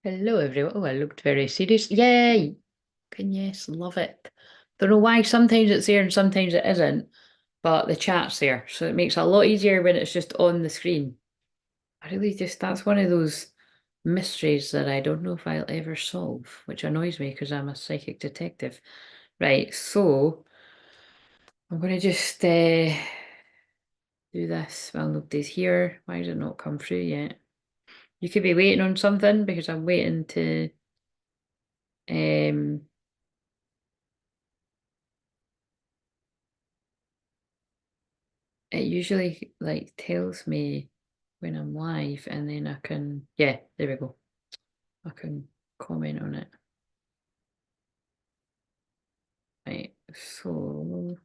Hello, everyone. Oh, I looked very serious. Yay! Yes, love it. Don't know why sometimes it's there and sometimes it isn't, but the chat's there. So it makes it a lot easier when it's just on the screen. That's one of those mysteries that I don't know if I'll ever solve, which annoys me because I'm a psychic detective. Right, so I'm going to just do this while nobody's here. Why has it not come through yet? You could be waiting on something because I'm waiting to um it usually like tells me when I'm live and then I can, yeah, there we go. I can comment on it. Right, so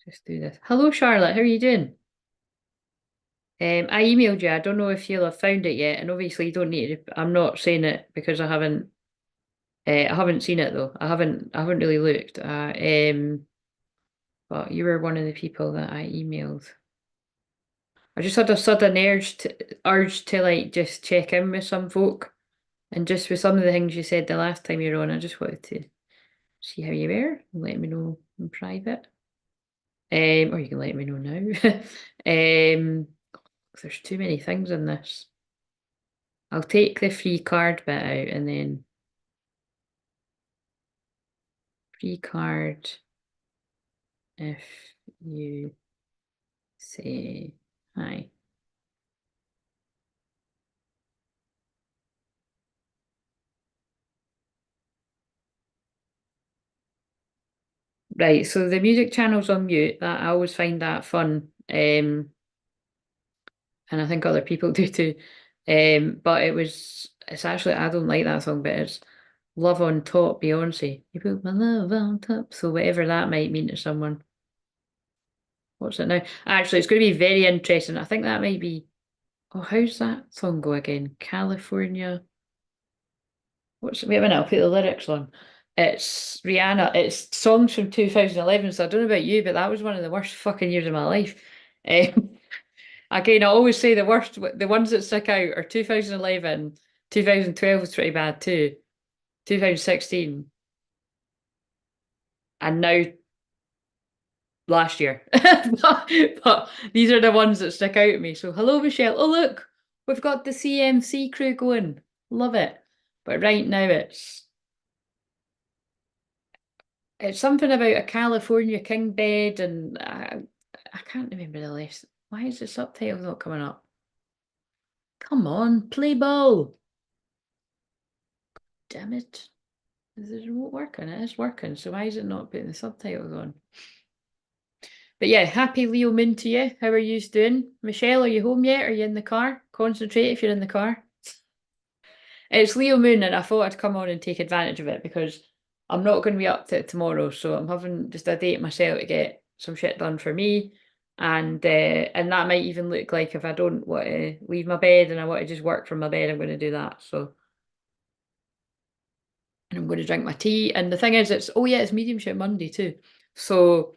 just do this. Hello, Charlotte, how are you doing? I emailed you. I don't know if you'll have found it yet, and obviously you don't need to. I'm not saying it because I haven't. I haven't seen it though. I haven't really looked. But you were one of the people that I emailed. I just had a sudden urge to like just check in with some folk. And just with some of the things you said the last time you were on, I just wanted to see how you were and let me know in private. Or you can let me know now. 'Cause there's too many things in this. I'll take the free card bit out and then free card if you say hi. Right, so the music channel's on mute. That I always find that fun. And I think other people do too. But it's actually, I don't like that song, but it's Love on Top, Beyonce. You put my love on top. So whatever that might mean to someone. What's it now? Actually, it's going to be very interesting. I think that might be, oh, how's that song go again? California. Wait a minute, I'll put the lyrics on. It's Rihanna. It's songs from 2011. So I don't know about you, but that was one of the worst fucking years of my life. Um, Again, I always say the worst, the ones that stick out are 2011, 2012 was pretty bad too, 2016, and now last year. but these are the ones that stick out at me. So, hello, Michelle. Oh, look, we've got the CMC crew going. Love it. But right now it's something about a California king bed, and I can't remember the list. Why is the subtitle not coming up? Come on, play ball. Damn it. Is the remote working? It is working, so why is it not putting the subtitles on? But yeah, happy Leo Moon to you. How are you doing? Michelle, are you home yet? Are you in the car? Concentrate if you're in the car. It's Leo Moon, and I thought I'd come on and take advantage of it because I'm not going to be up to it tomorrow, so I'm having just a date myself to get some shit done for me. And that might even look like if I don't want to leave my bed and I want to just work from my bed, I'm going to do that. So and I'm going to drink my tea. And the thing is, it's oh yeah, it's mediumship Monday too. So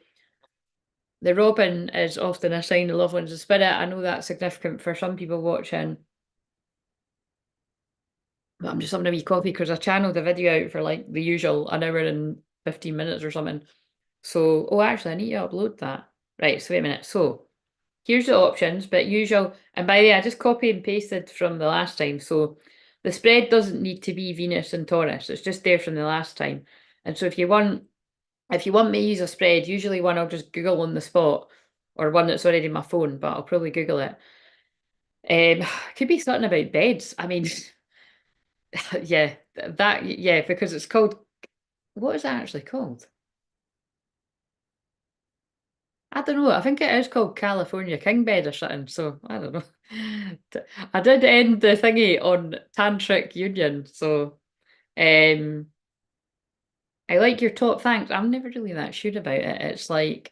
the robin is often a sign of loved ones of spirit. I know that's significant for some people watching. But I'm just having a wee coffee because I channeled a video out for like the usual an hour and 15 minutes or something. So, oh, actually, I need to upload that. Right, so wait a minute. So, here's the options, but usual, and by the way, I just copy and pasted from the last time. So, the spread doesn't need to be Venus and Taurus. It's just there from the last time. And so, if you want me to use a spread, usually one I'll just Google on the spot or one that's already in my phone, but I'll probably Google it. Could be something about beds. I mean, yeah, yeah, because it's called, what is that actually called? I don't know. I think it is called California King Bed or something. So I don't know. I did end the thingy on tantric union. So um, I like your top. Thanks. I'm never really that sure about it. It's like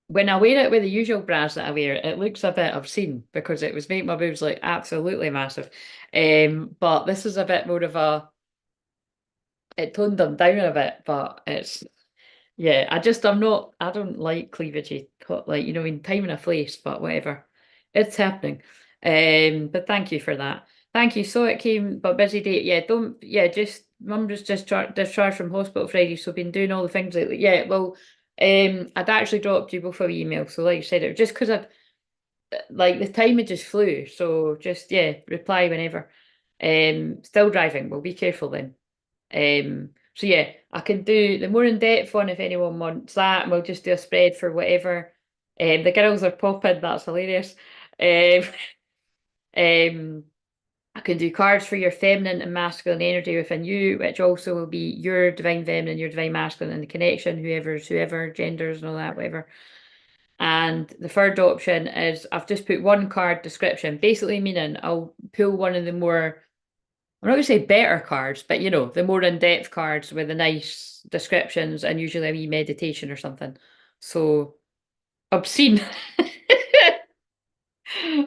when I wear it with the usual bras that I wear, it looks a bit obscene because it was making my boobs like absolutely massive. But this is a bit more of a, it toned them down a bit, but it's, yeah, I don't like cleavagey, like, you know, in time and a place, but whatever. It's happening. But thank you for that. Thank you. So it came, but busy day. Yeah, don't. Yeah, just mum was just discharged from hospital Friday, so been doing all the things lately. Yeah, well, I'd actually dropped you both an email, so like I said, it was just because I like the time had just flew. So just yeah, reply whenever. Still driving. Well, be careful then. So yeah, I can do the more in-depth one if anyone wants that, and we'll just do a spread for whatever. The girls are popping, that's hilarious. Um, um, I can do cards for your feminine and masculine energy within you, which also will be your divine feminine, your divine masculine, and the connection, whoever, genders and all that, whatever. And the third option is I've just put one card description, basically meaning I'll pull one of the more, I'm not going to say better cards, but you know, the more in-depth cards with the nice descriptions and usually a wee meditation or something. So obscene.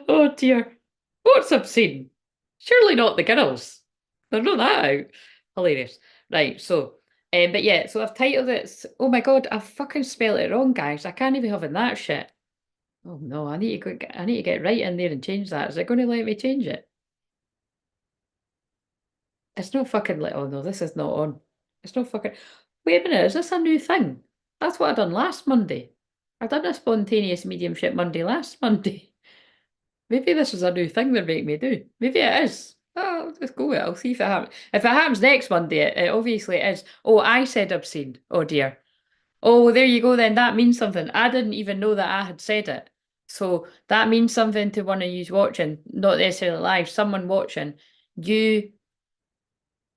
Oh dear. What's obscene? Surely not the girls. They're not that out. Hilarious. Right, so but yeah, so I've titled it, oh my god, I've fucking spelled it wrong, guys. I can't even having that shit. Oh no, I need to get right in there and change that. Is it going to let me change it? It's not fucking like, oh no, this is not on. It's not fucking. Wait a minute, is this a new thing? That's what I done last Monday. I done a spontaneous mediumship Monday last Monday. Maybe this is a new thing they're making me do. Maybe it is. Oh, I'll just go with it. I'll see if it happens. If it happens next Monday, it obviously is. Oh, I said obscene. Oh dear. Oh, there you go then. That means something. I didn't even know that I had said it. So that means something to one of you watching, not necessarily live, someone watching. You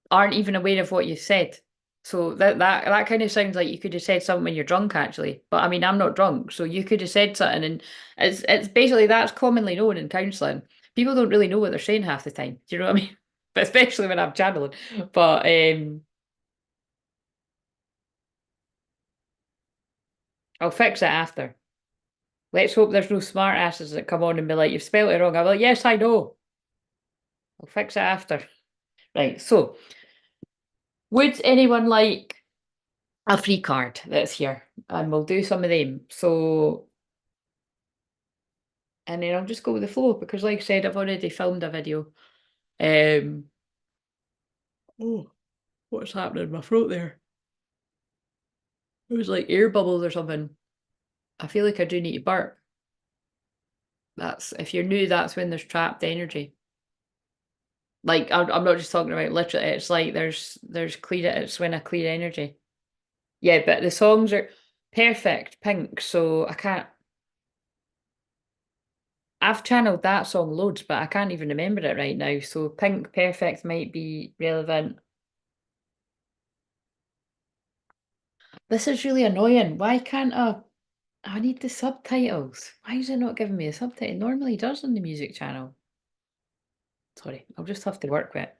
aren't even aware of what you said. So that kind of sounds like you could have said something when you're drunk, actually. But I mean, I'm not drunk, so you could have said something, and it's basically that's commonly known in counselling. People don't really know what they're saying half the time. Do you know what I mean? But especially when I'm channeling. But I'll fix it after. Let's hope there's no smart asses that come on and be like, "You've spelled it wrong." I'm like, "Yes, I know. I'll fix it after." Right. So, would anyone like a free card that's here? And we'll do some of them. So and then I'll just go with the flow because like I said, I've already filmed a video. Um oh, what's happening in my throat there? It was like air bubbles or something. I feel like I do need to burp. That's if you're new, that's when there's trapped energy. Like I'm not just talking about literally, it's like there's clear, it's when I clear energy. Yeah, but the songs are perfect, pink, so I can't, I've channeled that song loads, but I can't even remember it right now. So pink perfect might be relevant. This is really annoying. Why can't I need the subtitles. Why is it not giving me a subtitle? It normally does on the music channel. Sorry, I'll just have to work with it.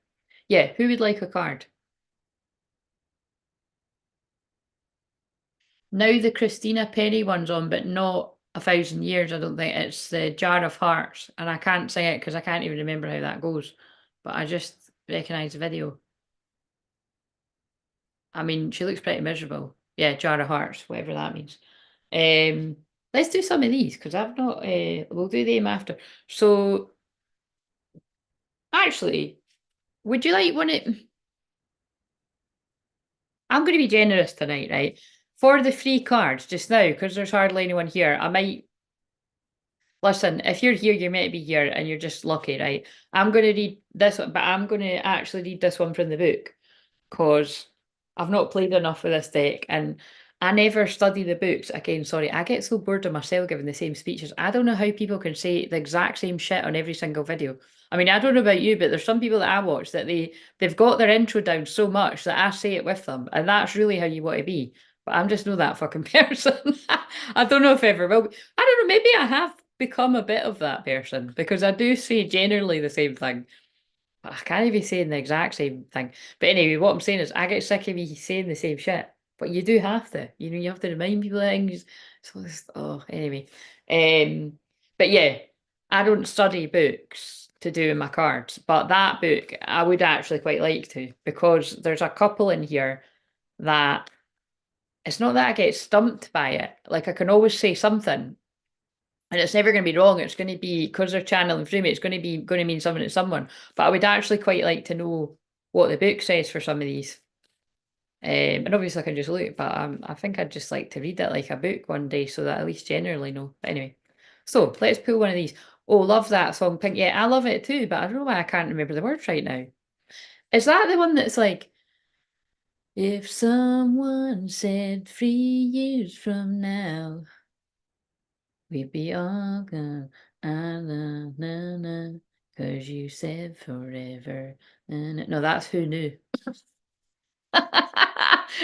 Yeah, who would like a card? Now the Christina Perry one's on, but not A Thousand Years, I don't think. It's the Jar of Hearts, and I can't sing it because I can't even remember how that goes. But I just recognise the video. I mean, she looks pretty miserable. Yeah, Jar of Hearts, whatever that means. Let's do some of these because I've not. We'll do them after. So actually, would you like one? I'm going to be generous tonight, right? For the free cards just now, because there's hardly anyone here. I might listen. If you're here, you might be here, and you're just lucky, right? I'm going to read this one, but I'm going to actually read this one from the book because I've not played enough with this deck and I never study the books. Again, sorry, I get so bored of myself giving the same speeches. I don't know how people can say the exact same shit on every single video. I mean, I don't know about you, but there's some people that I watch that they've got their intro down so much that I say it with them, and that's really how you want to be. But I'm just not that fucking person. I don't know if I ever will be. I don't know, maybe I have become a bit of that person because I do say generally the same thing. I can't even say the exact same thing. But anyway, what I'm saying is I get sick of you saying the same shit. But you do have to. You know, you have to remind people of things. So it's, oh, anyway. Um, but yeah, I don't study books to do in my cards. But that book I would actually quite like to because there's a couple in here that it's not that I get stumped by it. Like I can always say something And it's never going to be wrong. It's going to be, because they're channeling through me, it's going to mean something to someone. But I would actually quite like to know what the book says for some of these. And obviously I can just look, but I think I'd just like to read it like a book one day so that I at least generally know. But anyway, so let's pull one of these. Oh, love that song, Pink. Yeah, I love it too, but I don't know why I can't remember the words right now. Is that the one that's like, if someone said 3 years from now, we'd be all gone, na na na, 'cause you said forever. No, that's Who Knew.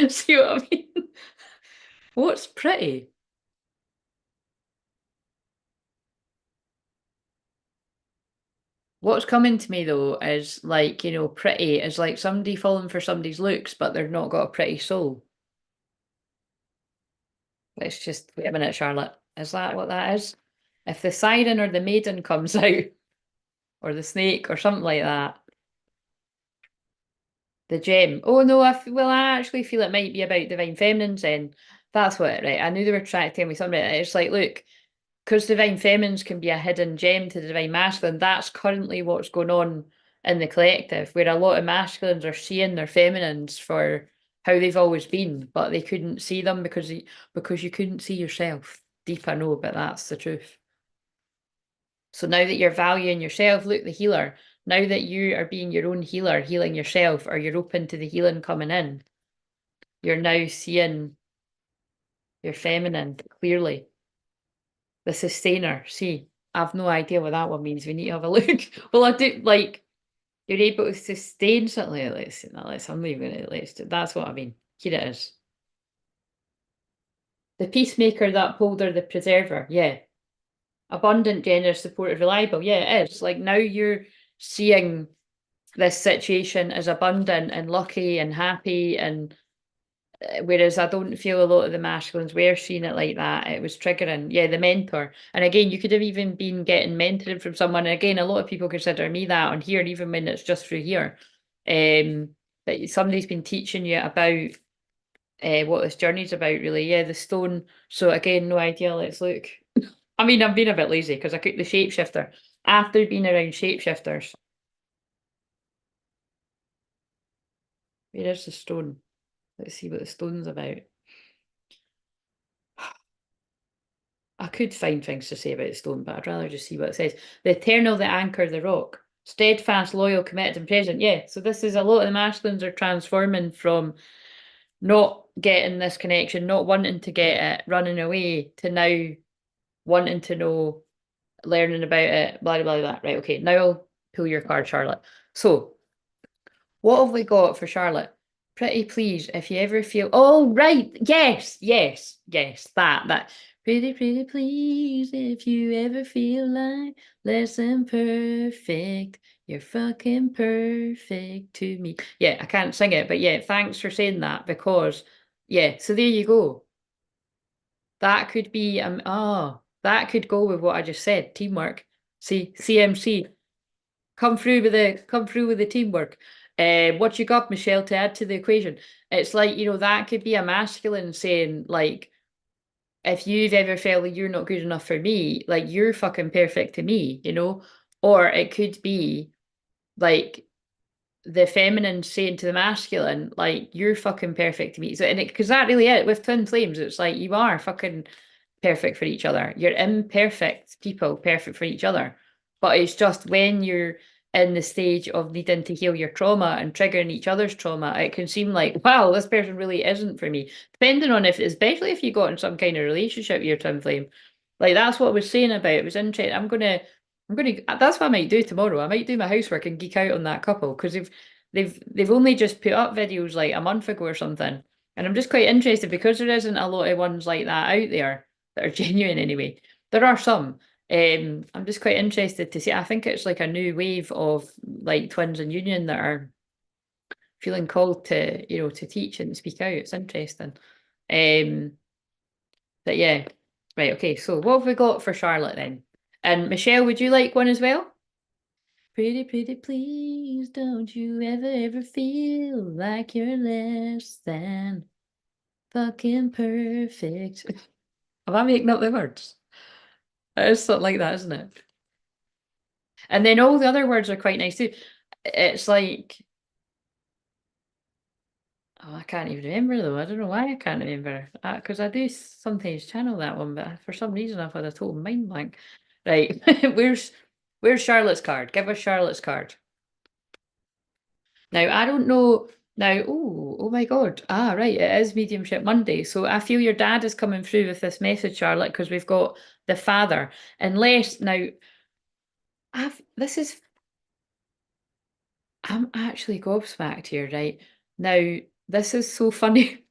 See what I mean? What's pretty? What's coming to me though is like, pretty is like somebody falling for somebody's looks, but they've not got a pretty soul. Let's just wait a minute, Charlotte. Is that what that is? If the siren or the maiden comes out, or the snake, or something like that. The gem. Oh no, well, I actually feel it might be about divine feminines then. That's what, right? I knew they were trying to tell me something. It's like, look, because divine feminines can be a hidden gem to the divine masculine, that's currently what's going on in the collective, where a lot of masculines are seeing their feminines for how they've always been, but they couldn't see them because you couldn't see yourself. Deep, I know, but that's the truth. So now that you're valuing yourself, look, the healer, now that you are being your own healer, healing yourself, or you're open to the healing coming in, you're now seeing your feminine clearly. The sustainer. See, I've no idea what that one means. We need to have a look. Well, I do like you're able to sustain something. Let's no, let's I'm leaving it. Let's do that's what I mean. Here it is. The peacemaker, the upholder, the preserver. Yeah. Abundant, generous, supportive, reliable. Yeah, it is. Like now you're seeing this situation as abundant and lucky and happy and whereas I don't feel a lot of the masculines were seeing it like that. It was triggering. Yeah, the mentor. And again, you could have even been getting mentored from someone. And again, a lot of people consider me that on here, even when it's just through here. That somebody's been teaching you about what this journey's about, really. Yeah, the stone. So again, no idea. Let's look. I mean, I'm being a bit lazy because I cooked the shapeshifter after being around shapeshifters. Where is the stone? Let's see what the stone's about. I could find things to say about the stone, but I'd rather just see what it says. The eternal, the anchor, the rock. Steadfast, loyal, committed, and present. Yeah, so this is a lot of the masculines are transforming from not getting this connection, not wanting to get it, running away, to now wanting to know, learning about it, blah, blah, blah. Right, okay, now I'll pull your card, Charlotte. So, what have we got for Charlotte? Pretty please, if you ever feel, oh, right, yes, yes, yes, that. Pretty please, if you ever feel like less than perfect, you're fucking perfect to me. Yeah, I can't sing it, but yeah, thanks for saying that because, yeah, so there you go. That could be, that could go with what I just said, teamwork. See, CMC. Come through with the teamwork. What you got, Michelle, to add to the equation? It's like, that could be a masculine saying, like, if you've ever felt like you're not good enough for me, like you're fucking perfect to me. Or it could be like the feminine saying to the masculine, like, you're fucking perfect to me. So, and because that really is with twin flames, it's like you are fucking perfect for each other. You're imperfect people, perfect for each other. But it's just when you're in the stage of needing to heal your trauma and triggering each other's trauma, it can seem like, wow, this person really isn't for me. Depending on if, especially if you got in some kind of relationship with your twin flame. Like that's what I was saying about it was interesting. I'm gonna that's what I might do tomorrow. I might do my housework and geek out on that couple because they've only just put up videos like a month ago or something. And I'm just quite interested because there isn't a lot of ones like that out there that are genuine anyway. There are some. I'm just quite interested to see. I think it's like a new wave of like twins in union that are feeling called to teach and speak out. It's interesting. Um, but yeah, right. Okay. So what have we got for Charlotte then? And Michelle, would you like one as well? Pretty please, don't you ever feel like you're less than fucking perfect. Am I making up the words? It is something like that, isn't it? And then all the other words are quite nice too. It's like, oh, I can't even remember though. I don't know why I can't remember. Because I do sometimes channel that one, but for some reason I've had a total mind blank. Right, where's Charlotte's card? Give us Charlotte's card. Now I don't know. Now, oh my God. Ah, right, it is Mediumship Monday. So I feel your dad is coming through with this message, Charlotte, because we've got the father. Unless now, this is I'm actually gobsmacked here, right? Now, this is so funny.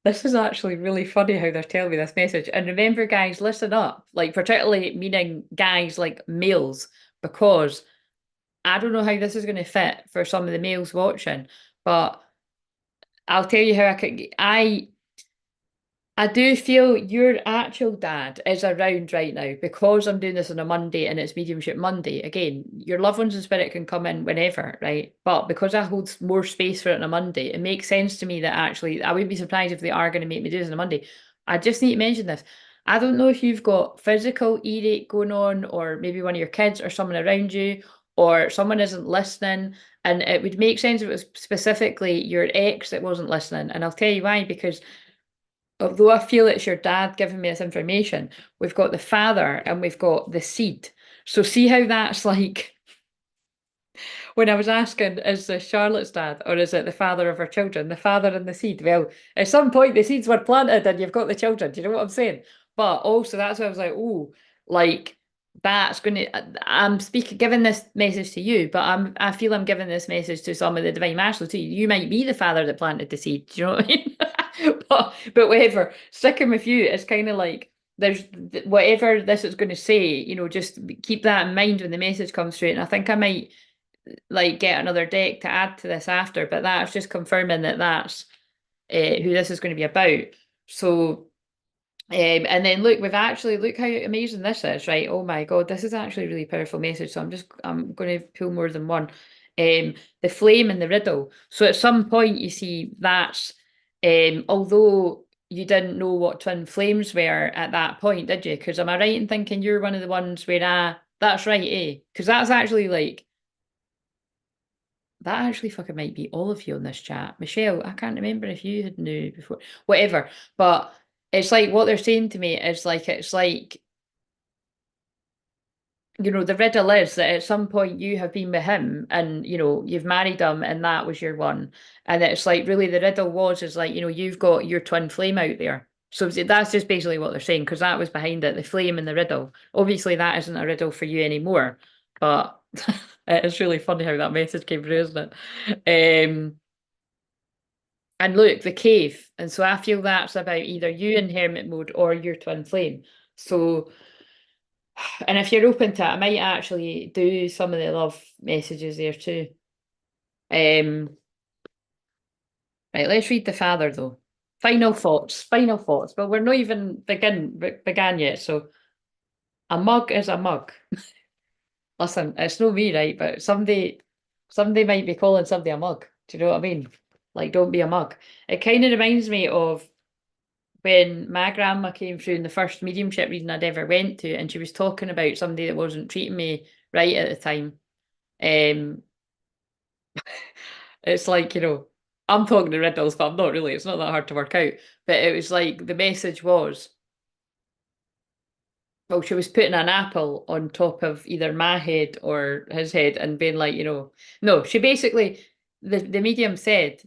This is actually really funny how they're telling me this message. And remember, guys, listen up. Like, particularly meaning guys like males, because I don't know how this is going to fit for some of the males watching, but I'll tell you how I do feel your actual dad is around right now because I'm doing this on a Monday and it's Mediumship Monday. Again, your loved ones and spirit can come in whenever, right? But because I hold more space for it on a Monday, it makes sense to me that actually I wouldn't be surprised if they are going to make me do this on a Monday. I just need to mention this. I don't know if you've got physical earache going on, or maybe one of your kids or someone around you, or someone isn't listening. And it would make sense if it was specifically your ex that wasn't listening. And I'll tell you why, because although I feel it's your dad giving me this information, we've got the father and we've got the seed. So see how that's like when I was asking, is this Charlotte's dad or is it the father of her children? The father and the seed. Well, at some point the seeds were planted and you've got the children. Do you know what I'm saying? But also that's why I was like, oh, like that's gonna I'm speaking giving this message to you, but I feel I'm giving this message to some of the divine masculine too. You might be the father that planted the seed. Do you know what I mean? But whatever, sticking with you, it's kind of like there's whatever this is going to say, just keep that in mind when the message comes through. And I think I might like get another deck to add to this after, but that's just confirming that that's who this is going to be about. So, and then look, look how amazing this is, right? Oh my God, this is actually a really powerful message. So I'm going to pull more than one. The flame and the riddle. So at some point, you see that's, although you didn't know what twin flames were at that point, did you? Because am I right in thinking you're one of the ones where that's right, eh? Because that's actually like, that actually fucking might be all of you on this chat. Michelle, I can't remember if you had knew before. Whatever. But it's like what they're saying to me is like it's like, the riddle is that at some point you have been with him and you've married him and that was your one. And it's like really the riddle is like, you've got your twin flame out there. So that's just basically what they're saying, because that was behind it, the flame and the riddle. Obviously that isn't a riddle for you anymore, but it's really funny how that message came through, isn't it? And look, the cave. And so I feel that's about either you in hermit mode or your twin flame. So, and if you're open to it, I might actually do some of the love messages there too. Um, right, let's read the father though. Final thoughts. But we're not even began yet. So a mug is a mug. Listen, it's no me, right? But somebody might be calling somebody a mug. Do you know what I mean? Like, don't be a mug. It kind of reminds me of when my grandma came through in the first mediumship reading I'd ever went to, and she was talking about somebody that wasn't treating me right at the time. Um, it's like, I'm talking the riddles, but I'm not really. It's not that hard to work out. But it was like the message was, well, she was putting an apple on top of either my head or his head and being like, no, she basically, the medium said,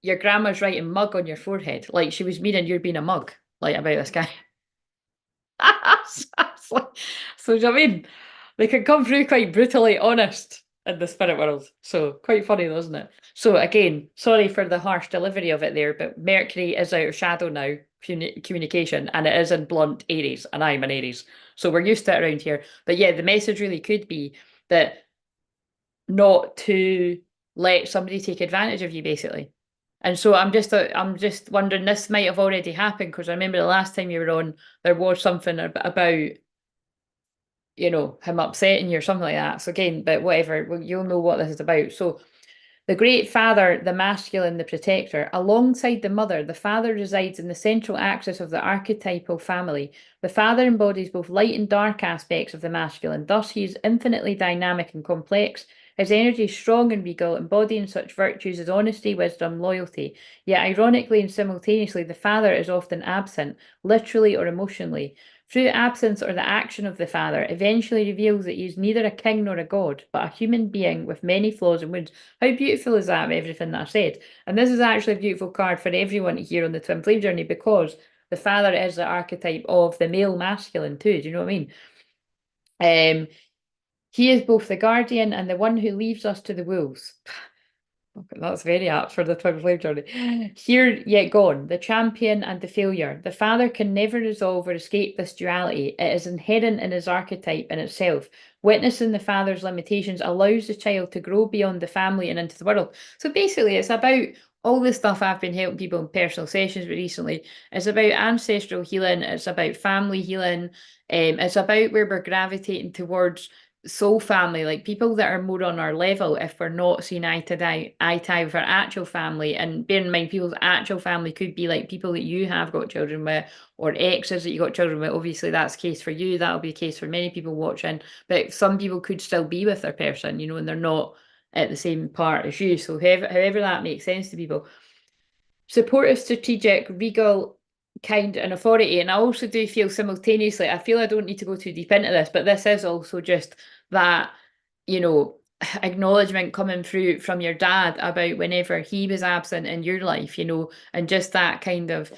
your grandma's writing mug on your forehead. Like she was meaning you're being a mug, like about this guy. So, do you know what I mean? They can come through quite brutally honest in the spirit world. So quite funny though, isn't it? So again, sorry for the harsh delivery of it there, but Mercury is out of shadow now, communication, and it is in blunt Aries, and I'm an Aries. So we're used to it around here. But yeah, the message really could be that not to let somebody take advantage of you, basically. And so I'm just wondering, this might have already happened, because I remember the last time you were on, there was something about him upsetting you or something like that. So again, but whatever, well, you'll know what this is about. So The great father, the masculine, the protector. Alongside the mother, the father resides in the central axis of the archetypal family. The father embodies both light and dark aspects of the masculine. Thus, he is infinitely dynamic and complex. His energy is strong and regal, embodying such virtues as honesty, wisdom, loyalty. Yet, ironically and simultaneously, the father is often absent, literally or emotionally. Through absence or the action of the father, eventually reveals that he is neither a king nor a god, but a human being with many flaws and wounds. How beautiful is that, everything that I said? And this is actually a beautiful card for everyone here on the twin flame journey, because the father is the archetype of the male masculine too. Do you know what I mean? He is both the guardian and the one who leaves us to the wolves. Okay, that's very apt for the twin flame journey. Here yet gone, the champion and the failure. The father can never resolve or escape this duality. It is inherent in his archetype in itself. Witnessing the father's limitations allows the child to grow beyond the family and into the world. So basically, it's about all the stuff I've been helping people in personal sessions with recently. It's about ancestral healing. It's about family healing. It's about where we're gravitating towards soul family, like people that are more on our level, if we're not seeing eye to eye with our actual family. And bear in mind, people's actual family could be like people that you have got children with, or exes that you got children with. Obviously, that's the case for you. That'll be the case for many people watching. But some people could still be with their person, you know, and they're not at the same part as you. So however that makes sense to people. Supportive, strategic, regal, kind, and authority. And I also do feel simultaneously, I feel I don't need to go too deep into this, but this is also just that, you know, acknowledgement coming through from your dad about whenever he was absent in your life, you know, and just that kind of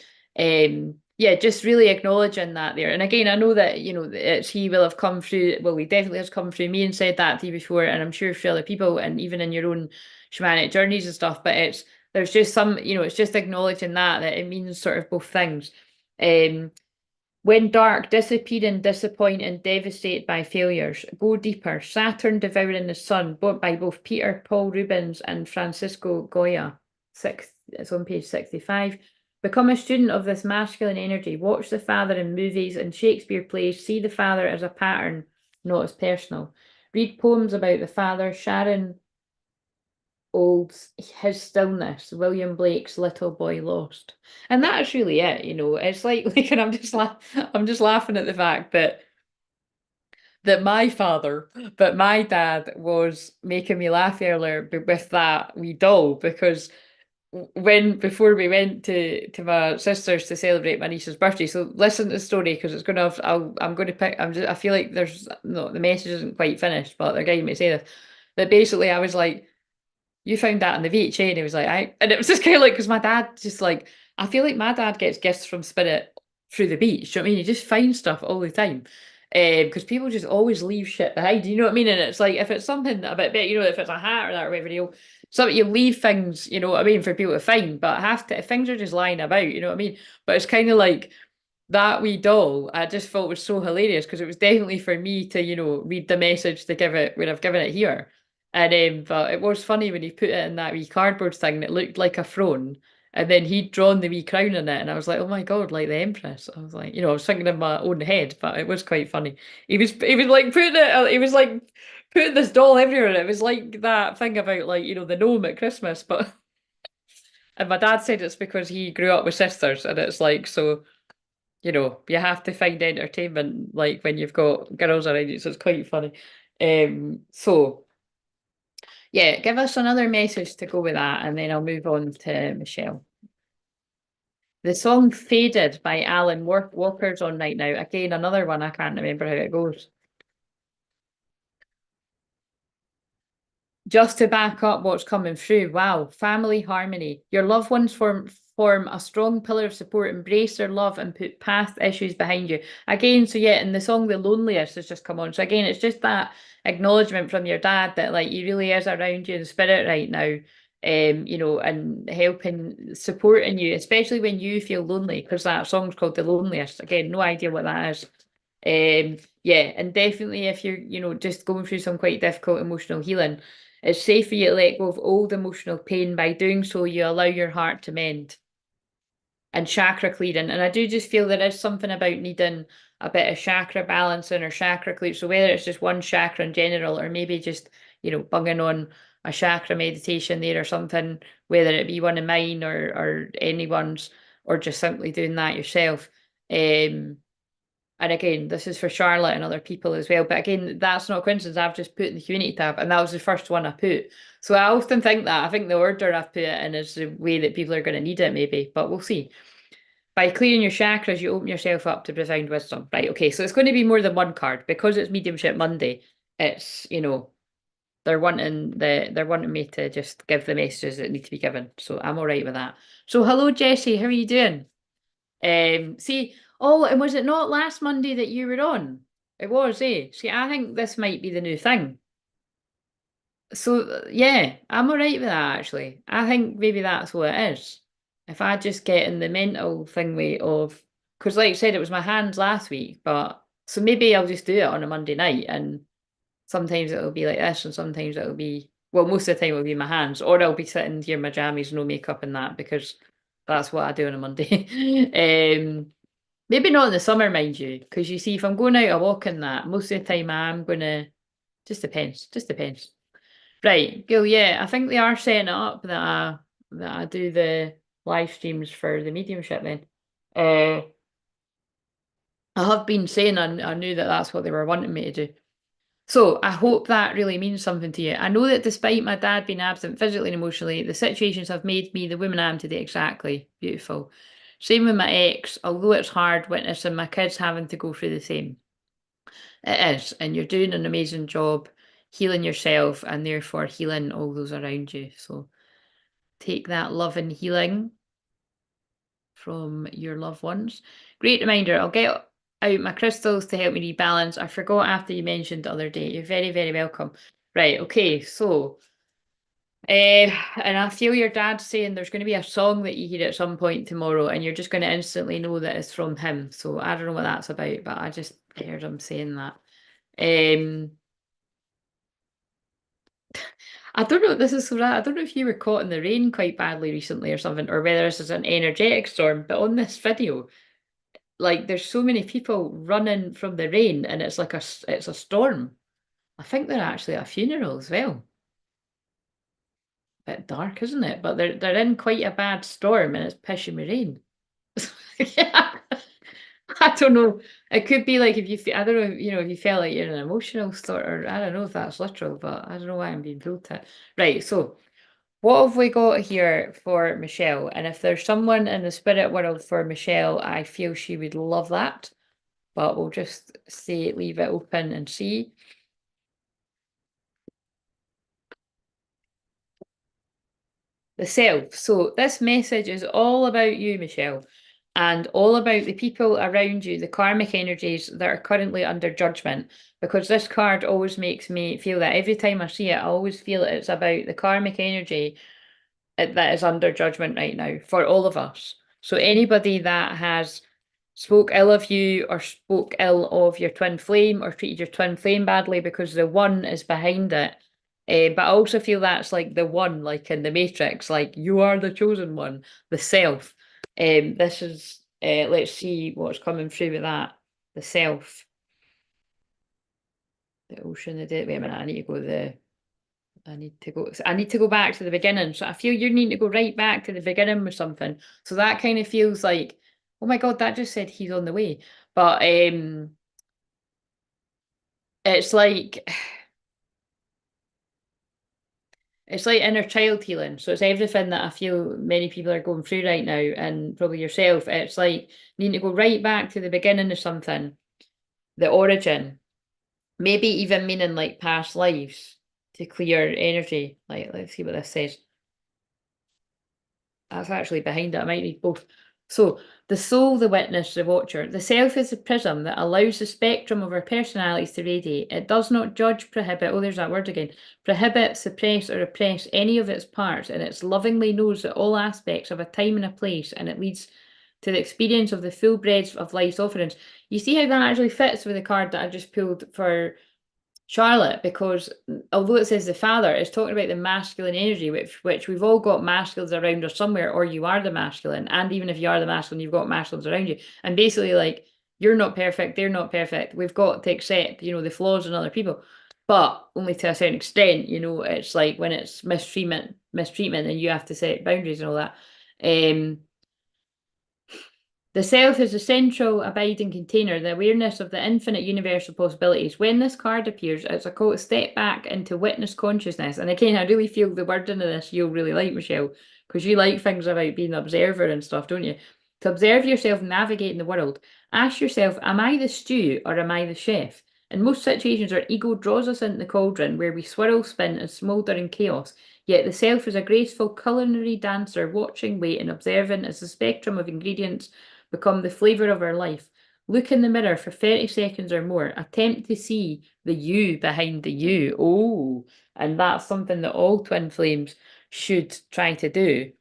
yeah, just really acknowledging that there. And again, I know that, you know, it's he will have come through, well, he definitely has come through me and said that to you before, and I'm sure for other people, and even in your own shamanic journeys and stuff, but it's there's just some, you know, it's just acknowledging that it means sort of both things. When dark, disappearing, disappointing, devastated by failures, go deeper. Saturn devouring the sun, by both Peter Paul Rubens and Francisco Goya. It's on page 65. Become a student of this masculine energy. Watch the father in movies and Shakespeare plays. See the father as a pattern, not as personal. Read poems about the father. Sharon Olds, His Stillness, William Blake's Little Boy Lost. And that's really it, you know. It's like and I'm just laughing at the fact that my father, but my dad was making me laugh earlier with that wee doll, because before we went to my sister's to celebrate my niece's birthday. So listen to the story, because it's gonna have, I'm going to pick. I feel like there's no, the message isn't quite finished, but they're guiding me to say this. That basically I was like, you found that in the VHA, and he was like, and it was just kind of like, because my dad just like, I feel like my dad gets gifts from spirit through the beach. Do you know what I mean? He just finds stuff all the time. Because people just always leave shit behind. You know what I mean? And it's like, if it's something a bit better, you know, if it's a hat or that or whatever, you leave things, you know what I mean, for people to find. But have to, if things are just lying about, you know what I mean? But it's kind of like that wee doll, I just thought was so hilarious, because it was definitely for me to, you know, read the message to give it when I've given it here. And but it was funny when he put it in that wee cardboard thing and it looked like a throne. And then he'd drawn the wee crown in it, and I was like, oh my God, like the Empress. I was like, you know, I was thinking in my own head, but it was quite funny. He was like putting it, he was like putting this doll everywhere. It was like that thing about, like, you know, the gnome at Christmas, but and my dad said it's because he grew up with sisters, and it's like, so, you know, you have to find entertainment like when you've got girls around you, so it's quite funny. So yeah, give us another message to go with that, and then I'll move on to Michelle. The song Faded by Alan Walker's on right now. Again, another one, I can't remember how it goes. Just to back up what's coming through, wow, family harmony. Your loved ones form a strong pillar of support, embrace their love and put past issues behind you. Again, so yeah, in the song The Loneliest has just come on. So again, it's just that acknowledgement from your dad that, like, he really is around you in spirit right now. You know, and helping, supporting you, especially when you feel lonely, because that song's called The Loneliest. Again, no idea what that is. Yeah, and definitely if you're, you know, just going through some quite difficult emotional healing, it's safe for you to let go of old emotional pain. By doing so, you allow your heart to mend. And chakra clearing. And I do just feel there is something about needing a bit of chakra balancing or chakra clear. So whether it's just one chakra in general, or maybe just, you know, bunging on a chakra meditation there or something, whether it be one of mine or anyone's, or just simply doing that yourself. And again, this is for Charlotte and other people as well. But again, that's not a coincidence. I've just put in the community tab, and that was the first one I put. So I often think that. I think the order I've put it in is the way that people are going to need it, maybe. But we'll see. By clearing your chakras, you open yourself up to profound wisdom. Right, okay, so it's going to be more than one card. Because it's Mediumship Monday, it's, they're wanting me to just give the messages that need to be given. So I'm all right with that. So hello, Jessie. How are you doing? See, oh, and was it not last Monday that you were on? It was, eh? See, I think this might be the new thing. So yeah, I'm all right with that actually. I think maybe that's what it is. If I just get in the mental thingy of, because like I said, it was my hands last week, but so maybe I'll just do it on a Monday night, and sometimes it'll be like this, and sometimes it'll be, well, most of the time it'll be my hands, or I'll be sitting here in my jammies, no makeup and that, because that's what I do on a Monday. Maybe not in the summer, mind you, because you see, if I'm going out a walk in that, most of the time I'm gonna, just depends, just depends. Right, Gil, yeah, I think they are setting it up that I do the live streams for the mediumship then. Uh, I have been saying I knew that that's what they were wanting me to do. So I hope that really means something to you. I know that despite my dad being absent physically and emotionally, the situations have made me the woman I am today. Exactly. Beautiful. Same with my ex, although it's hard witnessing my kids having to go through the same. It is, and you're doing an amazing job healing yourself and therefore healing all those around you. So take that love and healing from your loved ones. Great reminder. I'll get out my crystals to help me rebalance. I forgot after you mentioned the other day. You're very, very welcome. Right, okay, so and I feel your dad saying there's going to be a song that you hear at some point tomorrow, and you're just going to instantly know that it's from him. So I don't know what that's about, but I just heard him saying that. I don't know. This is so rad. I don't know if you were caught in the rain quite badly recently or something, or whether this is an energetic storm. But on this video, like, there's so many people running from the rain, and it's like it's a storm. I think they're actually at a funeral as well. Bit dark, isn't it? But they're in quite a bad storm, and it's pissing with rain. Yeah. I don't know. It could be like if you feel, I don't know, if you felt like you're in an emotional sort, or I don't know if that's literal, but I don't know why I'm being told that. Right, so what have we got here for Michelle? And if there's someone in the spirit world for Michelle, I feel she would love that. But we'll just say leave it open and see. The self. So this message is all about you, Michelle, and all about the people around you, the karmic energies that are currently under judgment. Because this card always makes me feel that every time I see it, I always feel it's about the karmic energy that is under judgment right now for all of us. So anybody that has spoke ill of you or spoke ill of your twin flame or treated your twin flame badly because the one is behind it. But I also feel that's like the one, like in the Matrix, like you are the chosen one, the self. This is, let's see what's coming through with that. The self. The ocean, the dead. Wait a minute, I need to go back to the beginning. So I feel you need to go right back to the beginning with something. So that kind of feels like, oh my God, that just said he's on the way. But it's like inner child healing. So it's everything that I feel many people are going through right now, and probably yourself. It's like needing to go right back to the beginning of something, the origin, maybe even meaning like past lives to clear energy. Like, let's see what this says. That's actually behind it. I might read both. So, the soul, the witness, the watcher. The self is the prism that allows the spectrum of our personalities to radiate. It does not judge, prohibit, oh, there's that word again, prohibit, suppress, or oppress any of its parts, and it lovingly knows that all aspects have a time and a place, and it leads to the experience of the full breadth of life's offerings. You see how that actually fits with the card that I just pulled for Charlotte, because although it says the father, it's talking about the masculine energy, which we've all got masculines around us somewhere, or you are the masculine, and even if you are the masculine, you've got masculines around you, and basically, like, you're not perfect, they're not perfect. We've got to accept, the flaws in other people. but only to a certain extent. You know, it's like when it's mistreatment, and you have to set boundaries and all that. The self is the central abiding container, the awareness of the infinite universal possibilities. When this card appears, it's a call to step back into witness consciousness. And again, I really feel the wording of this you'll really like, Michelle, because you like things about being an observer and stuff, don't you? To observe yourself navigating the world, ask yourself, am I the stew or am I the chef? In most situations, our ego draws us into the cauldron where we swirl, spin, and smoulder in chaos. Yet the self is a graceful culinary dancer, watching, waiting, observing as the spectrum of ingredients become the flavour of our life. Look in the mirror for 30 seconds or more. Attempt to see the you behind the you. Oh, and that's something that all twin flames should try to do,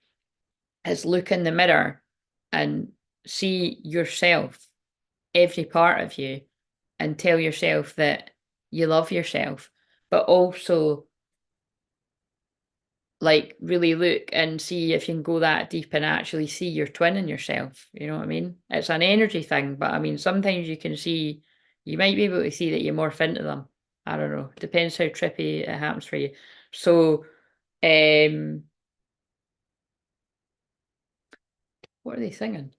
is look in the mirror and see yourself, every part of you, and tell yourself that you love yourself, but also like really look and see if you can go that deep and actually see your twin in yourself. You know what I mean? It's an energy thing, but I mean, sometimes you can see, you might be able to see that you morph into them. I don't know. Depends how trippy it happens for you. So, what are they singing?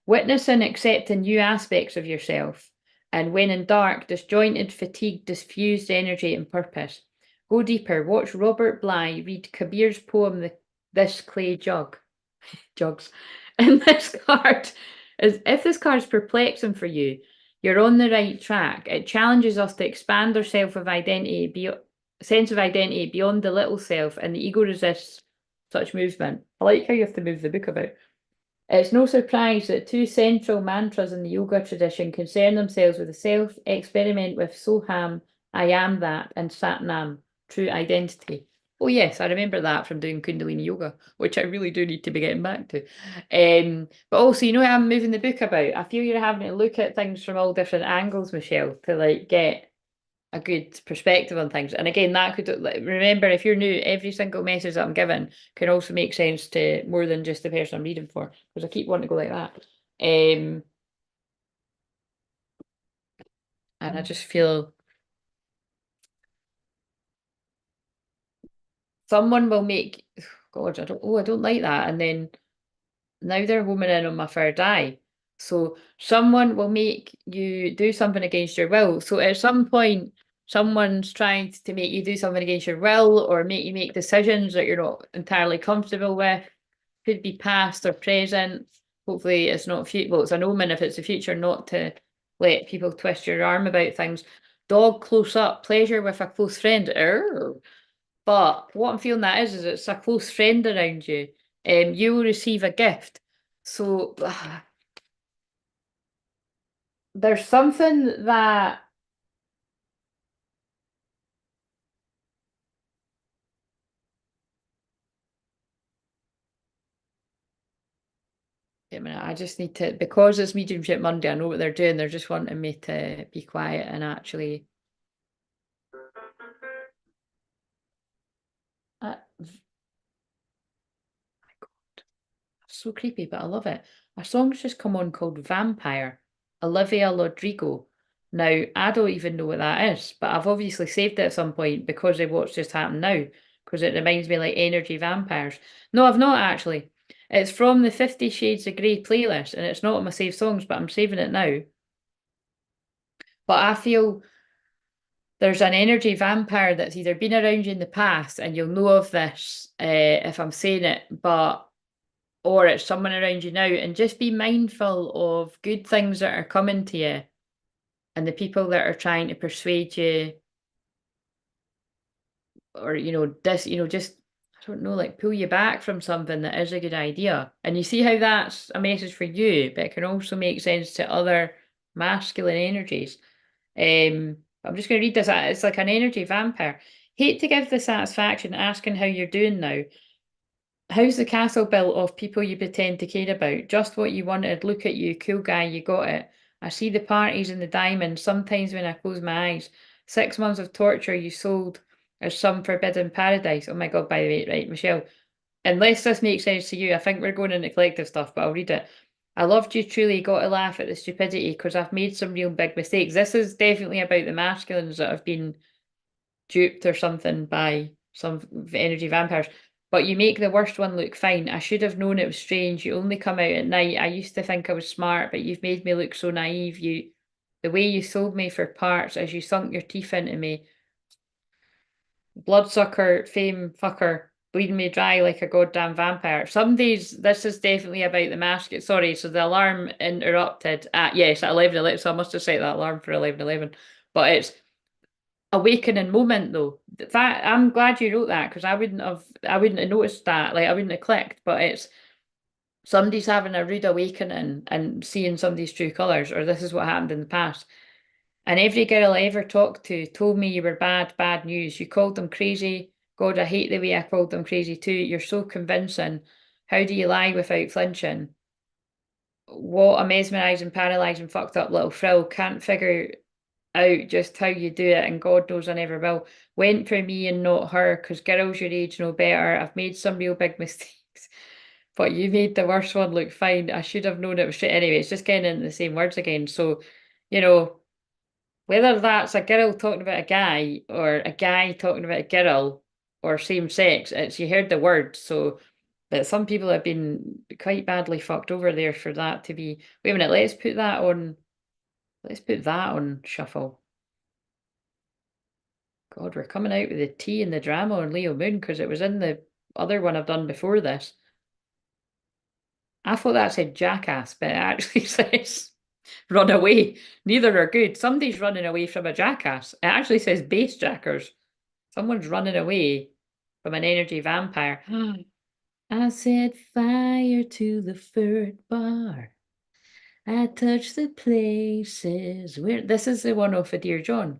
Witness and accepting new aspects of yourself. And when in dark, disjointed, fatigued, diffused energy and purpose. Go deeper. Watch Robert Bly read Kabir's poem, This Clay Jugs. And this card is, if this card is perplexing for you, you're on the right track. It challenges us to expand our sense of identity beyond the little self, and the ego resists such movement. I like how you have to move the book about. It's no surprise that two central mantras in the yoga tradition concern themselves with the self, experiment with Soham, I am that, and Satnam, true identity. Oh yes, I remember that from doing Kundalini yoga, which I really do need to be getting back to. But also, you know, I'm moving the book about. I feel you're having to look at things from all different angles, Michelle, to like get a good perspective on things. And again, that could, remember, if you're new, every single message that I'm given can also make sense to more than just the person I'm reading for, because I keep wanting to go like that. And I just feel someone will make, God, I don't like that. And then now they're homing in on my third eye. So someone will make you do something against your will. So at some point, someone's trying to make you do something against your will or make you make decisions that you're not entirely comfortable with. Could be past or present. Hopefully it's not future. Well, it's an omen if it's the future, not to let people twist your arm about things. Dog close up, pleasure with a close friend. Arr. But what I'm feeling that is it's a close friend around you. You will receive a gift. So there's something that wait a minute, I just need to, because it's Mediumship Monday, I know what they're doing. They're just wanting me to be quiet and actually so creepy, but I love it. A song's just come on called Vampire, Olivia Rodrigo. Now, I don't even know what that is, but I've obviously saved it at some point because of what's just happened now, because it reminds me like energy vampires. No, I've not actually. It's from the 50 Shades of Grey playlist, and it's not on my saved songs, but I'm saving it now. But I feel there's an energy vampire that's either been around you in the past, and you'll know of this if I'm saying it, but or it's someone around you now, and just be mindful of good things that are coming to you and the people that are trying to persuade you or just I don't know, like pull you back from something that is a good idea. And you see how that's a message for you, but it can also make sense to other masculine energies. I'm just going to read this. It's like an energy vampire. Hate to give the satisfaction asking how you're doing now. How's the castle built of people you pretend to care about? Just what you wanted. Look at you, cool guy, you got it. I see the parties and the diamonds sometimes when I close my eyes. 6 months of torture you sold as some forbidden paradise. Oh my God, by the way, right, Michelle. Unless this makes sense to you, I think we're going into collective stuff, but I'll read it. I loved you truly, got to laugh at the stupidity because I've made some real big mistakes. This is definitely about the masculines that have been duped or something by some energy vampires. But you make the worst one look fine. I should have known it was strange. You only come out at night. I used to think I was smart, but you've made me look so naive. The way you sold me for parts as you sunk your teeth into me. Bloodsucker, fame fucker, bleeding me dry like a goddamn vampire. Some days, this is definitely about the mask. Sorry, so the alarm interrupted at, yes, at 11:11, so I must have set that alarm for 11:11. But it's awakening moment though. That I'm glad you wrote that because I wouldn't have noticed that. Like I wouldn't have clicked, but it's somebody's having a rude awakening and seeing somebody's true colours, or this is what happened in the past. And every girl I ever talked to told me you were bad, bad news. You called them crazy. God, I hate the way I called them crazy too. You're so convincing. How do you lie without flinching? What a mesmerising, paralysing, fucked up little frill. Can't figure out just how you do it, and God knows I never will. Went for me and not her, because girls your age know better. I've made some real big mistakes, but you made the worst one look fine. I should have known it was shit. Anyway, it's just getting into the same words again. So, you know, whether that's a girl talking about a guy or a guy talking about a girl or same sex, it's you heard the word. So, but some people have been quite badly fucked over there for that to be. Wait a minute, let's put that on. Let's put that on shuffle. God, we're coming out with the tea and the drama on Leo Moon because it was in the other one I've done before this. I thought that said jackass, but it actually says run away. Neither are good. Somebody's running away from a jackass. It actually says base jackers. Someone's running away from an energy vampire. I set fire to the third bar. I touch the places where this is the one off of Dear John.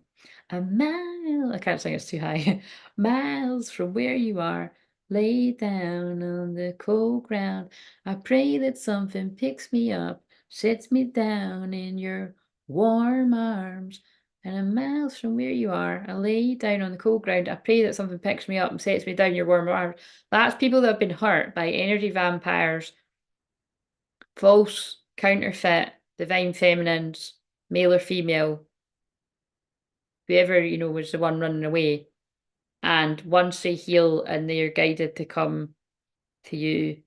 A mile, I can't sing, it's too high. Miles from where you are, lay down on the cold ground. I pray that something picks me up, sets me down in your warm arms. And a miles from where you are, I lay down on the cold ground. I pray that something picks me up and sets me down in your warm arms. That's people that have been hurt by energy vampires, false, counterfeit, divine feminines, male or female, whoever, was the one running away. And once they heal and they're guided to come to you,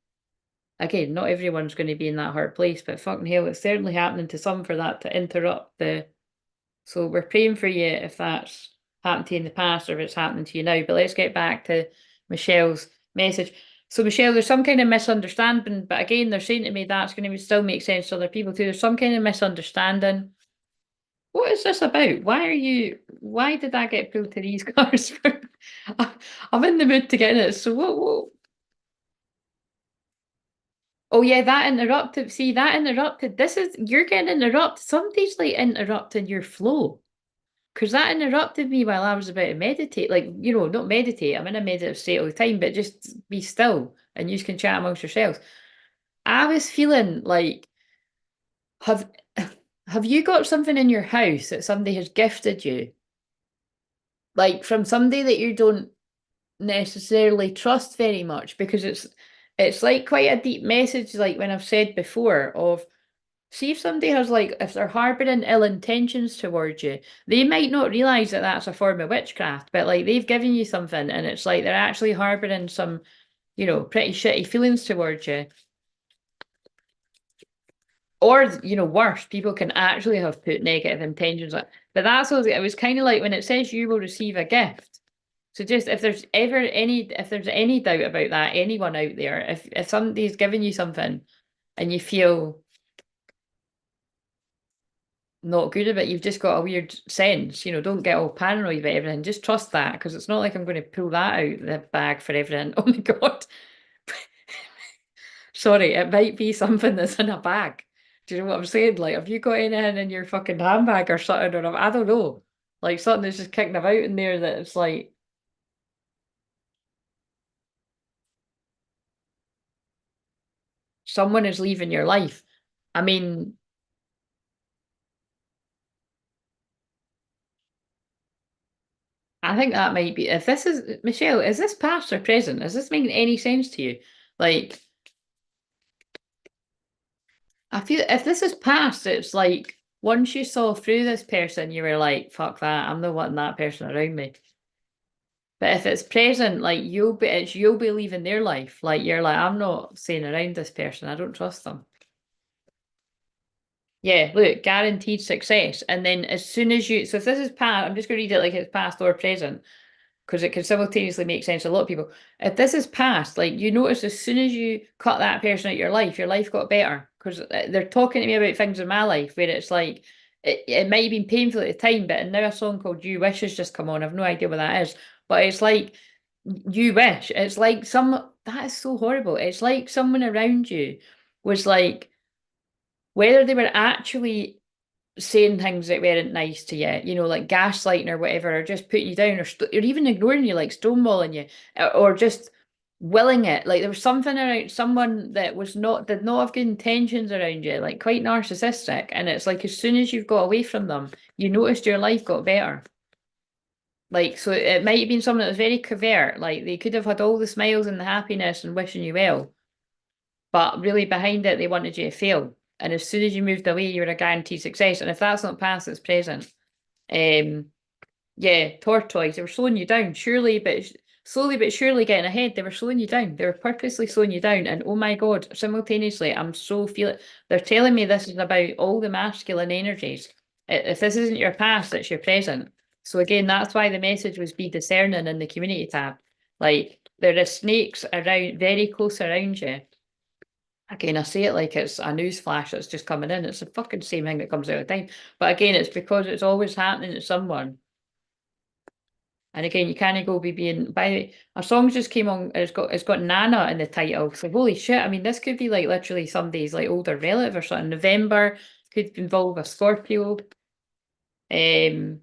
again, not everyone's going to be in that hard place, but fucking hell, it's certainly happening to some for that to interrupt the. So we're praying for you if that's happened to you in the past or if it's happening to you now. But let's get back to Michelle's message. So Michelle, there's some kind of misunderstanding, but again, they're saying to me that's going to still make sense to other people too. There's some kind of misunderstanding. What is this about? Why did I get pulled to these cards? I'm in the mood to get in it. So what? Oh yeah, that interrupted. See, that interrupted. You're getting interrupted. Somebody's like interrupting your flow. Because that interrupted me while I was about to meditate. Like, not meditate. I'm in a meditative state all the time, but just be still and you can chat amongst yourselves. I was feeling like, have have you got something in your house that somebody has gifted you? Like from somebody that you don't necessarily trust very much because it's like quite a deep message, like when I've said before, of see if somebody has if they're harboring ill intentions towards you, they might not realize that that's a form of witchcraft, but like they've given you something and it's like they're actually harboring some, pretty shitty feelings towards you. Or, worse, people can actually have put negative intentions on. But that's what it was kind of like when it says you will receive a gift. So just if there's any doubt about that, anyone out there, if somebody's giving you something and you feel not good about it, you've just got a weird sense, don't get all paranoid about everything. Just trust that because it's not like I'm going to pull that out the bag for everything. Oh my God. Sorry, it might be something that's in a bag. Do you know what I'm saying? Like, have you got anything in your fucking handbag or something? Or I don't know. Like something that's just kicking about in there that it's like someone is leaving your life. I mean, I think that might be, if this is, Michelle, is this past or present? Is this making any sense to you? Like, I feel if this is past, it's like once you saw through this person, you were like, fuck that, I'm not wanting that person around me. But if it's present, like you'll be leaving their life. Like you're like, I'm not staying around this person. I don't trust them. Yeah, look, guaranteed success. And then as soon as you, so if this is past, I'm just going to read it like it's past or present because it can simultaneously make sense to a lot of people. If this is past, like you notice as soon as you cut that person out your life got better because they're talking to me about things in my life where it's like, it might have been painful at the time, but now a song called You Wish has just come on. I've no idea what that is, but it's like, you wish. It's like that is so horrible. It's like someone around you was like, whether they were actually saying things that weren't nice to you, like gaslighting or whatever, or just putting you down, or even ignoring you, like stonewalling you, or just willing it. Like there was something around someone that did not have good intentions around you, like quite narcissistic. And it's like as soon as you've got away from them, you noticed your life got better. Like, so it might have been someone that was very covert. Like they could have had all the smiles and the happiness and wishing you well, but really behind it, they wanted you to fail. And as soon as you moved away, you were a guaranteed success. And if that's not past, it's present. Um, yeah, tortoise, they were slowing you down, slowly but surely getting ahead. They were slowing you down. They were purposely slowing you down. And oh my God, simultaneously, I'm so feeling they're telling me this is about all the masculine energies. If this isn't your past, it's your present. So again, that's why the message was be discerning in the community tab. Like there are snakes around, very close around you. Again, I say it like it's a news flash that's just coming in. It's the fucking same thing that comes out of time. But again, it's because it's always happening to someone. And again, you can't go be being by the way, our song just came on, it's got Nana in the title. So holy shit, I mean this could be like literally somebody's like older relative or something. November could involve a Scorpio. I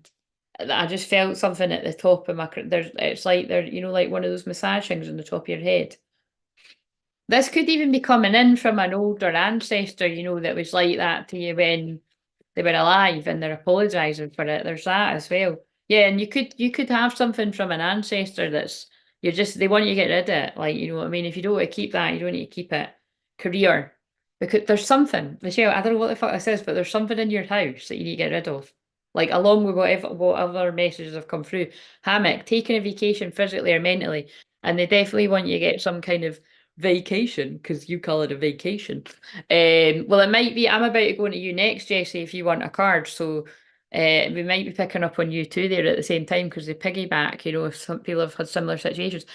just felt something at the top of it's like they're, like one of those massage things on the top of your head. This could even be coming in from an older ancestor, that was like that to you when they were alive and they're apologising for it. There's that as well. Yeah, and you could have something from an ancestor that's they want you to get rid of it. Like, you know what I mean? If you don't want to keep that, you don't need to keep it. Career. Because there's something, Michelle, I don't know what the fuck this is, but there's something in your house that you need to get rid of. Like along with what other messages have come through. Hammock, taking a vacation physically or mentally. And they definitely want you to get some kind of vacation because you call it a vacation. Well, it might be. I'm about to go into you next, Jessie. If you want a card, so we might be picking up on you too there at the same time because they piggyback. If some people have had similar situations.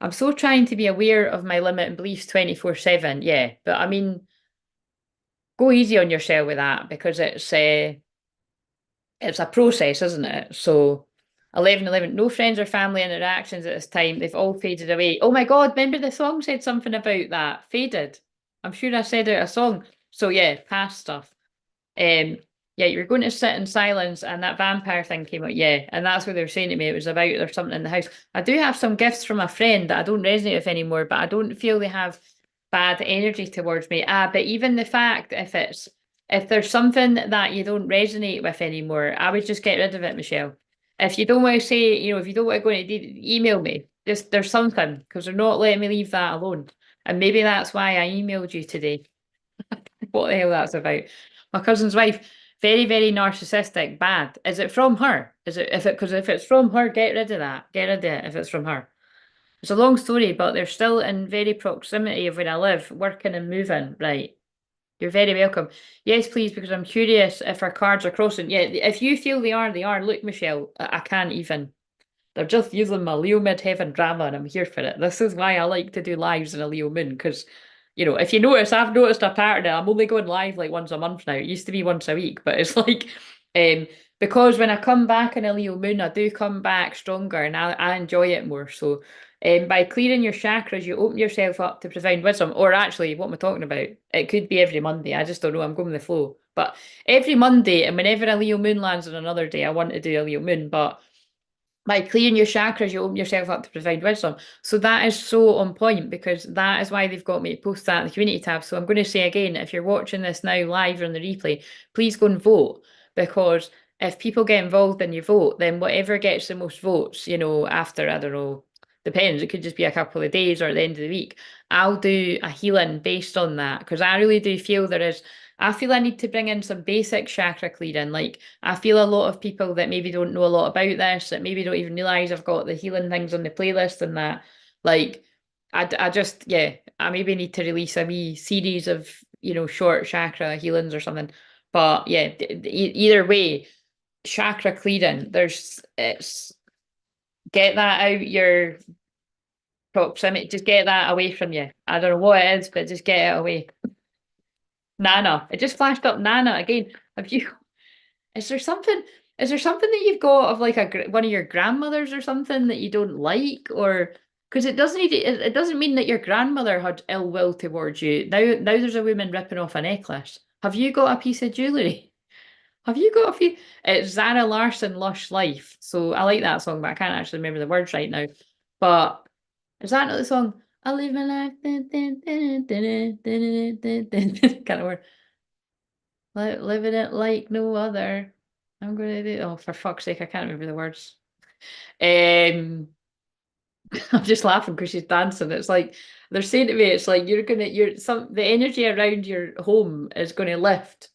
I'm so trying to be aware of my limit and beliefs 24/7. Yeah, but I mean, go easy on yourself with that because it's a process, isn't it? So 11:11, no friends or family interactions at this time. They've all faded away. Oh my God, remember the song said something about that? Faded. I'm sure I said out a song. So yeah, past stuff. Um, yeah, you're going to sit in silence and that vampire thing came out. Yeah, and that's what they were saying to me. It was about there's something in the house. I do have some gifts from a friend that I don't resonate with anymore, but I don't feel they have bad energy towards me. But even the fact if there's something that you don't resonate with anymore, I would just get rid of it, Michelle. If you don't want to say, if you don't want to go into email me, just there's something because they're not letting me leave that alone. And maybe that's why I emailed you today. What the hell that's about? My cousin's wife, very, very narcissistic, bad. Is it from her? Is it because if it's from her, get rid of that. Get rid of it if it's from her. It's a long story, but they're still in very proximity of where I live, working and moving. Right. You're very welcome. Yes, please, because I'm curious if our cards are crossing. Yeah, if you feel they are, they are. Look, Michelle, I can't even. They're just using my Leo midheaven drama and I'm here for it. This is why I like to do lives in a Leo moon because, if you notice, I've noticed a pattern. I'm only going live like once a month now. It used to be once a week, but it's like, because when I come back in a Leo moon, I do come back stronger and I enjoy it more. So, by clearing your chakras, you open yourself up to profound wisdom. Or actually, what am I talking about? It could be every Monday. I just don't know. I'm going with the flow. But every Monday, and whenever a Leo moon lands on another day, I want to do a Leo moon. But by clearing your chakras, you open yourself up to profound wisdom. So that is so on point because that is why they've got me to post that in the community tab. So I'm going to say again, if you're watching this now live or on the replay, please go and vote because if people get involved and you vote, then whatever gets the most votes, after, I don't know, depends. It could just be a couple of days or at the end of the week. I'll do a healing based on that because I really do feel I feel I need to bring in some basic chakra clearing. Like, I feel a lot of people that maybe don't know a lot about this, that maybe don't even realize I've got the healing things on the playlist and that. Like, I just, yeah, I maybe need to release a wee series of, short chakra healings or something. But yeah, either way, chakra clearing, it's, get that out your proximity, just get that away from you. I don't know what it is, but just get it away. Nana, it just flashed up Nana again. Have you, is there something, that you've got of like one of your grandmothers or something that you don't like? Or, because it doesn't mean that your grandmother had ill will towards you. Now there's a woman ripping off a necklace. Have you got a piece of jewellery? Have you got a few? It's Zara Larsson, Lush Life. So I like that song, but I can't actually remember the words right now. But is that not the song? I live my life. Can't remember. Living it like no other. I'm gonna do. Oh, for fuck's sake, I can't remember the words. Um, I'm just laughing because she's dancing. It's like they're saying to me, it's like the energy around your home is going to lift.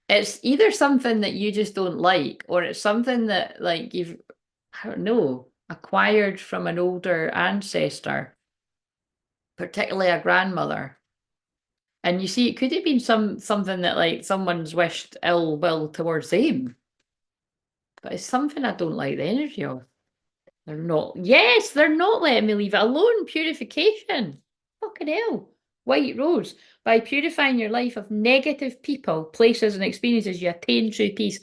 It's either something that you just don't like, or it's something that like I don't know, acquired from an older ancestor, particularly a grandmother. And you see, it could have been something that like someone's wished ill will towards them. But it's something I don't like the energy of. Yes, they're not letting me leave it alone. Purification. Fucking hell. White Rose. By purifying your life of negative people, places, and experiences, you attain true peace.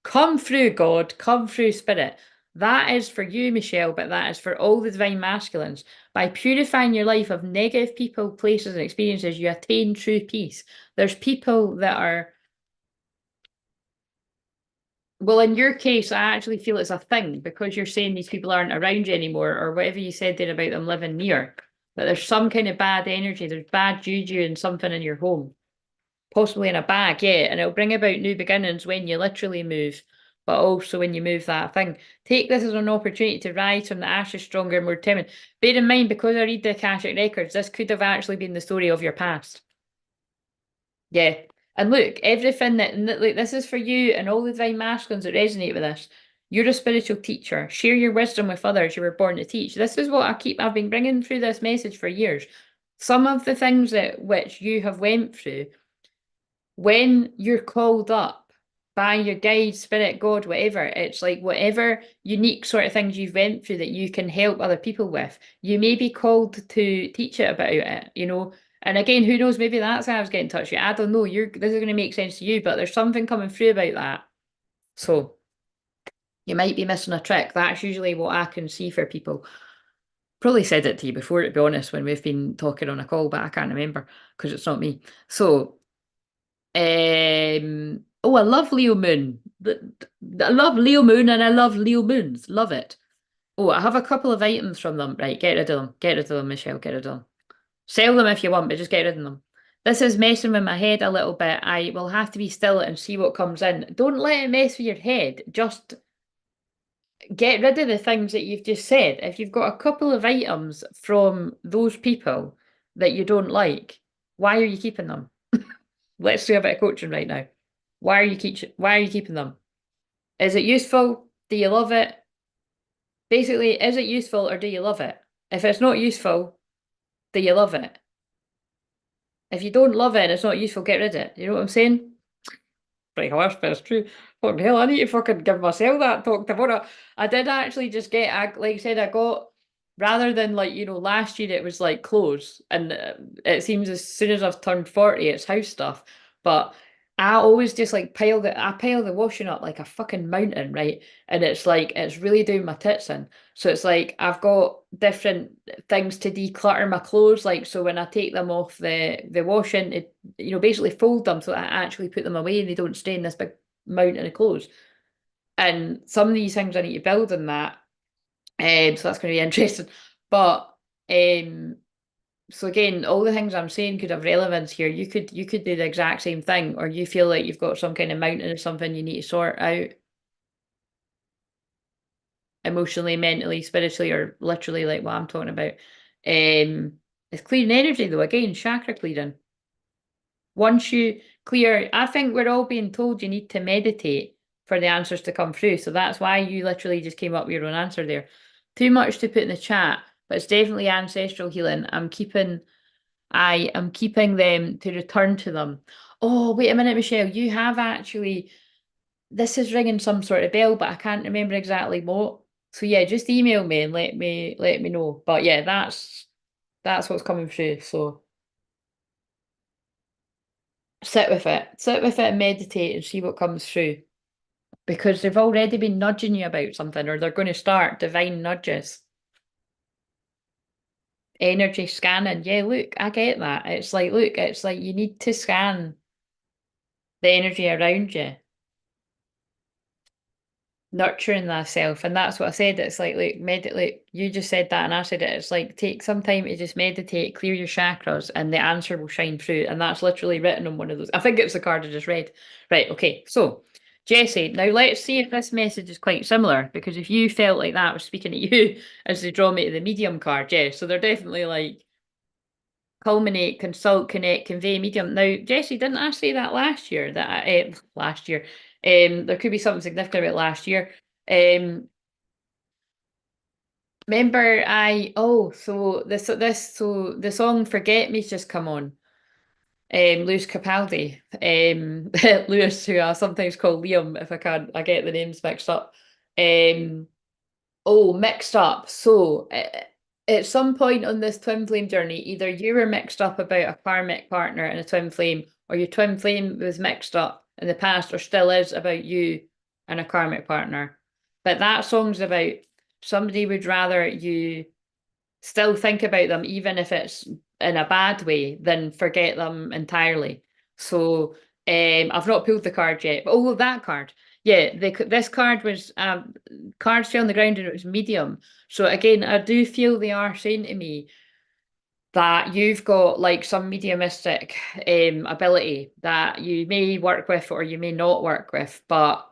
Come through, God. Come through, Spirit. That is for you, Michelle, but that is for all the divine masculines. By purifying your life of negative people, places, and experiences, you attain true peace. There's people that are, well, in your case, I actually feel it's a thing because you're saying these people aren't around you anymore, or whatever you said there about them living near. But there's some kind of bad energy, there's bad juju and something in your home, possibly in a bag, yeah, and it'll bring about new beginnings when you literally move, but also when you move that thing. Take this as an opportunity to rise from the ashes stronger and more determined. Bear in mind, because I read the Akashic records, this could have actually been the story of your past. Yeah. And look, everything like this is for you and all the divine masculines that resonate with this. You're a spiritual teacher. Share your wisdom with others. You were born to teach. This is what I've been bringing through this message for years. Some of the things that which you have went through, when you're called up by your guide, spirit, God, whatever, it's like whatever unique sort of things you've went through that you can help other people with, you may be called to teach it about it. And again, who knows, maybe that's how I was getting in touch with you. I don't know. This is going to make sense to you, but there's something coming through about that. So you might be missing a trick. That's usually what I can see for people. Probably said it to you before, to be honest, when we've been talking on a call, but I can't remember because it's not me. So oh, I love Leo Moon. I love Leo Moon and I love Leo Moons. Love it. Oh, I have a couple of items from them. Right, get rid of them. Get rid of them, Michelle. Get rid of them. Sell them if you want, but just get rid of them. This is messing with my head a little bit. I will have to be still and see what comes in. Don't let it mess with your head. Just get rid of the things that you've just said. If you've got a couple of items from those people that you don't like, why are you keeping them? Let's do a bit of coaching right now. Why are you keeping them? Is it useful? Do you love it? Basically, is it useful or do you love it? If it's not useful, do you love it? If you don't love it and it's not useful, get rid of it. You know what I'm saying? Pretty harsh, but it's true. Fucking hell, I need to fucking give myself that talk tomorrow. I did actually just like I said, I got, rather than like, last year it was like clothes, and it seems as soon as I've turned 40, it's house stuff. But I always just like I pile the washing up like a fucking mountain, right? And it's like, it's really doing my tits in. So it's like, I've got different things to declutter my clothes. Like, so when I take them off the washing, basically fold them so I actually put them away and they don't stay in this big mountain of clothes. And some of these things I need to build on that. So that's going to be interesting. But so again, all the things I'm saying could have relevance here. You could do the exact same thing, or you feel like you've got some kind of mountain or something you need to sort out. emotionally, mentally, spiritually, or literally like what I'm talking about. It's clearing energy though, again, chakra clearing. Once you clear, I think we're all being told you need to meditate for the answers to come through. So that's why you literally just came up with your own answer there. Too much to put in the chat, but it's definitely ancestral healing. I am keeping them to return to them. Oh, wait a minute, Michelle. You have actually, this is ringing some sort of bell, but I can't remember exactly what. So yeah, just email me and let me know. But yeah, that's what's coming through. So sit with it. Sit with it and meditate and see what comes through. Because they've already been nudging you about something, or they're going to start divine nudges. Energy scanning. Yeah, look, I get that. It's like, look, it's like you need to scan the energy around you, nurturing thyself. And that's what I said. It's like meditate. You just said that, and I said it. It's like take some time to just meditate, clear your chakras, and the answer will shine through. And that's literally written on one of those. I think it's the card I just read. Right. Okay. So, Jessie, now let's see if this message is quite similar. Because if you felt like that was speaking to you as they draw me to the medium card, yeah. So they're definitely like culminate, consult, connect, convey, medium. Now, Jessie, didn't I say that last year? Last year. There could be something significant about last year. Remember so the song Forget Me's just come on. Lewis Capaldi. Lewis, who I sometimes call Liam if I get the names mixed up. Um Oh, mixed up. So, at some point on this twin flame journey, either you were mixed up about a karmic partner and a twin flame, or your twin flame was mixed up in the past, or still is about you and a karmic partner. But that song's about somebody would rather you still think about them, even if it's in a bad way, than forget them entirely. So I've not pulled the card yet. But, oh, that card. Yeah, this card was cards fell on the ground and it was medium. So again, I do feel they are saying to me that you've got like some mediumistic ability that you may work with or you may not work with, but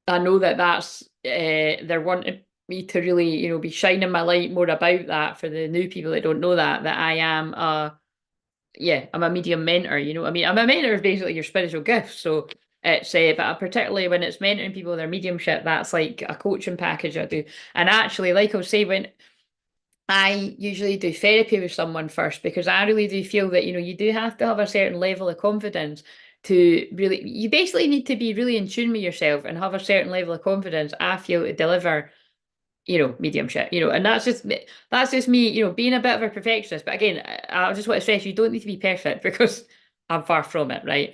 I know that that's they're wanting me to really, be shining my light more about that for the new people that don't know that I am I'm a medium mentor, you know what I mean? I'm a mentor of basically your spiritual gifts. So it's but particularly when it's mentoring people their mediumship, that's like a coaching package I do. And actually, like I was saying, when I usually do therapy with someone first because I really do feel that, you do have to have a certain level of confidence to really, you basically need to be really in tune with yourself and have a certain level of confidence, I feel, to deliver, mediumship, and that's just me, being a bit of a perfectionist. But again, I just want to stress you don't need to be perfect because I'm far from it, right?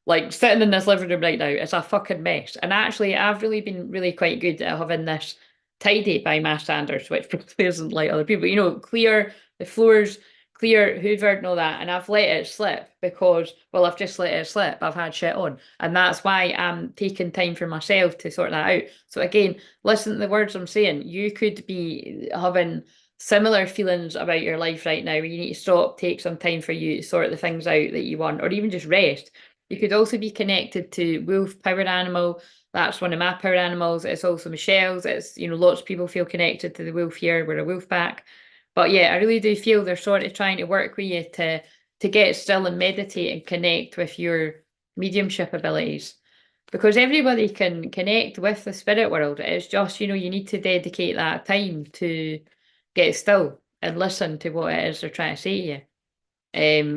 Like sitting in this living room right now, it's a fucking mess. And actually, I've really been really quite good at having this tidy by my standards, which probably isn't like other people. Clear the floors, clear, hoovered, and all that. And I've let it slip because, well, I've just let it slip. I've had shit on, and that's why I'm taking time for myself to sort that out. So again, listen to the words I'm saying. You could be having similar feelings about your life right now. You need to stop, take some time for you to sort the things out that you want, or even just rest. You could also be connected to wolf powered animal. That's one of my power animals. It's also Michelle's. It's, lots of people feel connected to the wolf here. We're a wolf pack. But yeah, I really do feel they're sort of trying to work with you to get still and meditate and connect with your mediumship abilities. Because everybody can connect with the spirit world. It's just, you need to dedicate that time to get still and listen to what it is they're trying to say to you.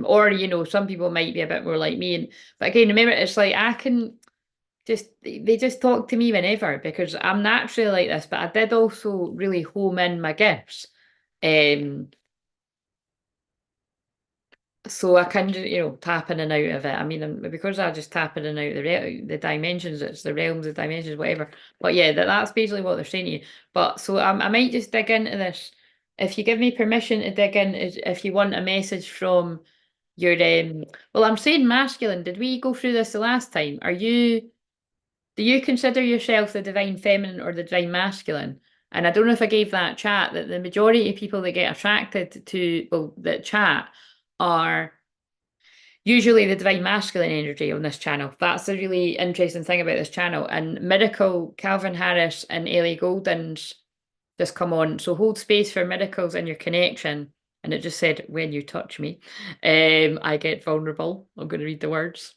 Or, some people might be a bit more like me. But again, remember, it's like I can they just talk to me whenever because I'm naturally like this, but I did also really home in my gifts. Um, so I can, tap in and out of it. I mean, because I just tap in and out the dimensions, it's the realms, the dimensions, whatever. But yeah, that's basically what they're saying to you. But so I might just dig into this. If you give me permission to dig in, if you want a message from your, well, I'm saying masculine. Did we go through this the last time? Do you consider yourself the divine feminine or the divine masculine? And I don't know if I gave that chat that the majority of people that get attracted to, well, that chat are usually the divine masculine energy on this channel. That's the really interesting thing about this channel. And Miracle, Calvin Harris, and Ellie Goulding's just come on. So hold space for miracles in your connection. And it just said, when you touch me, I get vulnerable. I'm going to read the words.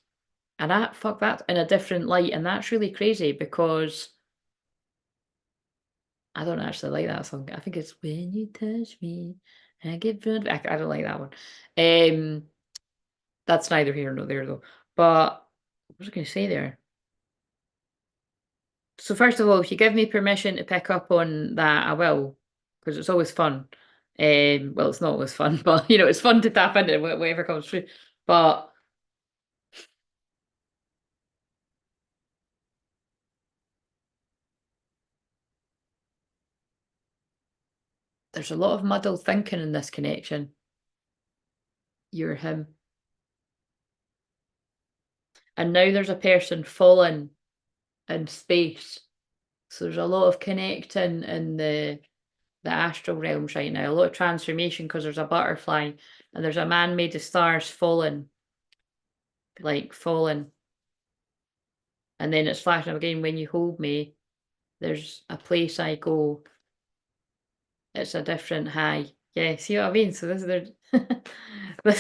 And fuck that in a different light. And that's really crazy because I don't actually like that song. I think it's when you touch me, I get vulnerable. I don't like that one. That's neither here nor there though. But what was I going to say there? So first of all, if you give me permission to pick up on that, I will, because it's always fun. Well, it's not always fun, but it's fun to tap into whatever comes through. But there's a lot of muddled thinking in this connection. You're him. And now there's a person falling in space. So there's a lot of connecting in the astral realms right now, a lot of transformation because there's a butterfly and there's a man made of stars falling, like falling. And then it's flashing again when you hold me. There's a place I go. It's a different high. Yeah, see what I mean? So this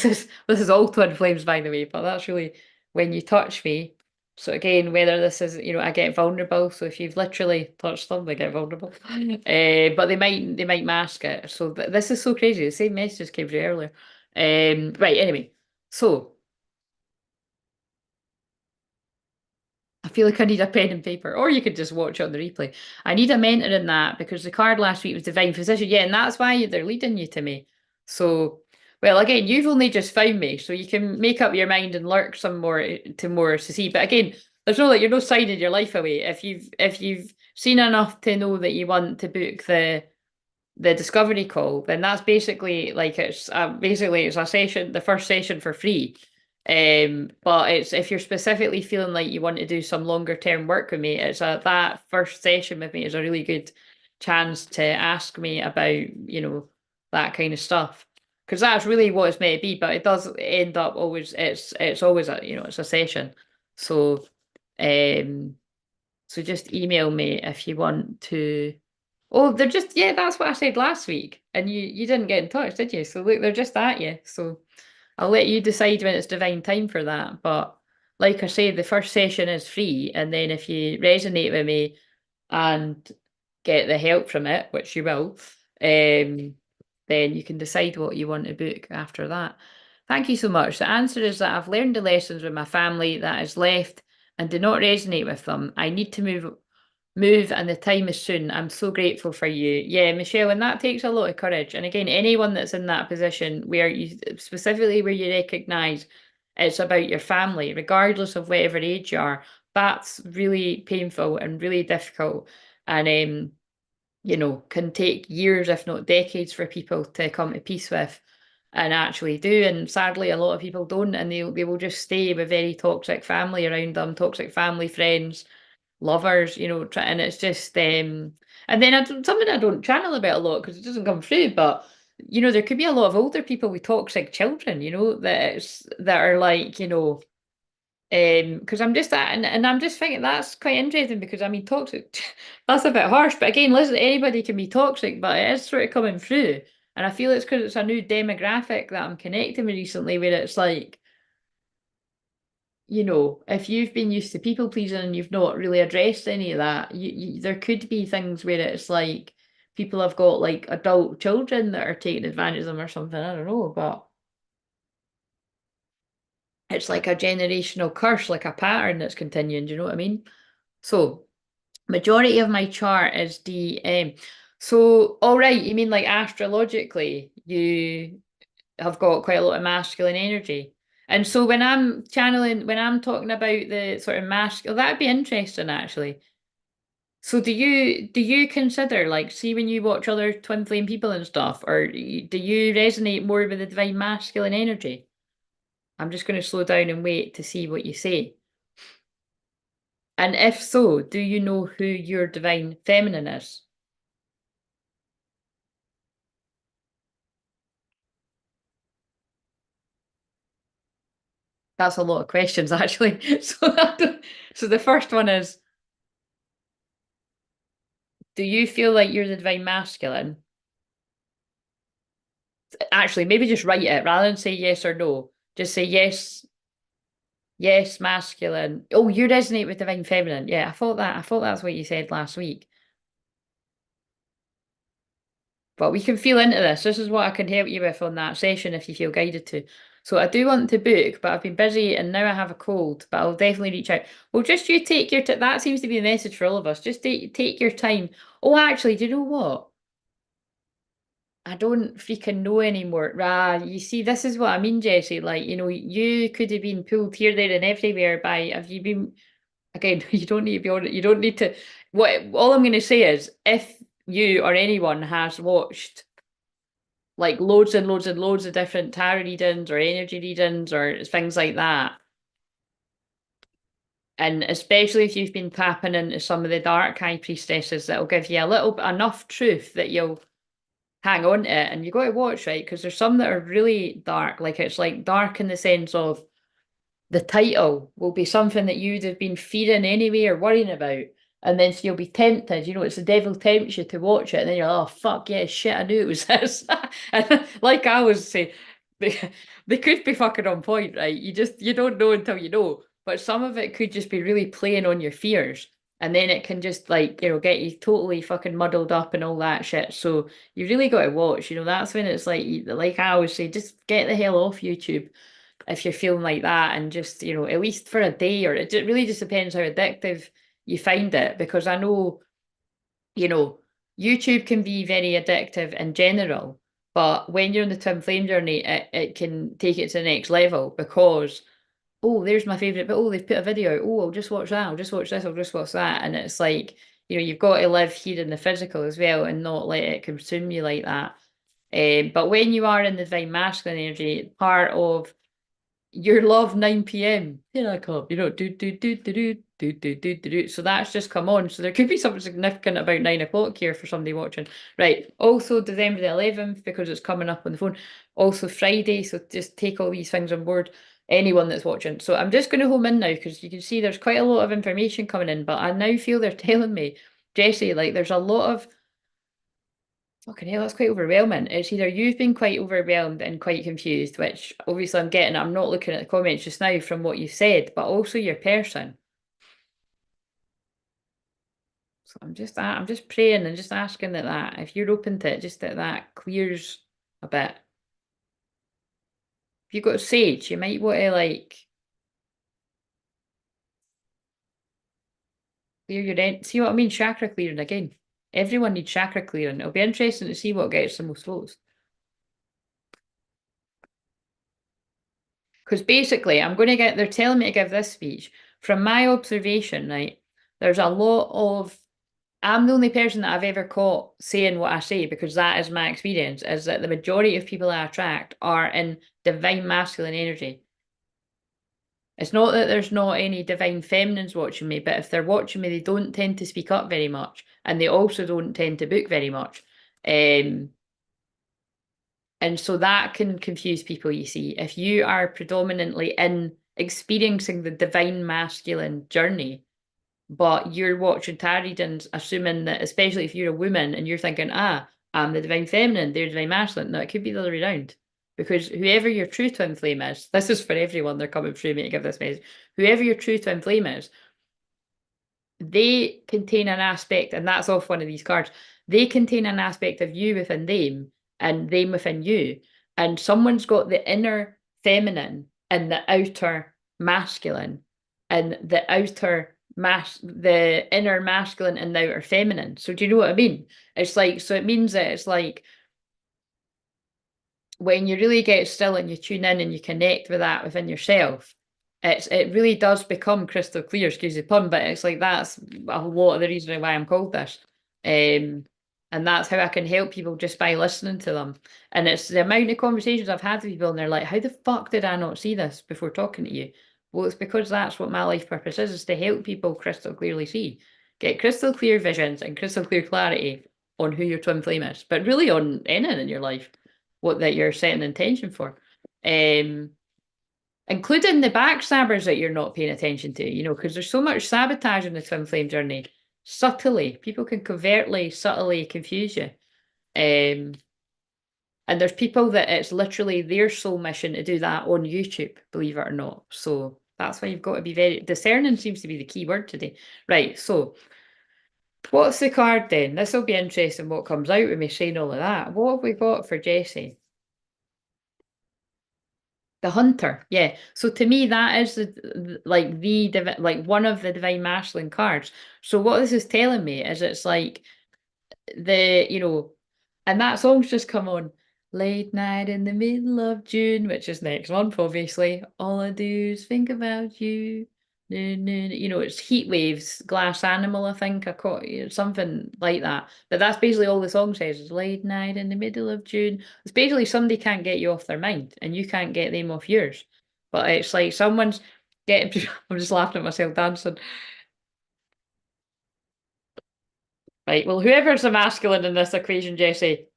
is this is all twin flames, by the way, but that's really when you touch me. So again, whether this is, I get vulnerable. So if you've literally touched them, they get vulnerable. But they might mask it. So this is so crazy. The same message came through earlier. Right, anyway. So I feel like I need a pen and paper, or you could just watch it on the replay. I need a mentor in that because the card last week was Divine Physician. Yeah, and that's why they're leading you to me. So, well, again, you've only just found me, so you can make up your mind and lurk some more to see. But again, there's no like you're no signing your life away. If you've seen enough to know that you want to book the discovery call, then that's basically like it's a session, the first session for free. But it's if you're specifically feeling like you want to do some longer term work with me, that first session with me is a really good chance to ask me about, that kind of stuff. Because that's really what it's meant to be, but it does end up always it's always it's a session. So um so just email me if you want to. Oh, they're just, yeah, that's what I said last week. And you didn't get in touch, did you? So look, they're just at you. So I'll let you decide when it's divine time for that. But like I say, the first session is free. And then if you resonate with me and get the help from it, which you will, then you can decide what you want to book after that. Thank you so much. The answer is that I've learned the lessons with my family that has left and do not resonate with them. I need to move and the time is soon. I'm so grateful for you. Yeah, Michelle, and that takes a lot of courage. And again, anyone that's in that position where you specifically where you recognize it's about your family, regardless of whatever age you are, that's really painful and really difficult. And can take years, if not decades, for people to come to peace with and actually do. And sadly, a lot of people don't, and they will just stay with very toxic family around them, toxic family, friends, lovers, and it's just and then something I don't channel about a lot because it doesn't come through, but there could be a lot of older people with toxic children, that are like, because I'm just that, and I'm just thinking that's quite interesting because I mean toxic that's a bit harsh, but again, listen, anybody can be toxic, but it is sort of coming through. And I feel it's because it's a new demographic that I'm connecting with recently where it's like, if you've been used to people pleasing and you've not really addressed any of that, there could be things where it's like people have got like adult children that are taking advantage of them or something. I don't know, but it's like a generational curse, like a pattern that's continuing. Do you know what I mean? So, majority of my chart is DM. So, all right, you mean like astrologically, you have got quite a lot of masculine energy. And so when I'm talking about the sort of masculine, that'd be interesting actually. So do you consider like see when you watch other twin flame people and stuff, or do you resonate more with the divine masculine energy? I'm just going to slow down and wait to see what you say. And if so, do you know who your divine feminine is? That's a lot of questions, actually. So the first one is, do you feel like you're the divine masculine? Actually, maybe just write it rather than say yes or no. Just say yes, yes, masculine. Oh, you resonate with divine feminine. Yeah, I thought that's what you said last week. But we can feel into this. This is what I can help you with on that session if you feel guided to. So I do want to book, but I've been busy and now I have a cold, but I'll definitely reach out. Well, just you take your time. That seems to be the message for all of us. Just take your time. Oh, actually, do you know what? I don't freaking know anymore. Rah, you see, this is what I mean, Jessie. Like, you could have been pulled here, there, and everywhere by, have you been, again, you don't need to be on it. You don't need to, all I'm going to say is, if you or anyone has watched like loads and loads and loads of different tarot readings or energy readings or things like that, and especially if you've been tapping into some of the dark high priestesses, that'll give you a little enough truth that you'll hang on to it, and you got to watch, right? Because there's some that are really dark, like it's like dark in the sense of the title will be something that you'd have been fearing anyway or worrying about. And then so you'll be tempted, it's the devil tempts you to watch it, and then you're like, oh fuck yeah, shit, I knew it was this. And like I always say, they could be fucking on point, right? You don't know until you know. But some of it could just be really playing on your fears. And then it can just like, get you totally fucking muddled up and all that shit. So you really got to watch, that's when it's like I always say, just get the hell off YouTube if you're feeling like that, and just at least for a day, or it really just depends how addictive you find it, because I know you know YouTube can be very addictive in general, but when you're on the twin flame journey, it can take it to the next level, because oh, there's my favorite, but oh, they've put a video out, oh, I'll just watch that, I'll just watch this, I'll just watch that, and it's like you've got to live here in the physical as well and not let it consume you like that. But when you are in the divine masculine energy, part of your love 9 p.m. Here I come, do. So that's just come on. So there could be something significant about 9 o'clock here for somebody watching. Right. Also December the 11th, because it's coming up on the phone. Also Friday. So just take all these things on board. Anyone that's watching. So I'm just going to home in now, because you can see there's quite a lot of information coming in, but I now feel they're telling me, Jessie, like there's a lot of fucking hell, that's quite overwhelming. It's either you've been quite overwhelmed and quite confused, which obviously I'm getting. I'm not looking at the comments just now from what you said, but also your person. So I'm just praying and just asking that if you're open to it, just that clears a bit. If you've got sage, you might want to like clear your end. See what I mean? Chakra clearing again. Everyone needs chakra clearing. It'll be interesting to see what gets the most votes. Because basically, they're telling me to give this speech. From my observation, right, there's a lot of, I'm the only person that I've ever caught saying what I say, because that is my experience, is that the majority of people I attract are in divine masculine energy. It's not that there's not any divine feminines watching me, but if they're watching me, they don't tend to speak up very much, and they also don't tend to book very much. And so that can confuse people, you see. If you are predominantly in experiencing the divine masculine journey, but you're watching tarot readings, assuming that, especially if you're a woman and you're thinking, I'm the divine feminine, they're divine masculine. No, it could be the other way around. Because whoever your true twin flame is, this is for everyone, they're coming through me to give this message. Whoever your true twin flame is, they contain an aspect, and that's off one of these cards, they contain an aspect of you within them and them within you. And someone's got the inner feminine and the outer masculine, and the inner masculine and the outer feminine. So do you know what I mean? It's like, so it means that it's like when you really get still and you tune in and you connect with that within yourself, it really does become crystal clear, excuse the pun, but it's like that's a lot of the reason why I'm called this. And that's how I can help people, just by listening to them. And it's the amount of conversations I've had with people and they're like, how the fuck did I not see this before talking to you? Well, it's because that's what my life purpose is to help people crystal clearly see. Get crystal clear visions and crystal clear clarity on who your twin flame is, but really on anything in your life, what that you're setting intention for. including the backstabbers that you're not paying attention to, you know, because there's so much sabotage in the twin flame journey. Subtly, people can covertly, subtly confuse you. And there's people that it's literally their sole mission to do that on YouTube, believe it or not. So that's why you've got to be very discerning, seems to be the key word today. Right, so what's the card then? This will be interesting what comes out with me saying all of that. What have we got for Jessie? The Hunter, yeah. So to me, that is like one of the divine masculine cards. So what this is telling me is it's like and that song's just come on. Late night in the middle of June, which is next month, obviously. All I do is think about you. It's Heat Waves, Glass Animal, I think. I caught something like that. But that's basically all the song says is late night in the middle of June. It's basically somebody can't get you off their mind and you can't get them off yours. But it's like someone's getting I'm just laughing at myself dancing. Right. Well, whoever's the masculine in this equation, Jessie,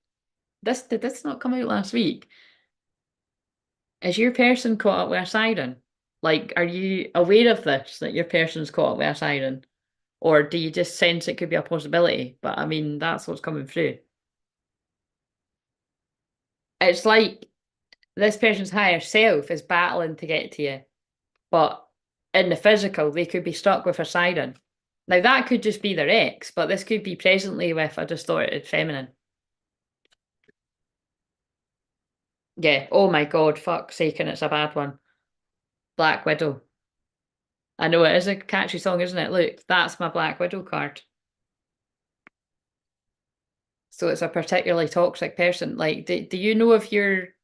did this not come out last week? Is your person caught up with a siren? Like, are you aware of this, that your person's caught up with a siren? Or do you just sense it could be a possibility? But I mean, that's what's coming through. It's like this person's higher self is battling to get to you, but in the physical, they could be stuck with a siren. Now, that could just be their ex, but this could be presently with a distorted feminine. Yeah. Oh my God, fuck's sake, and it's a bad one. Black Widow. I know it is a catchy song, isn't it? Look, that's my Black Widow card. So it's a particularly toxic person. Like, do you know if they're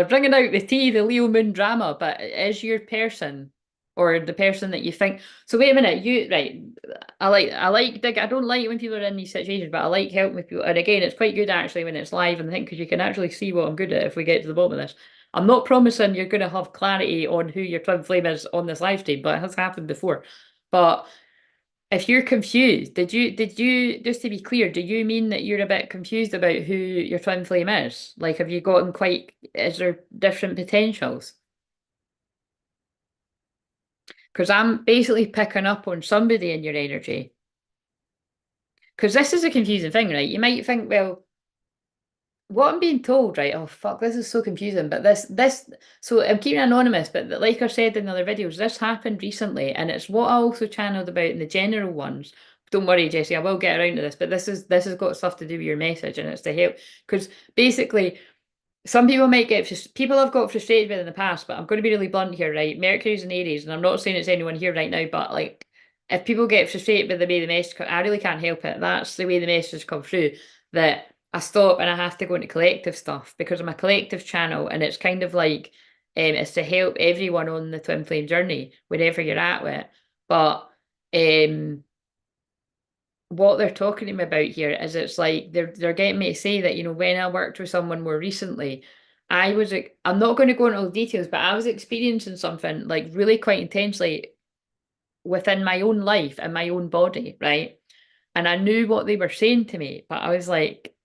bringing out the tea, the Leo Moon drama, but is your person or the person that you think? So wait a minute, right? I don't like when people are in these situations, but I like helping with people. And again, it's quite good actually when it's live and I think because you can actually see what I'm good at if we get to the bottom of this. I'm not promising you're going to have clarity on who your twin flame is on this live stream, but it has happened before. But if you're confused, did you, just to be clear, do you mean that you're a bit confused about who your twin flame is? Like, have you gotten is there different potentials? Because I'm basically picking up on somebody in your energy. Because this is a confusing thing, right? You might think, well, what I'm being told, right? Oh fuck, this is so confusing. But so I'm keeping it anonymous, but like I said in other videos, this happened recently, and it's what I also channeled about in the general ones. Don't worry, Jessie, I will get around to this, but this has got stuff to do with your message, and it's to help because basically some people might people have got frustrated with in the past, but I'm going to be really blunt here, right? Mercury's in Aries, and I'm not saying it's anyone here right now, but like if people get frustrated with the way the message, I really can't help it. That's the way the message come through. That I stop and I have to go into collective stuff because I'm a collective channel, and it's kind of like it's to help everyone on the twin flame journey, wherever you're at with it. But what they're talking to me about here is it's like they're getting me to say that, when I worked with someone more recently, I'm not going to go into all the details, but I was experiencing something like really quite intensely within my own life and my own body, right? And I knew what they were saying to me, but I was like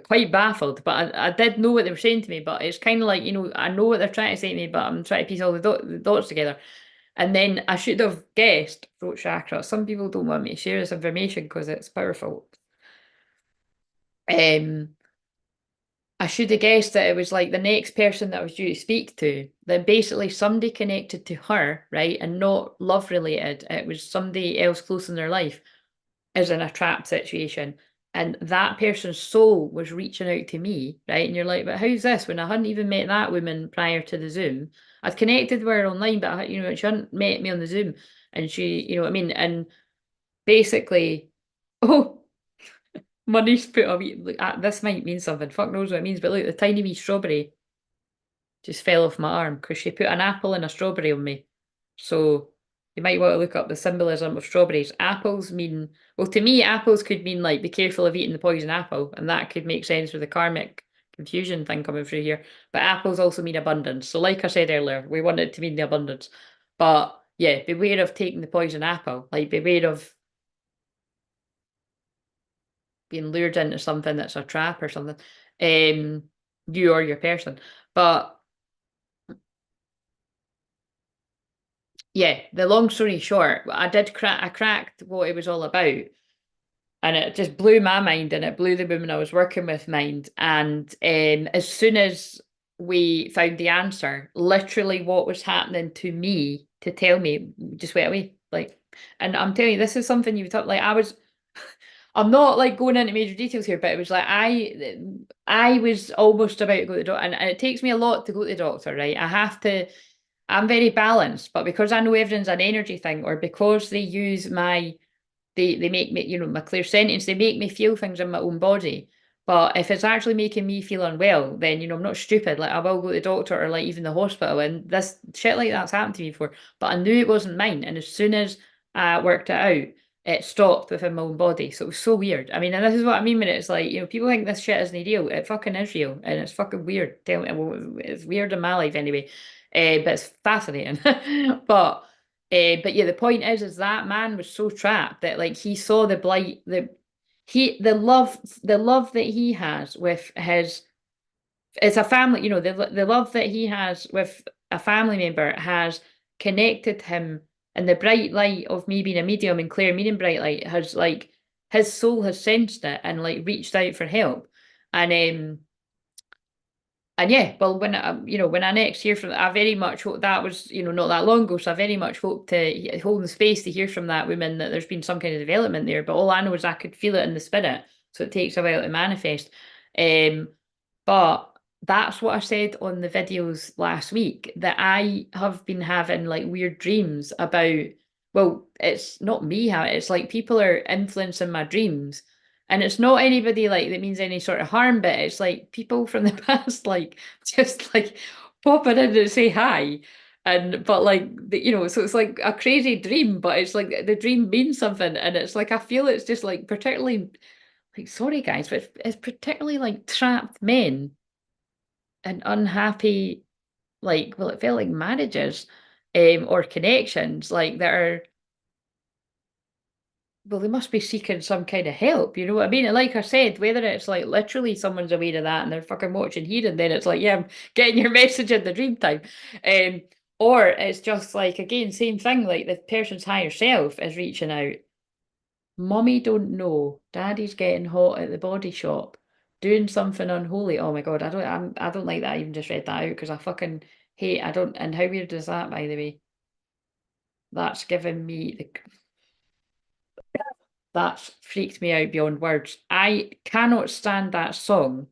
quite baffled. But I did know what they were saying to me, but it's kind of like, I know what they're trying to say to me, but I'm trying to piece all the dots together. And then I should have guessed throat chakra. Some people don't want me to share this information because it's powerful. Um, I should have guessed that it was like the next person that I was due to speak to. That basically somebody connected to her, right, and not love related. It was somebody else close in their life is in a trap situation. And that person's soul was reaching out to me, right? And you're like, but how's this? When I hadn't even met that woman prior to the Zoom, I'd connected with her online, but she hadn't met me on the Zoom. And she, you know what I mean? And basically, oh, my niece put a wee, look, this might mean something. Fuck knows what it means, but look, the tiny wee strawberry just fell off my arm because she put an apple and a strawberry on me. So you might want to look up the symbolism of strawberries. Apples mean, well, to me, apples could mean like be careful of eating the poison apple, and that could make sense with the karmic confusion thing coming through here. But apples also mean abundance. So, like I said earlier, we want it to mean the abundance. But yeah, beware of taking the poison apple. Like, beware of being lured into something that's a trap or something. You or your person. But yeah, the long story short, I cracked what it was all about. And it just blew my mind and it blew the woman I was working with mind. And as soon as we found the answer, literally what was happening to me to tell me, just went away. Like, and I'm telling you, this is something you've taught. Like, I'm not like going into major details here, but it was like I was almost about to go to the doctor, and it takes me a lot to go to the doctor, right? I'm very balanced, but because I know everything's an energy thing, or because they use they make me, my clairsentience, they make me feel things in my own body. But if it's actually making me feel unwell, then I'm not stupid. Like I will go to the doctor or like even the hospital, and this shit like that's happened to me before. But I knew it wasn't mine, and as soon as I worked it out, it stopped within my own body. So it was so weird. I mean, and this is what I mean when it's like, people think this shit isn't real. It fucking is real, and it's fucking weird. Well, it's weird in my life anyway. But it's fascinating. But yeah, the point is that man was so trapped that like he saw the blight, the love that he has with his, it's a family, the love that he has with a family member has connected him, and the bright light of me being a medium and Claire meaning bright light has like his soul has sensed it and like reached out for help, and and yeah, well, when I next hear from, I very much hope that was, not that long ago. So I very much hope to hold the space to hear from that woman that there's been some kind of development there. But all I know is I could feel it in the spirit, so it takes a while to manifest. Um, but that's what I said on the videos last week, that I have been having like weird dreams about. Well, it's not me it's like people are influencing my dreams, and it's not anybody like that means any sort of harm, but it's like people from the past, like just like popping in and say hi. And but like so it's like a crazy dream, but it's like the dream means something, and it's like I feel it's just like particularly like sorry guys, but it's particularly like trapped men and unhappy, like well, it felt like marriages, or connections like that are, well, they must be seeking some kind of help, you know what I mean? And like I said, whether it's like literally someone's aware of that and they're fucking watching here, and then it's like, yeah, I'm getting your message in the dream time. Um, or it's just like, again, same thing, like the person's higher self is reaching out. Mummy don't know. Daddy's getting hot at the body shop, doing something unholy. Oh my God, I don't like that. I even just read that out because I fucking hate, I don't, and how weird is that, by the way? That's giving me the That's freaked me out beyond words. I cannot stand that song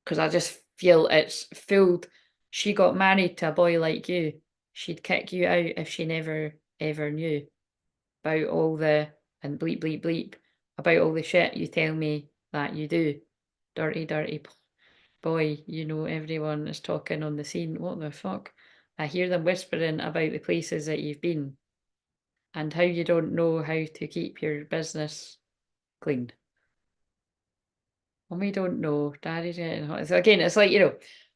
because I just feel it's filled. She got married to a boy like you. She'd kick you out if she never ever knew about all the, and bleep bleep bleep, about all the shit you tell me that you do. Dirty, dirty boy, everyone is talking on the scene. What the fuck? I hear them whispering about the places that you've been and how you don't know how to keep your business clean. And we don't know. Daddy's getting hot. So again, it's like,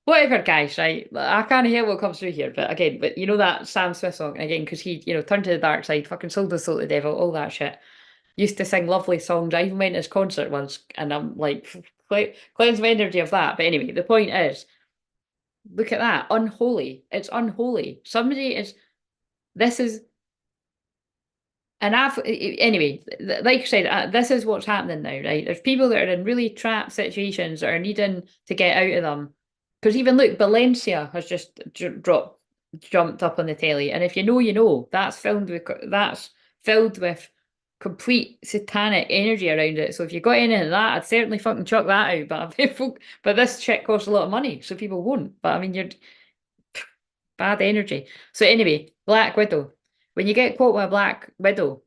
whatever, guys, right? I can't hear what comes through here. But again, you know that Sam Smith song, again, because he, turned to the dark side, fucking sold his soul to the devil, all that shit. Used to sing lovely songs. I even went to his concert once, and I'm like, cleanse my energy of that. But anyway, the point is, look at that. Unholy. It's unholy. Somebody is, this is, and anyway, like I said, this is what's happening now, right? There's people that are in really trapped situations that are needing to get out of them. Because even look, Valencia has just jumped up on the telly, and if you know, you know. That's filled with complete satanic energy around it. So if you got any of that, I'd certainly fucking chuck that out. But this shit costs a lot of money, so people won't. But I mean, you're bad energy. So anyway, Black Widow. When you get caught with a Black Widow,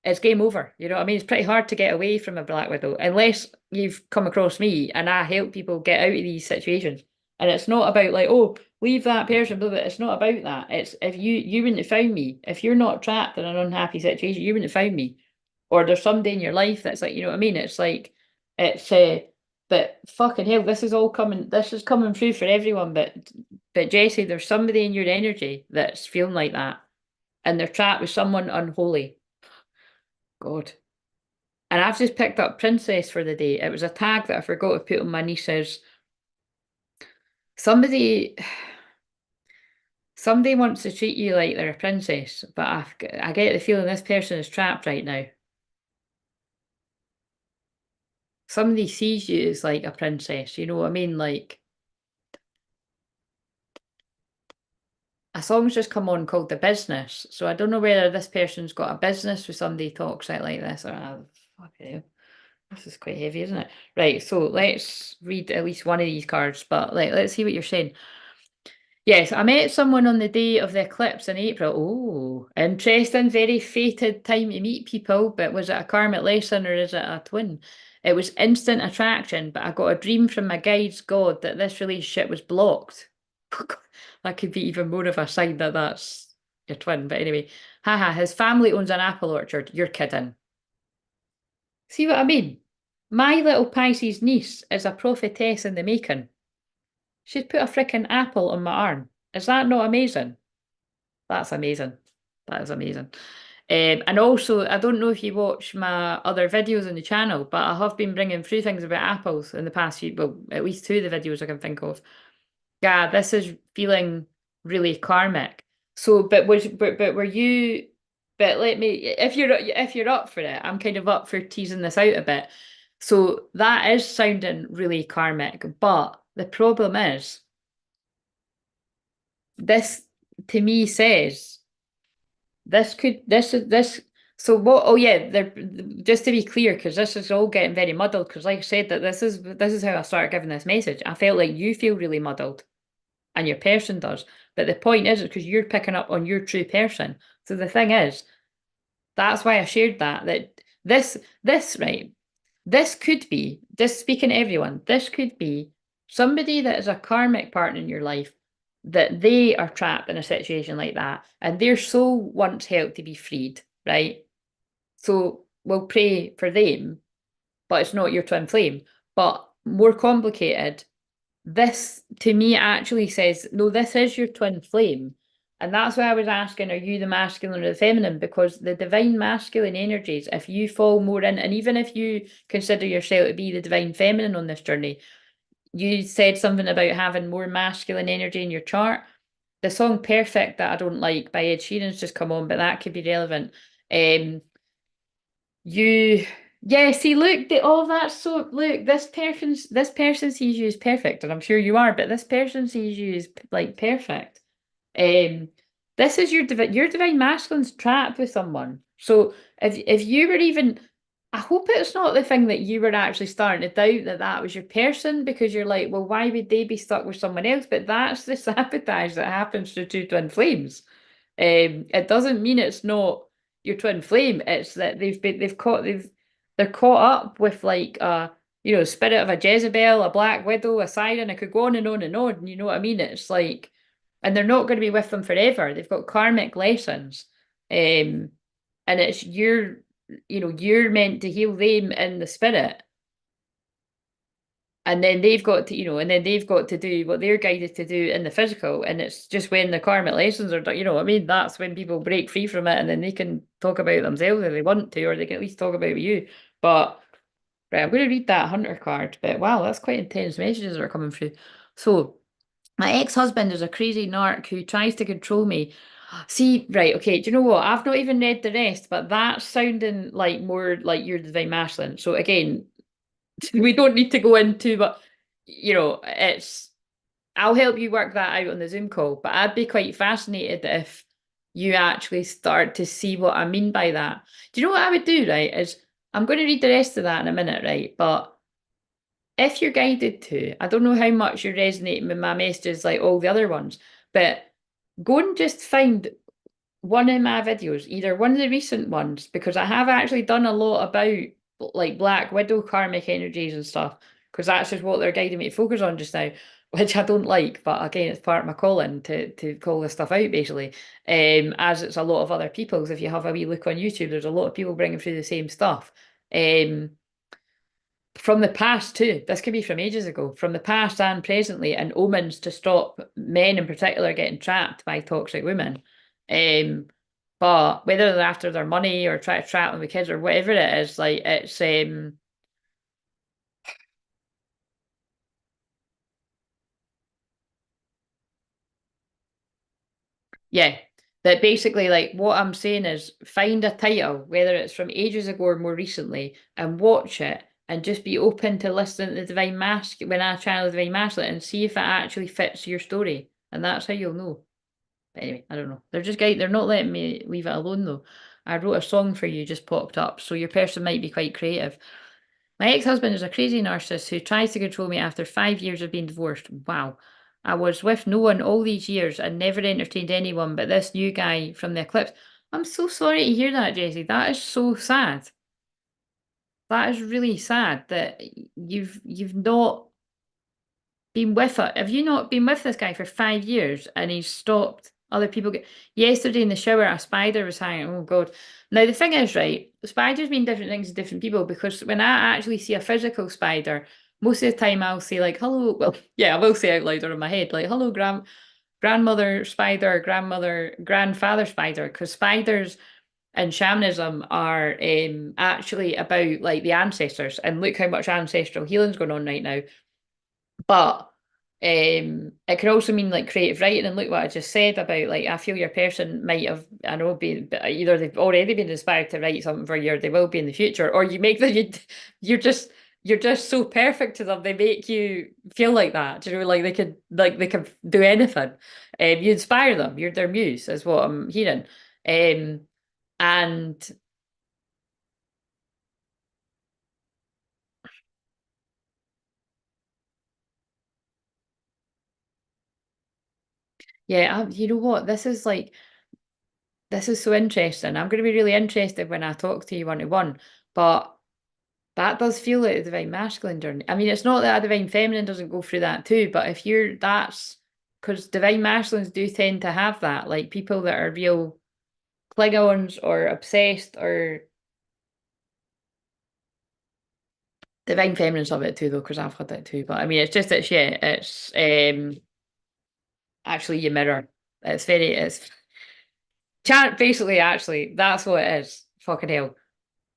it's game over. You know what I mean? It's pretty hard to get away from a Black Widow unless you've come across me and I help people get out of these situations. And it's not about like, oh, leave that person, blah, blah. It's not about that. It's if you wouldn't have found me. If you're not trapped in an unhappy situation, you wouldn't have found me. Or there's somebody in your life that's like, you know what I mean? It's like it's but fucking hell, this is coming through for everyone. But Jessie, there's somebody in your energy that's feeling like that. And they're trapped with someone unholy. God. And I've just picked up Princess for the day. It was a tag that I forgot to put on my niece's. Somebody Somebody wants to treat you like they're a princess, but I get the feeling this person is trapped right now. Somebody sees you as like a princess, you know what I mean? Like a song's just come on called The Business. So I don't know whether this person's got a business with somebody toxic like this or fucking hell. This is quite heavy, isn't it? Right, so let's read at least one of these cards, but let's see what you're saying. Yes, I met someone on the day of the eclipse in April. Oh, interesting, very fated time to meet people, but was it a karmic lesson or is it a twin? It was instant attraction, but I got a dream from my guide's god that this relationship was blocked. That could be even more of a sign that that's your twin. But anyway, haha, his family owns an apple orchard. You're kidding. See what I mean? My little Pisces niece is a prophetess in the making. She's put a freaking apple on my arm. Is that not amazing? That's amazing. That is amazing. And also, I don't know if you watch my other videos on the channel, but I have been bringing through things about apples in the past few, well, at least two of the videos I can think of. Yeah, this is feeling really karmic. So, but were you? But let me, if you're up for it, I'm kind of up for teasing this out a bit. So that is sounding really karmic, but the problem is this to me says this could this is this. So what? Oh yeah, there. Just to be clear, because this is all getting very muddled. Because like I said, that this is how I started giving this message. I felt like you feel really muddled and your person does. But the point is because you're picking up on your true person. So the thing is, that's why I shared that this right, this could be, just speaking to everyone, this could be somebody that is a karmic partner in your life that they are trapped in a situation like that and their soul wants help to be freed, right? So we'll pray for them, but it's not your twin flame. But more complicated, this to me actually says, no, this is your twin flame. And that's why I was asking, are you the masculine or the feminine? Because the divine masculine energies, if you fall more in, and even if you consider yourself to be the divine feminine on this journey, you said something about having more masculine energy in your chart. The song Perfect that I don't like by Ed Sheeran's just come on, but that could be relevant. You, yeah, see, look, oh, that's so, look, this person sees you as perfect, and I'm sure you are, but this person sees you as like perfect. Um, this is your divine masculine's trapped with someone. So if you were even, I hope it's not the thing that you were actually starting to doubt that that was your person because you're like, well, why would they be stuck with someone else? But that's the sabotage that happens to two twin flames. It doesn't mean it's not your twin flame. It's that they're caught up with like spirit of a Jezebel, a Black Widow, a Siren. It could go on and on and on. You know what I mean? It's like, and they're not going to be with them forever. They've got karmic lessons, and it's you're meant to heal them in the spirit. And then they've got to, and then they've got to do what they're guided to do in the physical. And it's just when the karmic lessons are done, you know what I mean? That's when people break free from it and then they can talk about themselves if they want to, or they can at least talk about you. But right, I'm going to read that hunter card. But wow, that's quite intense messages that are coming through. So my ex-husband is a crazy narc who tries to control me. See, right, okay, do you know what? I've not even read the rest, but that's sounding like more like you're the divine masculine. So again, we don't need to go into, but it's I'll help you work that out on the Zoom call. But I'd be quite fascinated if you actually start to see what I mean by that. Do you know what I would do, right? Is I'm going to read the rest of that in a minute, right? But if you're guided to, I don't know how much you're resonating with my messages like all the other ones, but go and just find one of my videos, either one of the recent ones, because I have actually done a lot about like Black Widow karmic energies and stuff, because that's just what they're guiding me to focus on just now, which I don't like, but again, it's part of my calling to call this stuff out basically. As it's a lot of other people's. If you have a wee look on YouTube, there's a lot of people bringing through the same stuff. From the past too. This could be from ages ago, from the past and presently, and omens to stop men in particular getting trapped by toxic women. Um, but whether they're after their money or try to trap them with kids or whatever it is, like it's Yeah. That basically, like, what I'm saying is find a title, whether it's from ages ago or more recently, and watch it and just be open to listening to the Divine Masculine when I channel the Divine Masculine and see if it actually fits your story. And that's how you'll know. But anyway, I don't know. They're not letting me leave it alone though. I wrote a song for you, just popped up, so your person might be quite creative. My ex-husband is a crazy narcissist who tries to control me after 5 years of being divorced. Wow. I was with no one all these years and never entertained anyone but this new guy from the eclipse. I'm so sorry to hear that, Jessie. That is so sad. That is really sad that you've not been with it. Have you not been with this guy for 5 years and he's stopped other people? Yesterday in the shower, a spider was hanging. Oh God! Now the thing is, right? Spiders mean different things to different people because when I actually see a physical spider, most of the time I'll say like "hello." Well, yeah, I will say out loud or in my head like "hello, grandmother spider, grandmother, grandfather spider," because spiders and shamanism are actually about like the ancestors. And look how much ancestral healing's going on right now. But it can also mean like creative writing. And look what I just said about like I feel your person might have, I know, been either they've already been inspired to write something for you, or they will be in the future, or you make them you're just you're just so perfect to them, they make you feel like that. Do you know, like they could do anything. You inspire them. You're their muse, is what I'm hearing. Um, and yeah, you know what? This is so interesting. I'm going to be really interested when I talk to you one to one, but that does feel like the divine masculine journey. I mean, it's not that a divine feminine doesn't go through that too, but if you're that's because divine masculines do tend to have that, like people that are real Klingons or obsessed or divine feminines have it too, though, because I've had that too. But I mean, it's just it's yeah, it's actually you mirror. It's chat basically actually that's what it is. Fucking hell.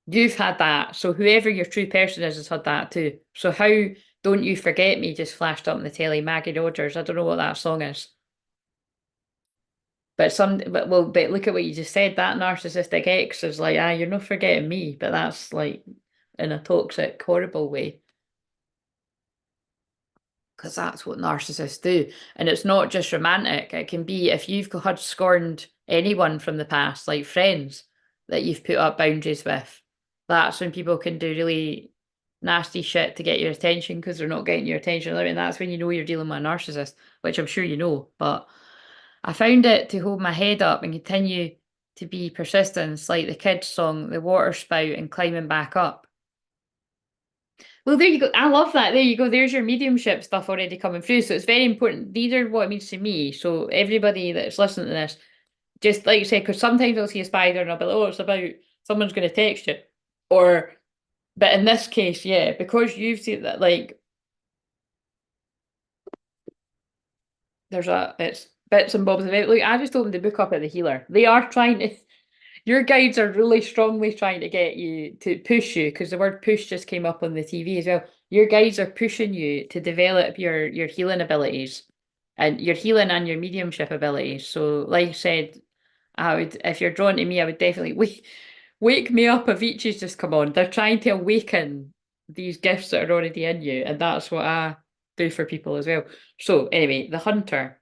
You've had that. So whoever your true person is has had that too. So how don't you forget me just flashed up on the telly, Maggie Rogers. I don't know what that song is. But look at what you just said. That narcissistic ex is like, you're not forgetting me, but that's like in a toxic, horrible way. Because that's what narcissists do. And it's not just romantic. It can be if you've had scorned anyone from the past, like friends that you've put up boundaries with. That's when people can do really nasty shit to get your attention because they're not getting your attention. I mean, that's when you know you're dealing with a narcissist, which I'm sure you know. But I found it to hold my head up and continue to be persistence, like the kids' song, The Water Spout and Climbing Back Up. Well, there you go. I love that. There you go. There's your mediumship stuff already coming through. So it's very important. These are what it means to me. So everybody that's listening to this, just like you said, because sometimes I'll see a spider and I'll be like, oh, it's about someone's going to text you. Or, but in this case, yeah, because you've seen that, like, it's bits and bobs of it. Look, I just opened the book up at the healer. They are trying to, your guides are really strongly trying to get you to push you because the word push just came up on the TV as well. Your guides are pushing you to develop your healing abilities and your healing and your mediumship abilities. So, like I said, I would if you're drawn to me, I would definitely wake me up if Avicii's just come on. They're trying to awaken these gifts that are already in you, and that's what I do for people as well. So anyway, the hunter.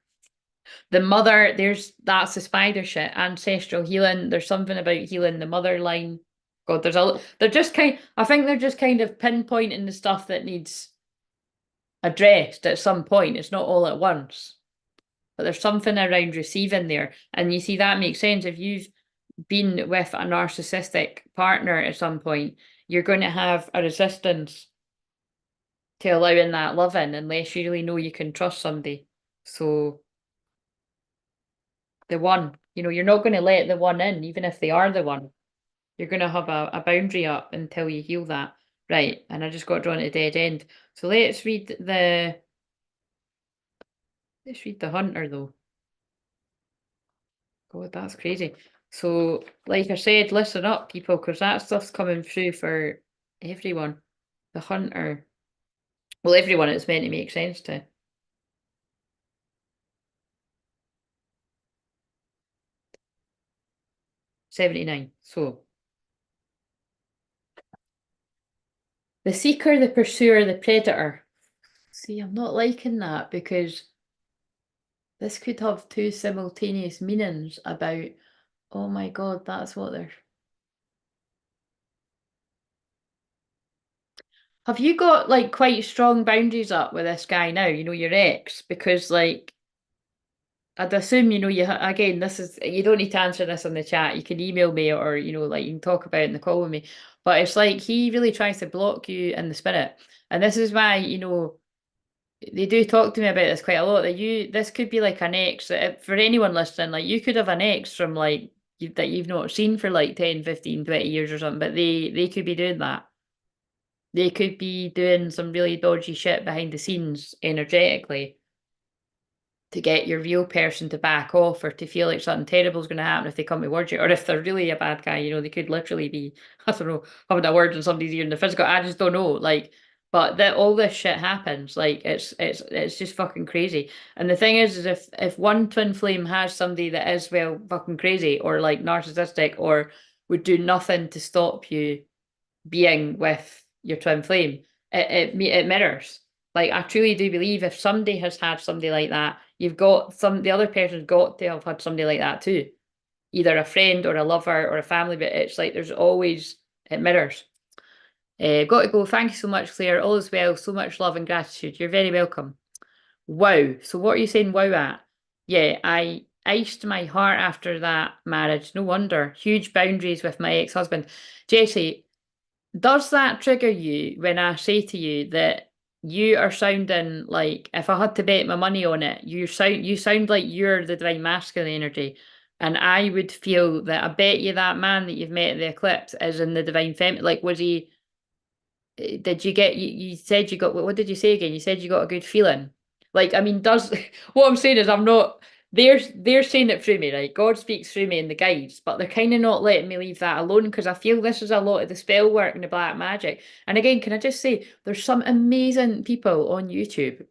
The mother, that's the spider shit. Ancestral healing. There's something about healing the mother line. God, they're just I think they're just kind of pinpointing the stuff that needs addressed at some point. It's not all at once. But there's something around receiving there. And you see that makes sense. If you've been with a narcissistic partner at some point, you're going to have a resistance to allowing that love in unless you really know you can trust somebody. So the one. You're not going to let the one in, even if they are the one. You're going to have a boundary up until you heal that. Right, and I just got drawn to a dead end. So let's read the hunter though. God, that's crazy. So, like I said, listen up, people, because that stuff's coming through for everyone. The hunter. Well, everyone it's meant to make sense to. 79. So, the seeker, the pursuer, the predator. See, I'm not liking that because this could have two simultaneous meanings about, oh my God, that's what they're. Have you got like quite strong boundaries up with this guy now, you know, your ex? Because like, I'd assume, you know, again, this is, you don't need to answer this on the chat. You can email me or, you know, like you can talk about it in the call with me. But it's like he really tries to block you in the spirit. And this is why, you know, they do talk to me about this quite a lot. That this could be like an ex for anyone listening. Like you could have an ex from like that you've not seen for like 10, 15, 20 years or something, but they could be doing that. They could be doing some really dodgy shit behind the scenes energetically to get your real person to back off or to feel like something terrible is going to happen if they come towards you. Or if they're really a bad guy, you know, they could literally be, I don't know, having a word in somebody's ear in the physical. I just don't know. Like, but that all this shit happens. Like it's just fucking crazy. And the thing is if one twin flame has somebody that is well fucking crazy or like narcissistic or would do nothing to stop you being with your twin flame, it mirrors. Like I truly do believe if somebody has had somebody like that, you've got the other person's got to have had somebody like that too. Either a friend or a lover or a family, but it's like there's always it mirrors. Got to go. Thank you so much, Claire. All is well. So much love and gratitude. You're very welcome. Wow. So what are you saying wow at? Yeah, I iced my heart after that marriage. No wonder. Huge boundaries with my ex-husband. Jessie, does that trigger you when I say to you that you are sounding like if I had to bet my money on it, you sound like you're the divine masculine energy. And I would feel that I bet you that man that you've met at the eclipse is in the divine feminine. Like was he did you get you said you got what did you say again? You said you got a good feeling. Like, I mean, does what I'm saying is I'm not they're saying it through me, right? God speaks through me in the guides, but they're kind of not letting me leave that alone because I feel this is a lot of the spell work and the black magic. And again, can I just say there's some amazing people on YouTube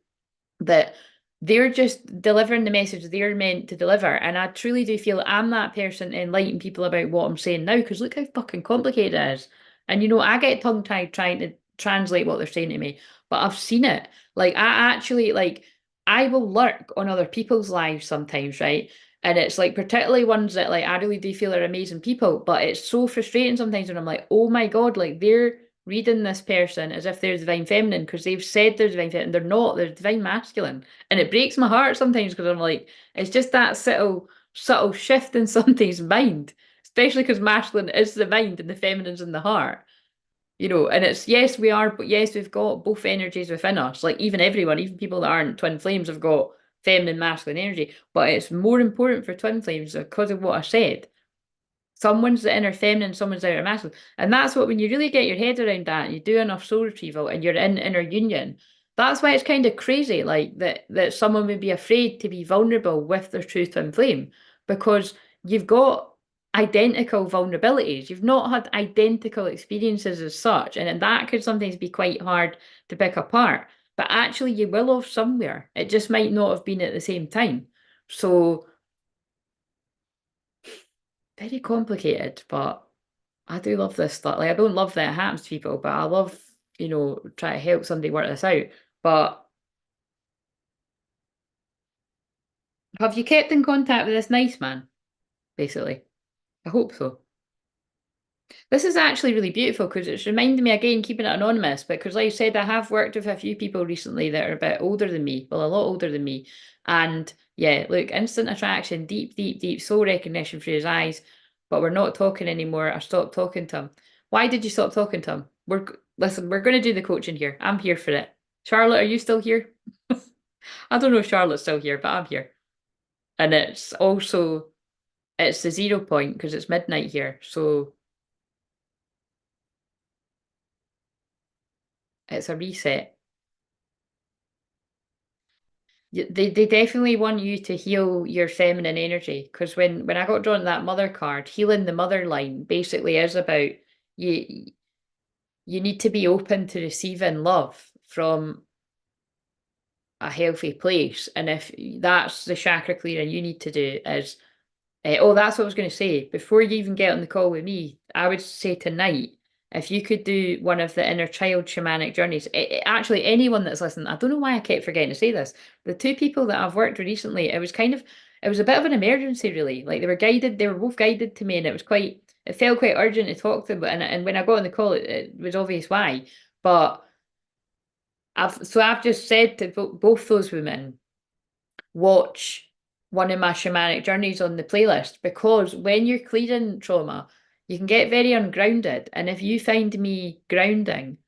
that they're just delivering the message they're meant to deliver. And I truly do feel I'm that person to enlighten people about what I'm saying now, because look how fucking complicated it is. And you know, I get tongue-tied trying to translate what they're saying to me, but I've seen it. Like I actually like I will lurk on other people's lives sometimes, right? And it's like particularly ones that like I really do feel are amazing people, but it's so frustrating sometimes when I'm like, oh my God, like they're reading this person as if they're divine feminine because they've said they're divine feminine. They're not, they're divine masculine. And it breaks my heart sometimes because I'm like, it's just that subtle shift in somebody's mind, especially because masculine is the mind and the feminine's in the heart. You know, and it's yes, we are, but yes, we've got both energies within us. Like even everyone, even people that aren't twin flames have got feminine, masculine energy. But it's more important for twin flames because of what I said. Someone's the inner feminine, someone's the outer masculine. And that's what, when you really get your head around that, and you do enough soul retrieval and you're in inner union, that's why it's kind of crazy, like that someone would be afraid to be vulnerable with their true twin flame, because you've got identical vulnerabilities. You've not had identical experiences as such, and that could sometimes be quite hard to pick apart. But actually, you will have somewhere. It just might not have been at the same time. So very complicated, but I do love this stuff. Like, I don't love that it happens to people, but I love, you know, try to help somebody work this out. But have you kept in contact with this nice man, basically? I hope so. This is actually really beautiful because it's reminding me again, keeping it anonymous, because like I said, I have worked with a few people recently that are a bit older than me, well, a lot older than me. And yeah, look, instant attraction, deep, deep, deep soul recognition through his eyes, but we're not talking anymore. I stopped talking to him. Why did you stop talking to him? Listen, we're going to do the coaching here. I'm here for it. Charlotte, are you still here? I don't know if Charlotte's still here, but I'm here. And it's also, it's the 0 point because it's midnight here. So it's a reset. They definitely want you to heal your feminine energy, because when I got drawn that mother card, healing the mother line basically is about you you need to be open to receiving love from a healthy place. And if that's the chakra clearing you need to do is Oh, that's what I was going to say. Before you even get on the call with me, I would say tonight, if you could do one of the inner child shamanic journeys, actually anyone that's listening, I don't know why I kept forgetting to say this. The two people that I've worked with recently, it was a bit of an emergency, really. Like they were both guided to me, and it felt quite urgent to talk to them. And when I got on the call, it was obvious why. But I've just said to both those women, watch one of my shamanic journeys on the playlist, because when you're clearing trauma, you can get very ungrounded. And if you find me grounding,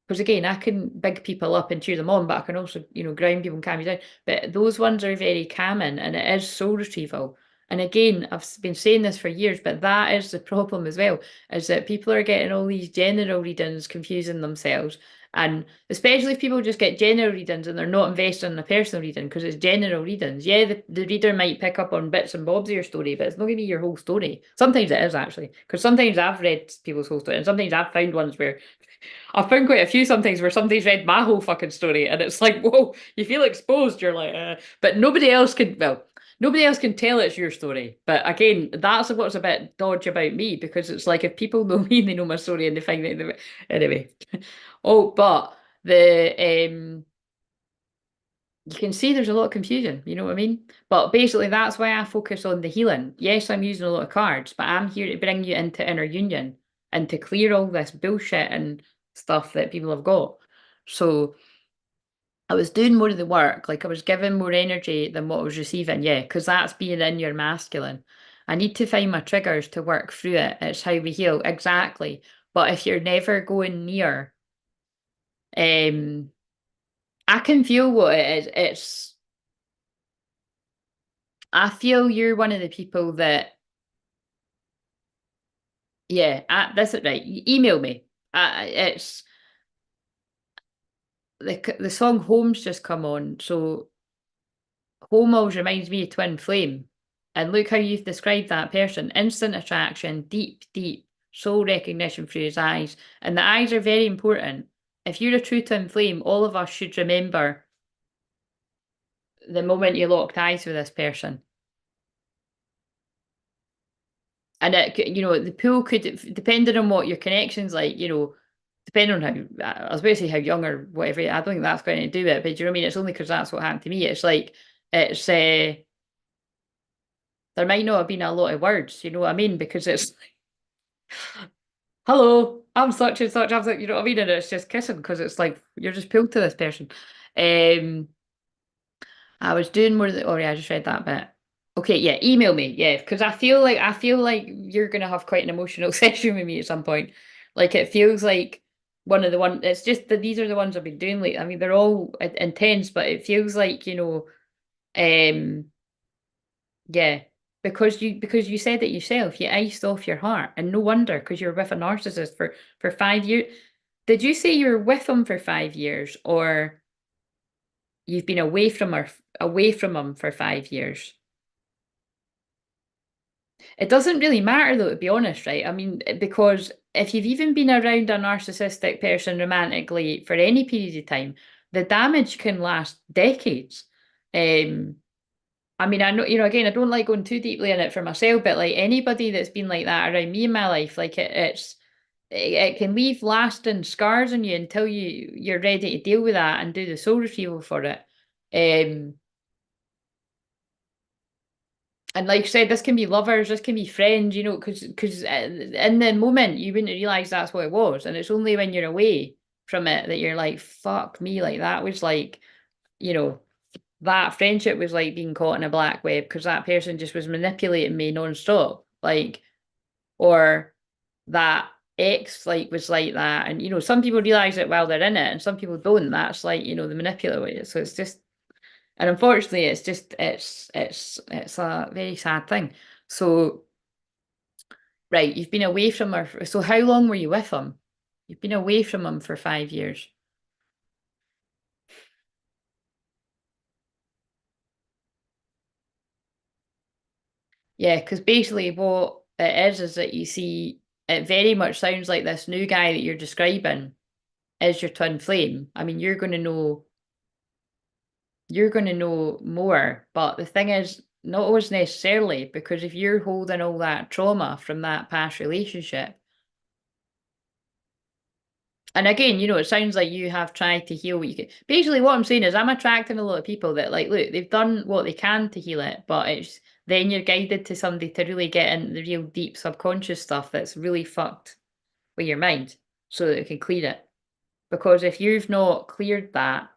because again, I can big people up and cheer them on, but I can also, ground people and calm you down. But those ones are very calming, and it is soul retrieval. And again, I've been saying this for years, but that is the problem as well, is that people are getting all these general readings, confusing themselves. And especially if people just get general readings and they're not invested in a personal reading because it's general readings. Yeah, the reader might pick up on bits and bobs of your story, but it's not going to be your whole story. Sometimes it is actually, because sometimes I've read people's whole story, and sometimes I've found ones where I've found quite a few sometimes where somebody's read my whole fucking story, and it's like, whoa, you feel exposed. You're like, but nobody else can tell it's your story. But again, that's what's a bit dodgy about me, because it's like if people know me, they know my story, and they find that anyway. Oh, but you can see there's a lot of confusion, you know what I mean? But basically that's why I focus on the healing. Yes, I'm using a lot of cards, but I'm here to bring you into inner union and to clear all this bullshit and stuff that people have got. So I was doing more of the work, like I was giving more energy than what I was receiving, yeah, because that's being in your masculine. I need to find my triggers to work through it. It's how we heal, exactly. But if you're never going near, um, I can feel what it is. I feel you're one of the people that, yeah, that's it, right. Email me. It's the song Home's just come on. So Home always reminds me of Twin Flame. And look how you've described that person. Instant attraction, deep, deep soul recognition through his eyes. And the eyes are very important. If you're a true Twin Flame, all of us should remember the moment you locked eyes with this person. And the pool could, depending on what your connection's like, depending on how, I was about to say how young or whatever, I don't think that's going to do it, but do you know what I mean? It's only because that's what happened to me. It's like, there might not have been a lot of words, you know what I mean? Because it's, hello, I'm such and such, you know what I mean? And it's just kissing, because it's like, you're just pulled to this person. Um, I was doing more than, oh yeah, I just read that bit. Okay, yeah, email me, yeah, because I feel like you're gonna have quite an emotional session with me at some point. Like it feels like one of the one. It's just that these are the ones I've been doing. Like I mean, they're all intense, but it feels like um, yeah, because you said it yourself. You iced off your heart, and no wonder, because you're with a narcissist for 5 years. Did you say you were with him for 5 years, or you've been away from him for 5 years? It doesn't really matter though, to be honest, right? I mean, because if you've even been around a narcissistic person romantically for any period of time, the damage can last decades. Um, I mean, I know, again, I don't like going too deeply in it for myself, but like anybody that's been like that around me in my life, like it can leave lasting scars on you until you're ready to deal with that and do the soul retrieval for it. Um, And like I said, this can be lovers, this can be friends, because in the moment you wouldn't realize that's what it was, and it's only when you're away from it that you're like, "Fuck me!" Like that was like, you know, that friendship was like being caught in a black web because that person just was manipulating me nonstop, like, or that ex like was like that, and some people realize it while they're in it, and some people don't. That's like the manipulator. So it's just and unfortunately, it's a very sad thing. So, right, you've been away from her. So how long were you with him? You've been away from him for 5 years. Yeah, because basically what it is that you see, it very much sounds like this new guy that you're describing is your twin flame. I mean, you're going to know more. But the thing is, not always necessarily, because if you're holding all that trauma from that past relationship, and again, you know, it sounds like you have tried to heal what you can. Basically, what I'm saying is I'm attracting a lot of people that, like, look, they've done what they can to heal it, but it's then you're guided to somebody to really get into the real deep subconscious stuff that's really fucked with your mind so that it can clear it. Because if you've not cleared that,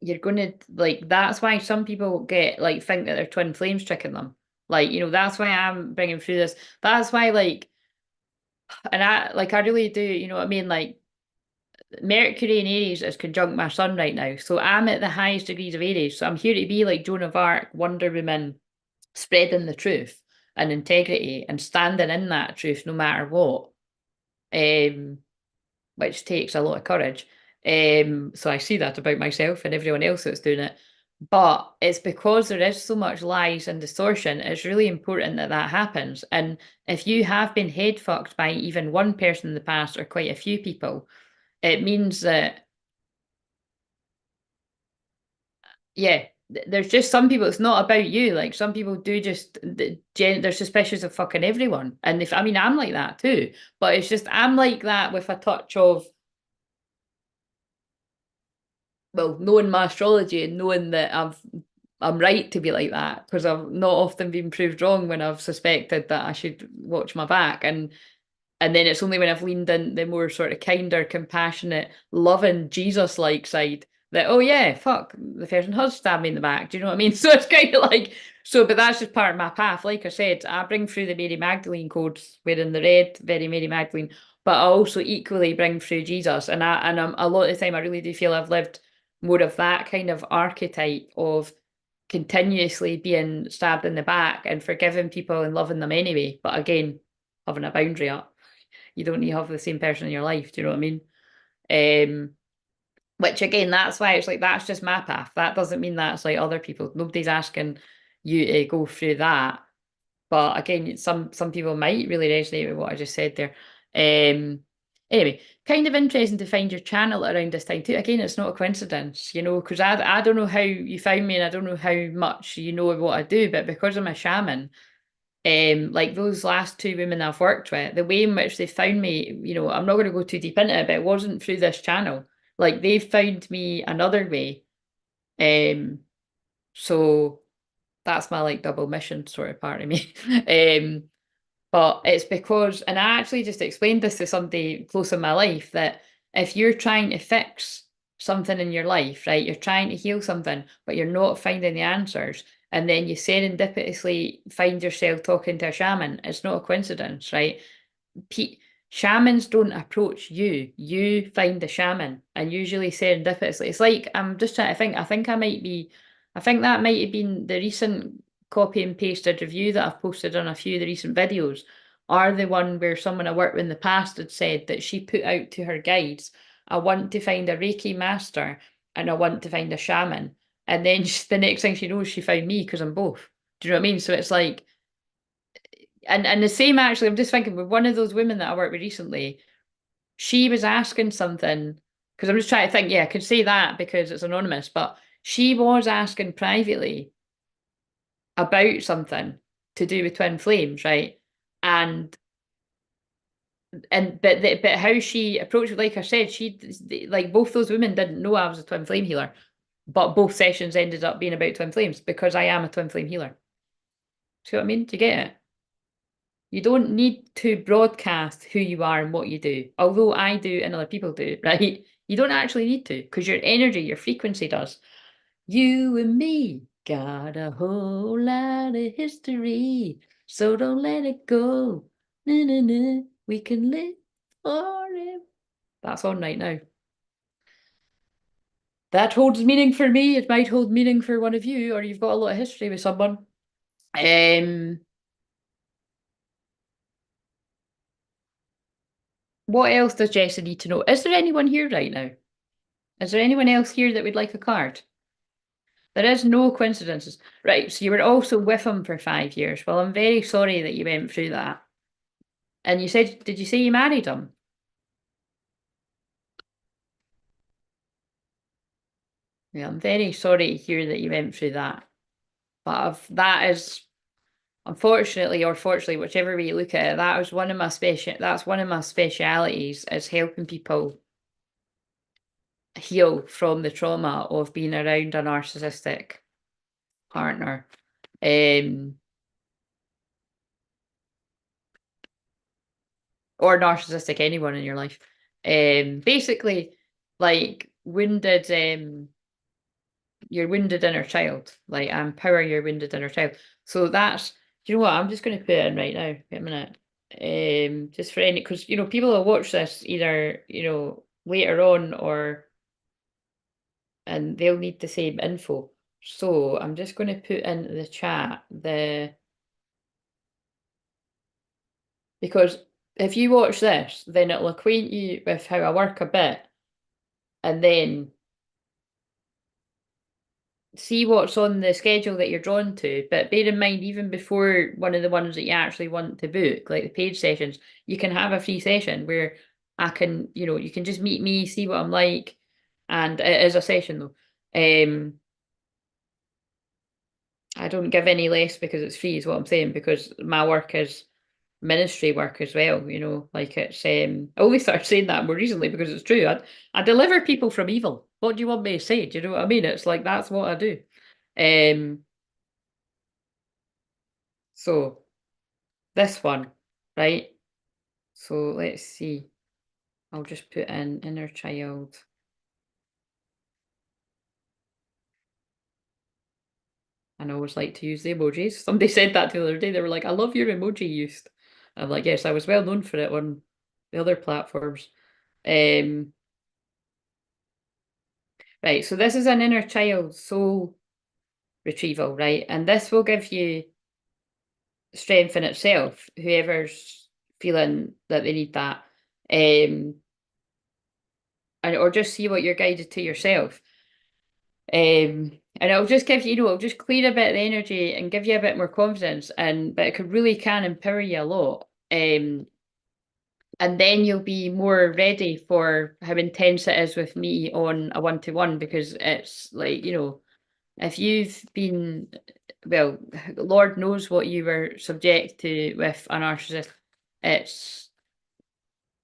you're going to, like, that's why some people get, like, think that they're twin flames tricking them. Like, you know, that's why I'm bringing through this. That's why, like, and I really do, you know what I mean? Like, Mercury in Aries is conjunct my sun right now. So I'm at the highest degrees of Aries. So I'm here to be like Joan of Arc, Wonder Woman, spreading the truth and integrity and standing in that truth no matter what. Which takes a lot of courage. So I see that about myself and everyone else that's doing it. But it's because there is so much lies and distortion, it's really important that that happens. And if you have been head fucked by even one person in the past or quite a few people, it means that, yeah, there's just some people, it's not about you. Like some people do just, they're suspicious of fucking everyone. And if, I mean, I'm like that too, but it's just, I'm like that with a touch of, well, knowing my astrology and knowing that I'm right to be like that because I've not often been proved wrong when I've suspected that I should watch my back. And then it's only when I've leaned in the more sort of kinder, compassionate, loving, Jesus-like side that, oh yeah, fuck, the person has stabbed me in the back. Do you know what I mean? So it's kind of like, so, but that's just part of my path. Like I said, I bring through the Mary Magdalene codes, wearing the red, very Mary Magdalene, but I also equally bring through Jesus. And a lot of the time, I really do feel I've lived more of that kind of archetype of continuously being stabbed in the back and forgiving people and loving them anyway. But again, having a boundary up. You don't need to have the same person in your life. Do you know what I mean? Which again, that's why it's like that's just my path. That doesn't mean that's like other people. Nobody's asking you to go through that. But again, some people might really resonate with what I just said there. Anyway, kind of interesting to find your channel around this time too. Again, it's not a coincidence, you know, because I don't know how you found me and I don't know how much you know of what I do, but because I'm a shaman, like those last two women I've worked with, the way in which they found me, you know, I'm not going to go too deep into it, but it wasn't through this channel. Like they found me another way. So that's my like double mission sort of part of me. But it's because, and I actually just explained this to somebody close in my life, that if you're trying to fix something in your life, right, you're trying to heal something, but you're not finding the answers, and then you serendipitously find yourself talking to a shaman, it's not a coincidence, right? Shamans don't approach you. You find the shaman, and usually serendipitously. It's like I'm just trying to think. I think that might have been the recent copy and pasted review that I've posted on a few of the recent videos, or the one where someone I worked with in the past had said that she put out to her guides, I want to find a Reiki master and I want to find a shaman. And then the next thing she knows, she found me because I'm both. Do you know what I mean? So it's like, and the same actually, I'm just thinking with one of those women that I worked with recently, she was asking something, because I'm just trying to think, yeah, I could say that because it's anonymous, but she was asking privately about something to do with twin flames, right? And but how she approached it, like I said, she like both those women didn't know I was a twin flame healer, but both sessions ended up being about twin flames because I am a twin flame healer. See what I mean? Do you get it? You don't need to broadcast who you are and what you do, although I do and other people do, right? You don't actually need to because your energy, your frequency does. You and me got a whole lot of history, so don't let it go. Na, na, na. We can live forever. That's on right now. That holds meaning for me. It might hold meaning for one of you, or you've got a lot of history with someone. What else does Jessa need to know? Is there anyone here right now? Is there anyone else here that would like a card? There is no coincidences. Right, so you were also with him for 5 years. Well, I'm very sorry that you went through that. And you said, did you say you married him? Yeah, I'm very sorry to hear that you went through that. But that is, unfortunately or fortunately, whichever way you look at it, that's one of my specialities, is helping people heal from the trauma of being around a narcissistic partner. Or narcissistic anyone in your life. Basically, like wounded, your wounded inner child, like empower your wounded inner child. So that's, you know what, I'm just going to put it in right now. Wait a minute. Just for any, because, people will watch this either, later on, and they'll need the same info. So I'm just going to put into the chat because if you watch this, then it'll acquaint you with how I work a bit, and then see what's on the schedule that you're drawn to. But bear in mind, even before one of the ones that you actually want to book, like the page sessions, you can have a free session where I can, you can just meet me, see what I'm like, and it is a session though. I don't give any less because it's free, is what I'm saying, because my work is ministry work as well, like it's I only started saying that more recently because it's true. I deliver people from evil. What do you want me to say? Do you know what I mean? It's like that's what I do. So this one, right? So let's see. I'll just put in inner child. And I always like to use the emojis. Somebody said that the other day. They were like, I love your emoji use. I'm like, yes, I was well known for it on the other platforms. Right, so this is an inner child soul retrieval, right? And this will give you strength in itself, whoever's feeling that they need that. Or just see what you're guided to yourself. And it'll just give you, it'll just clear a bit of the energy and give you a bit more confidence. But it really can empower you a lot. And then you'll be more ready for how intense it is with me on a one-to-one, because it's like, if you've been, well, Lord knows what you were subject to with a narcissist. It's,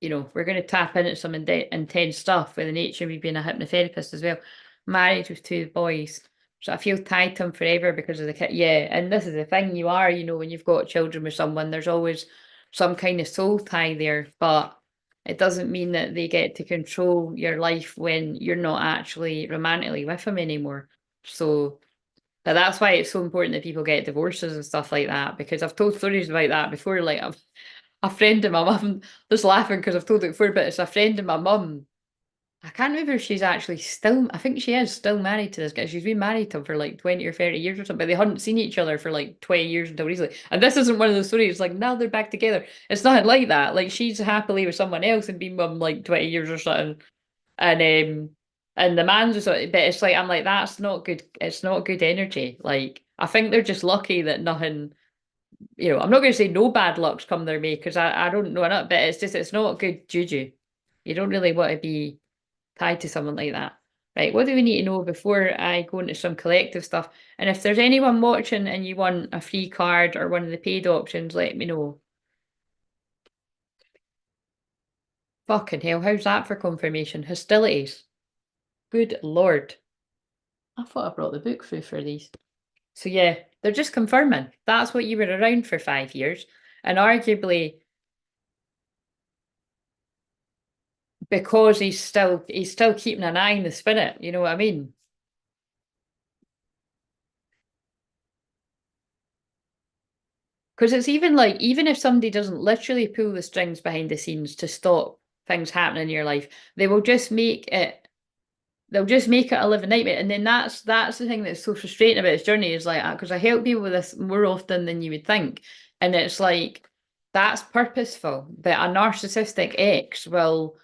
we're going to tap into some intense stuff with the nature of me being a hypnotherapist as well. Married with two boys. So I feel tied to him forever because of the kid. Yeah, and this is the thing, you are, when you've got children with someone, there's always some kind of soul tie there, but it doesn't mean that they get to control your life when you're not actually romantically with them anymore. So, but that's why it's so important that people get divorces and stuff like that, because I've told stories about that before. Like a friend of my mum, just laughing because I've told it before, but it's a friend of my mum. I can't remember if she's actually still, I think she is still married to this guy. She's been married to him for like 20 or 30 years or something, but they hadn't seen each other for like 20 years until recently. And this isn't one of those stories, like now they're back together. It's not like that. Like she's happily with someone else and been with him like 20 years or something. And and the man's just, but it's like, I'm like, that's not good. It's not good energy. Like, I think they're just lucky that nothing, I'm not going to say no bad lucks come their way because I don't know enough, but it's just, it's not good juju. You don't really want to be tied to someone like that. Right, what do we need to know before I go into some collective stuff? And if there's anyone watching and you want a free card or one of the paid options, let me know. Fucking hell, how's that for confirmation? Hostilities. Good Lord. I thought I brought the book through for these. So yeah, they're just confirming. That's what you were around for 5 years. And arguably, because he's still keeping an eye on the spirit, you know what I mean? Because it's even like, even if somebody doesn't literally pull the strings behind the scenes to stop things happening in your life, they will just make it, they'll just make it a living nightmare. And then that's the thing that's so frustrating about this journey, is like, because I help people with this more often than you would think. And it's like, that's purposeful. But a narcissistic ex will,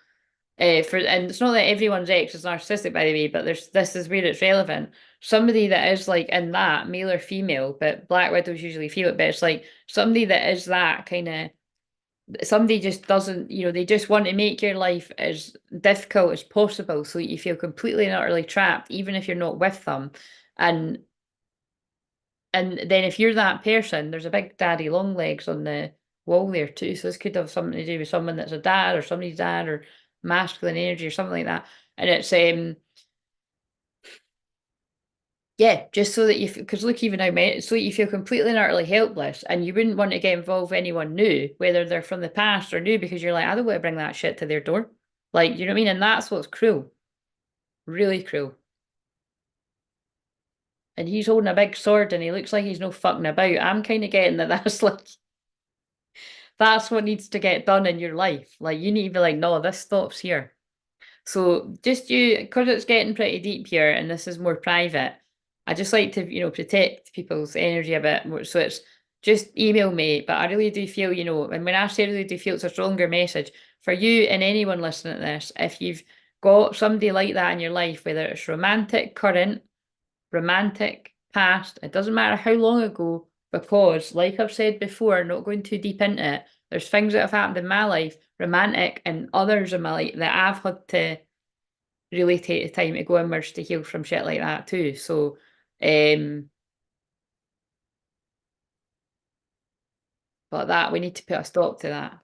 and it's not that everyone's ex is narcissistic, by the way, but this is where it's relevant. Somebody that is like in that, male or female, but Black Widows usually feel it, but it's like somebody that is that kind of, somebody just doesn't, they just want to make your life as difficult as possible so that you feel completely and utterly trapped, even if you're not with them. And And then if you're that person, there's a big daddy long legs on the wall there too. So this could have something to do with someone that's a dad or somebody's dad or masculine energy or something like that. And it's yeah, just so that you, because look, even now, mate, so that you feel completely and utterly helpless, and you wouldn't want to get involved with anyone new, whether they're from the past or new, because you're like, I don't want to bring that shit to their door. Like, you know what I mean? And that's what's cruel, really cruel. And he's holding a big sword, and he looks like he's no fucking about. I'm kind of getting that that's like that's what needs to get done in your life. Like, you need to be like, no, this stops here. So just you, because it's getting pretty deep here and this is more private, I just like to, protect people's energy a bit more. So it's just email me. But I really do feel, and when I say really do feel, it's a stronger message for you and anyone listening to this. If you've got somebody like that in your life, whether it's romantic, current, romantic, past, it doesn't matter how long ago, because like I've said before, not going too deep into it, there's things that have happened in my life, romantic and others in my life, that I've had to really take the time to go inwards to heal from shit like that too. So, but that we need to put a stop to that.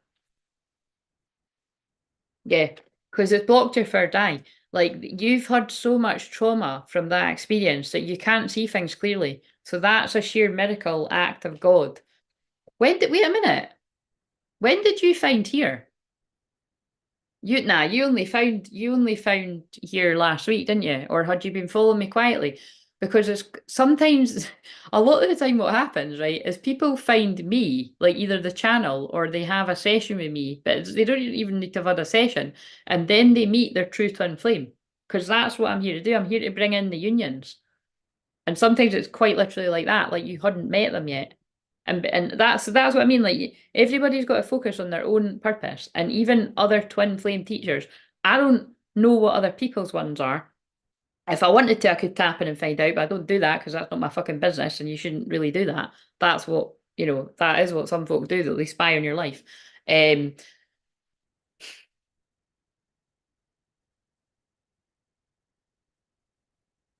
Yeah, because it's blocked your third eye. Like you've had so much trauma from that experience that you can't see things clearly. So that's a sheer miracle act of God. Wait a minute. When did you find here? You only found here last week, didn't you? Or had you been following me quietly? Because it's sometimes a lot of the time what happens, right, is people find me, like either the channel or they have a session with me, but they don't even need to have had a session, and then they meet their true twin flame. Because that's what I'm here to do. I'm here to bring in the unions. And sometimes it's quite literally like that, like you hadn't met them yet. And that's what I mean. Like everybody's got to focus on their own purpose. And even other twin flame teachers, I don't know what other people's ones are. If I wanted to, I could tap in and find out, but I don't do that because that's not my fucking business, and you shouldn't really do that. That's what, that is what some folk do, though. They spy on your life. Um,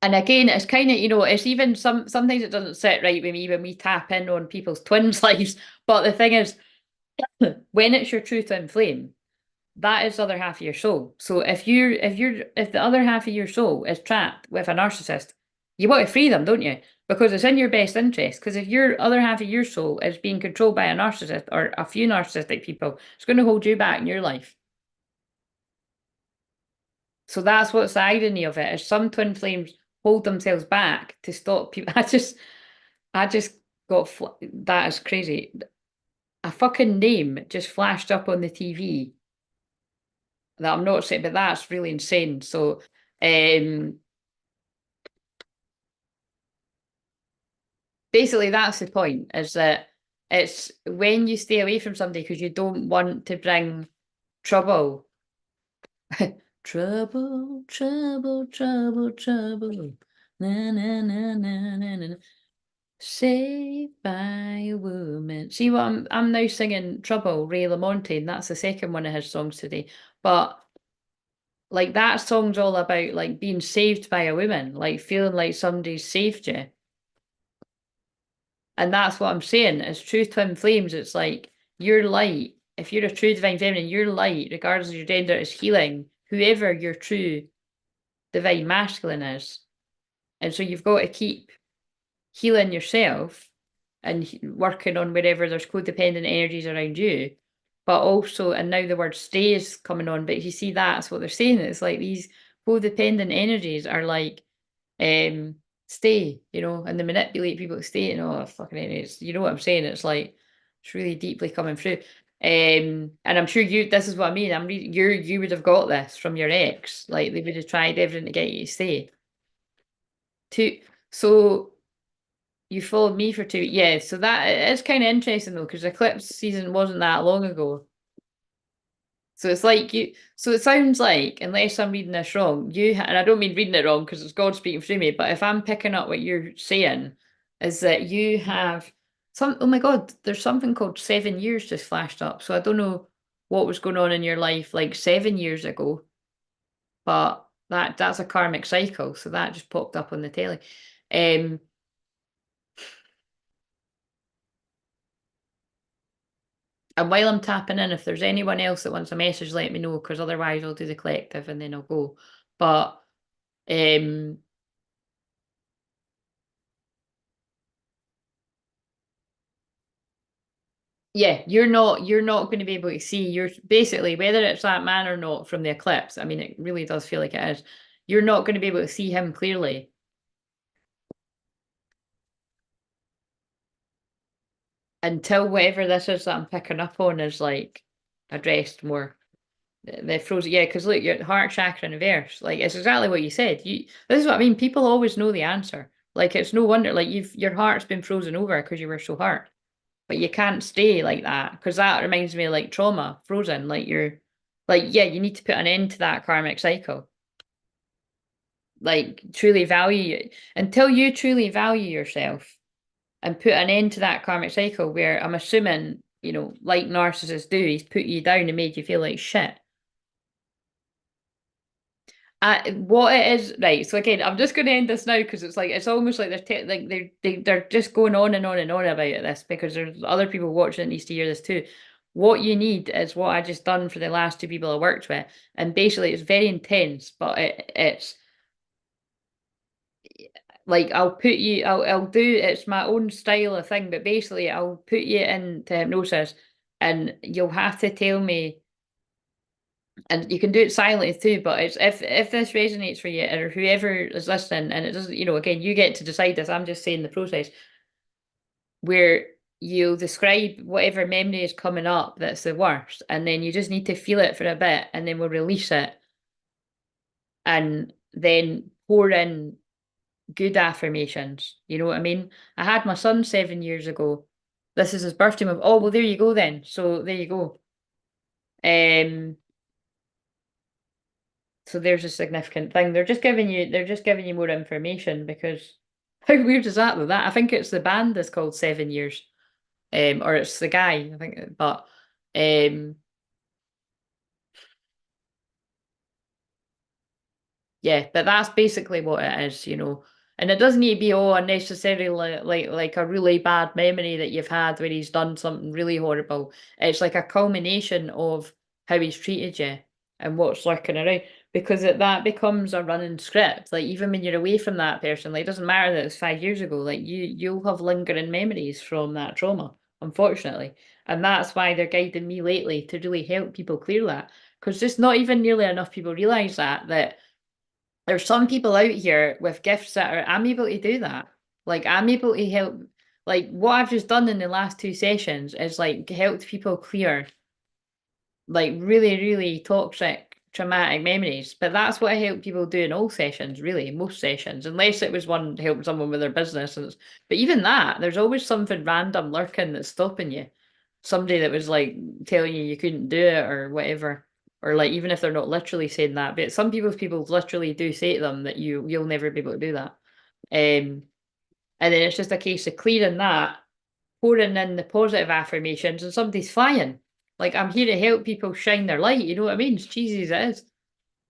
and again, it's kind of, it's even sometimes it doesn't sit right with me when we tap in on people's twins' lives. But the thing is, when it's your true twin flame, that is the other half of your soul. So if the other half of your soul is trapped with a narcissist, you want to free them, don't you? Because it's in your best interest. Because if your other half of your soul is being controlled by a narcissist or a few narcissistic people, it's going to hold you back in your life. So that's what's the irony of it, is some twin flames hold themselves back to stop people. I just got that is crazy. A fucking name just flashed up on the TV that I'm not saying, but that's really insane. So, um, basically, that's the point, is that it's when you stay away from somebody because you don't want to bring trouble. Trouble, trouble, trouble, trouble. Na, na, na, na, na, na. Saved by a woman. See what I'm now singing Trouble, Ray LaMontagne. That's the second one of his songs today. But like that song's all about like being saved by a woman, like feeling like somebody's saved you. And that's what I'm saying. As true twin flames, it's like your light. If you're a true divine feminine, your light, regardless of your gender, is healing whoever your true divine masculine is. And so you've got to keep healing yourself and working on wherever there's codependent energies around you. But also, and now the word stay is coming on, but you see that's what they're saying. It's like these codependent energies are like stay, and they manipulate people to stay, fucking it's, you know what I'm saying? It's like it's really deeply coming through. And I'm sure this is what I mean. You would have got this from your ex. Like they would have tried everything to get you to stay. So you followed me for 2, yeah. So that is kind of interesting though, because Eclipse season wasn't that long ago. So it's like so it sounds like, unless I'm reading this wrong, and I don't mean reading it wrong because it's God speaking through me, but if I'm picking up what you're saying, is that you have oh my God, there's something called 7 years just flashed up. So I don't know what was going on in your life like 7 years ago, but that's a karmic cycle. So that just popped up on the telly. Um, And while I'm tapping in, if there's anyone else that wants a message, let me know, because otherwise I'll do the collective and then I'll go. But yeah, you're not going to be able to see. You're basically, whether it's that man or not from the eclipse, I mean, it really does feel like it is. You're not going to be able to see him clearly until whatever this is that I'm picking up on is like addressed more. The frozen, yeah, because look, your heart chakra in reverse, like it's exactly what you said. This is what I mean. People always know the answer. Like it's no wonder, like your heart's been frozen over because you were so hurt. But you can't stay like that, because that reminds me of like trauma, frozen. Like you're, like, yeah, you need to put an end to that karmic cycle. Like truly value until you truly value yourself and put an end to that karmic cycle where I'm assuming, like narcissists do, he's put you down and made you feel like shit. What it is, right? So again, I'm just going to end this now because it's like it's almost like they're just going on and on and on about this because there's other people watching that needs to hear this too. What you need is what I just done for the last two people I worked with, and basically it's very intense, but it's like I'll do it's my own style of thing, but basically I'll put you into hypnosis, and you'll have to tell me. And you can do it silently too, but it's if this resonates for you or whoever is listening, and it doesn't, again, you get to decide this. I'm just saying the process where you'll describe whatever memory is coming up that's the worst, and then you just need to feel it for a bit, and then we'll release it, and then pour in good affirmations. You know what I mean? I had my son 7 years ago. This is his birthday month. Oh, well, there you go then. So there you go. Um, So there's a significant thing. They're just giving you more information because how weird is that though? That I think it's the band that's called 7 Years. Or it's the guy, I think, but um yeah, but that's basically what it is. And it doesn't need to be all unnecessarily like a really bad memory that you've had where he's done something really horrible. It's like a culmination of how he's treated you and what's lurking around. Because that becomes a running script. Like even when you're away from that person, like it doesn't matter that it's 5 years ago, like you'll have lingering memories from that trauma, unfortunately. And that's why they're guiding me lately to really help people clear that. Because just not even nearly enough people realise that there's some people out here with gifts that I'm able to do that. Like I'm able to help. Like what I've just done in the last two sessions is like helped people clear like really, really toxic, traumatic memories. But that's what I help people do in all sessions, really, most sessions, unless it was one helping someone with their business. But even that, there's always something random lurking that's stopping you. Somebody that was like telling you couldn't do it or whatever. Or like even if they're not literally saying that, but some people literally do say to them that you'll never be able to do that. And then it's just a case of clearing that, pouring in the positive affirmations, and somebody's flying. Like I'm here to help people shine their light. You know what I mean? As cheesy as it is,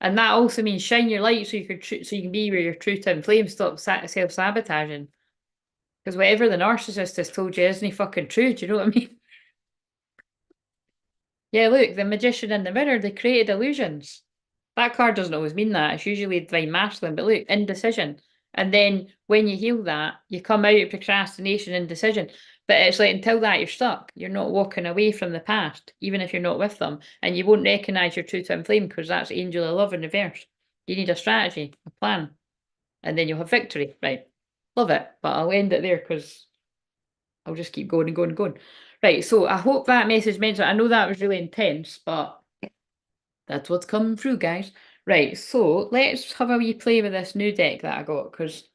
and that also means shine your light so you can be where your true twin flame. Stop self sabotaging. Because whatever the narcissist has told you isn't fucking true. Do you know what I mean? Yeah, look, the magician in the mirror. They created illusions. That card doesn't always mean that. It's usually divine masculine. But look, indecision. And then when you heal that, you come out of procrastination, indecision. But it's like until that, you're stuck. You're not walking away from the past, even if you're not with them. And you won't recognize your true twin flame because that's angel of love in reverse. You need a strategy, a plan, and then you'll have victory. Right. Love it. But I'll end it there because I'll just keep going and going and going. Right. So I hope that message meant it. I know that was really intense, but that's what's coming through, guys. Right, so let's have a wee play with this new deck that I got because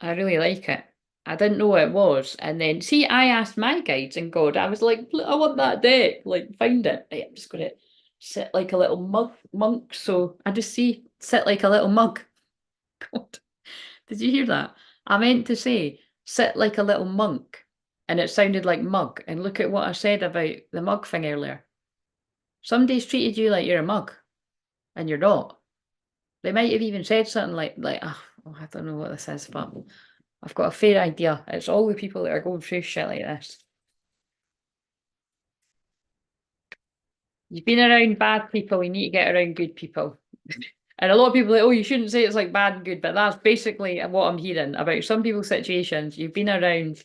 I really like it. I didn't know what it was, and then see, I asked my guides and God, I was like, I want that deck, like find it. Right, I'm just gonna sit like a little monk. So I just see sit like a little mug. God, did you hear that? I meant to say sit like a little monk, and it sounded like mug. And look at what I said about the mug thing earlier. Somebody's treated you like you're a mug, and you're not. They might have even said something like oh, I don't know what this is, but I've got a fair idea. It's all the people that are going through shit like this. You've been around bad people, you need to get around good people. And a lot of people are like, oh, you shouldn't say it's like bad and good, but that's basically what I'm hearing about some people's situations. You've been around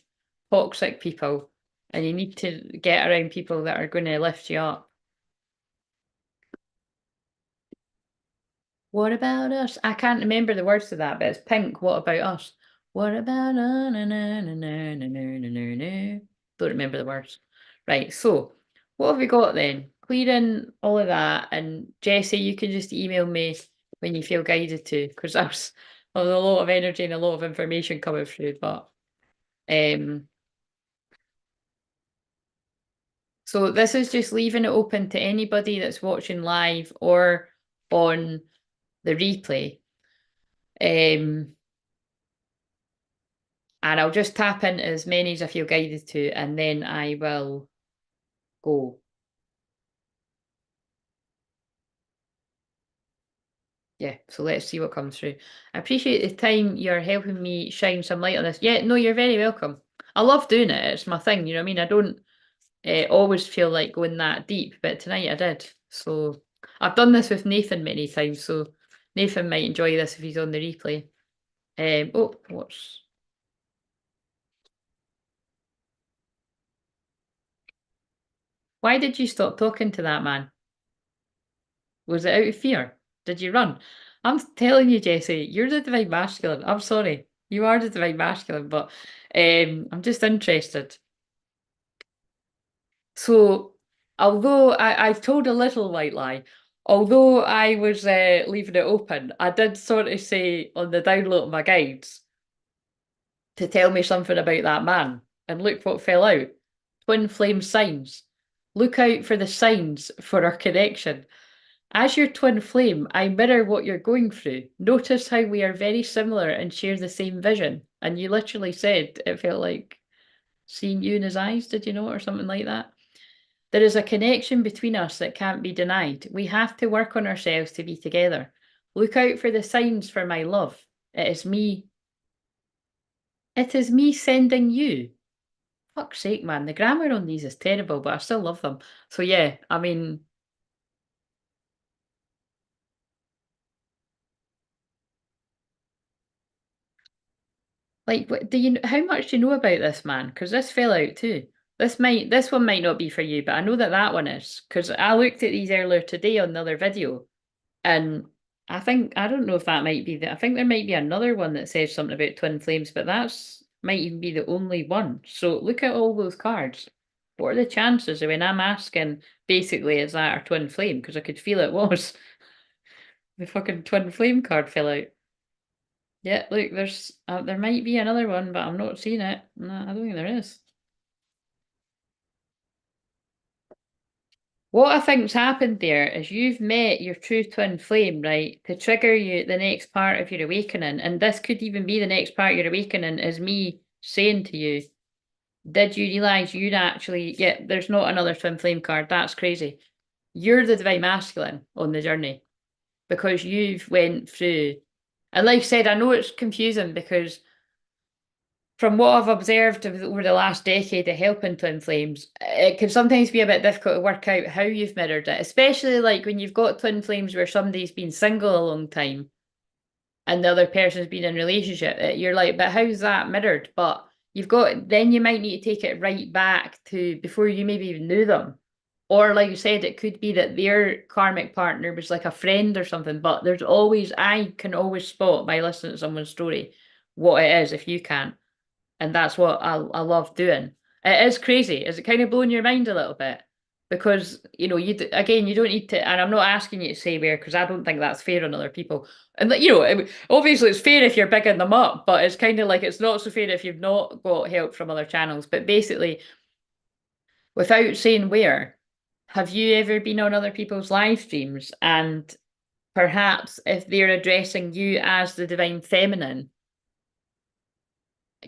toxic people and you need to get around people that are going to lift you up. What about us? I can't remember the words to that, but it's Pink. What about us? What about Don't remember the words. Right, so what have we got then? Clearing all of that, and Jessie, you can just email me when you feel guided to, because there's a lot of energy and a lot of information coming through. But so this is just leaving it open to anybody that's watching live or on the replay. And I'll just tap into as many as I feel guided to, and then I will go. Yeah, so let's see what comes through. I appreciate the time you're helping me shine some light on this. Yeah, no, you're very welcome. I love doing it. It's my thing, you know what I mean? I don't always feel like going that deep, but tonight I did. So I've done this with Nathan many times, so Nathan might enjoy this if he's on the replay. Oh, what's... Why did you stop talking to that man? Was it out of fear? Did you run? I'm telling you, Jessie, you're the divine masculine. I'm sorry. You are the divine masculine, but I'm just interested. So, although I've told a little white lie, although I was leaving it open, I did sort of say on the download of my guides to tell me something about that man. And look what fell out. Twin flame signs. Look out for the signs for our connection. As your twin flame, I mirror what you're going through. Notice how we are very similar and share the same vision. And you literally said it felt like seeing you in his eyes, did you know, or something like that? There is a connection between us that can't be denied. We have to work on ourselves to be together. Look out for the signs for my love. It is me. It is me sending you. Fuck's sake, man. The grammar on these is terrible, but I still love them. So yeah, I mean, like, what, do you how much do you know about this man? Because this fell out too. This one might not be for you, but I know that that one is because I looked at these earlier today on the other video, and I don't know if that might be I think there might be another one that says something about twin flames, but that's might even be the only one. So look at all those cards. What are the chances? I mean, I'm asking basically, is that our twin flame? Because I could feel it was. The fucking twin flame card fell out. Yeah, look, there might be another one, but I'm not seeing it. No, I don't think there is. What I think's happened there is you've met your true twin flame, right, to trigger you the next part of your awakening. And this could even be the next part of your awakening is me saying to you, did you realise you'd actually, yeah, there's not another twin flame card. That's crazy. You're the divine masculine on the journey because you've went through, and like I said, I know it's confusing because from what I've observed over the last decade of helping twin flames, it can sometimes be a bit difficult to work out how you've mirrored it, especially like when you've got twin flames where somebody's been single a long time and the other person's been in a relationship. You're like, but how's that mirrored? But you've got, then you might need to take it right back to before you maybe even knew them. Or like you said, it could be that their karmic partner was like a friend or something, but there's always, I can always spot by listening to someone's story what it is if you can't. And that's what I love doing. It is crazy. Is it kind of blowing your mind a little bit? Because, you know, again, you don't need to, and I'm not asking you to say where, because I don't think that's fair on other people. And, you know, obviously it's fair if you're bigging them up, but it's kind of like it's not so fair if you've not got help from other channels. But basically, without saying where, have you ever been on other people's live streams? And perhaps if they're addressing you as the divine feminine,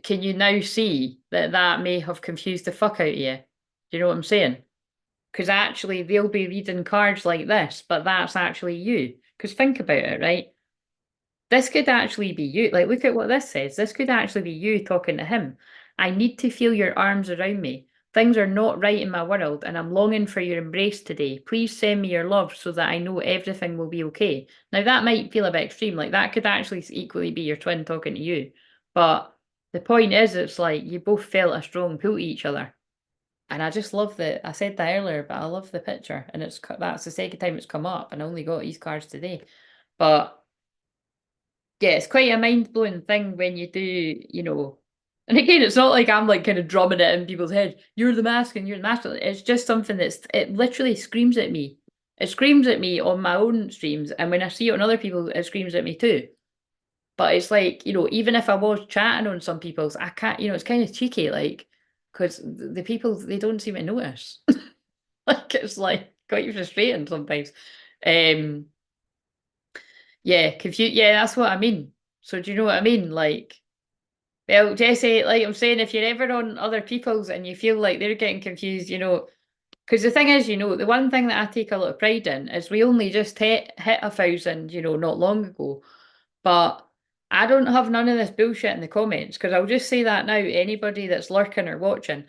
can you now see that that may have confused the fuck out of you? Do you know what I'm saying? Because actually, they'll be reading cards like this, but that's actually you. Because think about it, right? This could actually be you. Like, look at what this says. This could actually be you talking to him. I need to feel your arms around me. Things are not right in my world, and I'm longing for your embrace today. Please send me your love so that I know everything will be okay. Now, that might feel a bit extreme. Like, that could actually equally be your twin talking to you. But the point is, it's like you both felt a strong pull to each other. And I just love I said that earlier, but I love the picture. And that's the second time it's come up, and I only got these cards today. But yeah, it's quite a mind-blowing thing when you do, and again, it's not like I'm like kind of drumming it in people's heads. You're the masculine, you're the masculine. It's just something it literally screams at me. It screams at me on my own streams, and when I see it on other people, it screams at me too. But it's like, even if I was chatting on some people's, I can't, it's kind of cheeky, like, because the people, they don't seem to notice. Like, it's like quite frustrating sometimes. Um, yeah, that's what I mean. So do you know what I mean? Like, well, Jesse, like I'm saying, if you're ever on other people's and you feel like they're getting confused, because the thing is, the one thing that I take a lot of pride in is we only just hit 1,000, not long ago. But I don't have none of this bullshit in the comments, because I'll just say that now, anybody that's lurking or watching,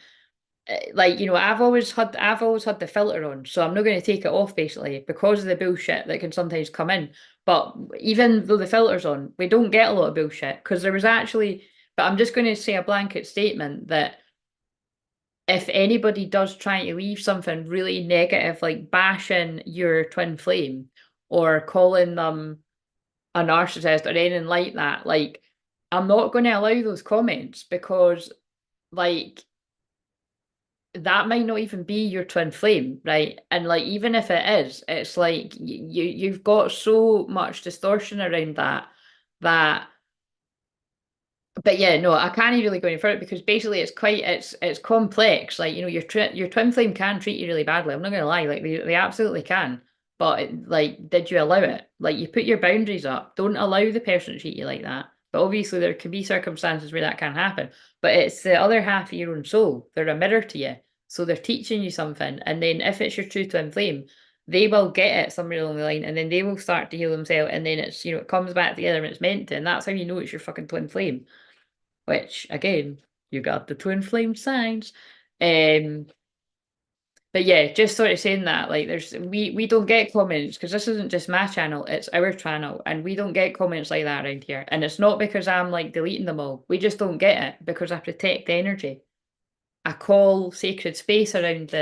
like, I've always had the filter on, so I'm not going to take it off basically because of the bullshit that can sometimes come in. But even though the filter's on, we don't get a lot of bullshit, because there was actually, but I'm just going to say a blanket statement that if anybody does try to leave something really negative, like bashing your twin flame or calling them a narcissist or anything like that, like, I'm not going to allow those comments, because, like, that might not even be your twin flame, right? And like, even if it is, it's like you've got so much distortion around that but yeah, no, I can't really go any further, because basically it's complex. Like, your twin flame can treat you really badly. I'm not gonna lie, like they absolutely can. But like, did you allow it? Like, you put your boundaries up. Don't allow the person to treat you like that. But obviously there can be circumstances where that can happen. But it's the other half of your own soul. They're a mirror to you. So they're teaching you something. And then if it's your true twin flame, they will get it somewhere along the line, and then they will start to heal themselves, and then it's, it comes back together when it's meant to, and that's how you know it's your fucking twin flame. Which, again, you got the twin flame signs. Um, but yeah, just sort of saying that, like, we don't get comments, because this isn't just my channel, it's our channel, and we don't get comments like that around here. And it's not because I'm like deleting them all. We just don't get it, because I protect the energy. I call sacred space around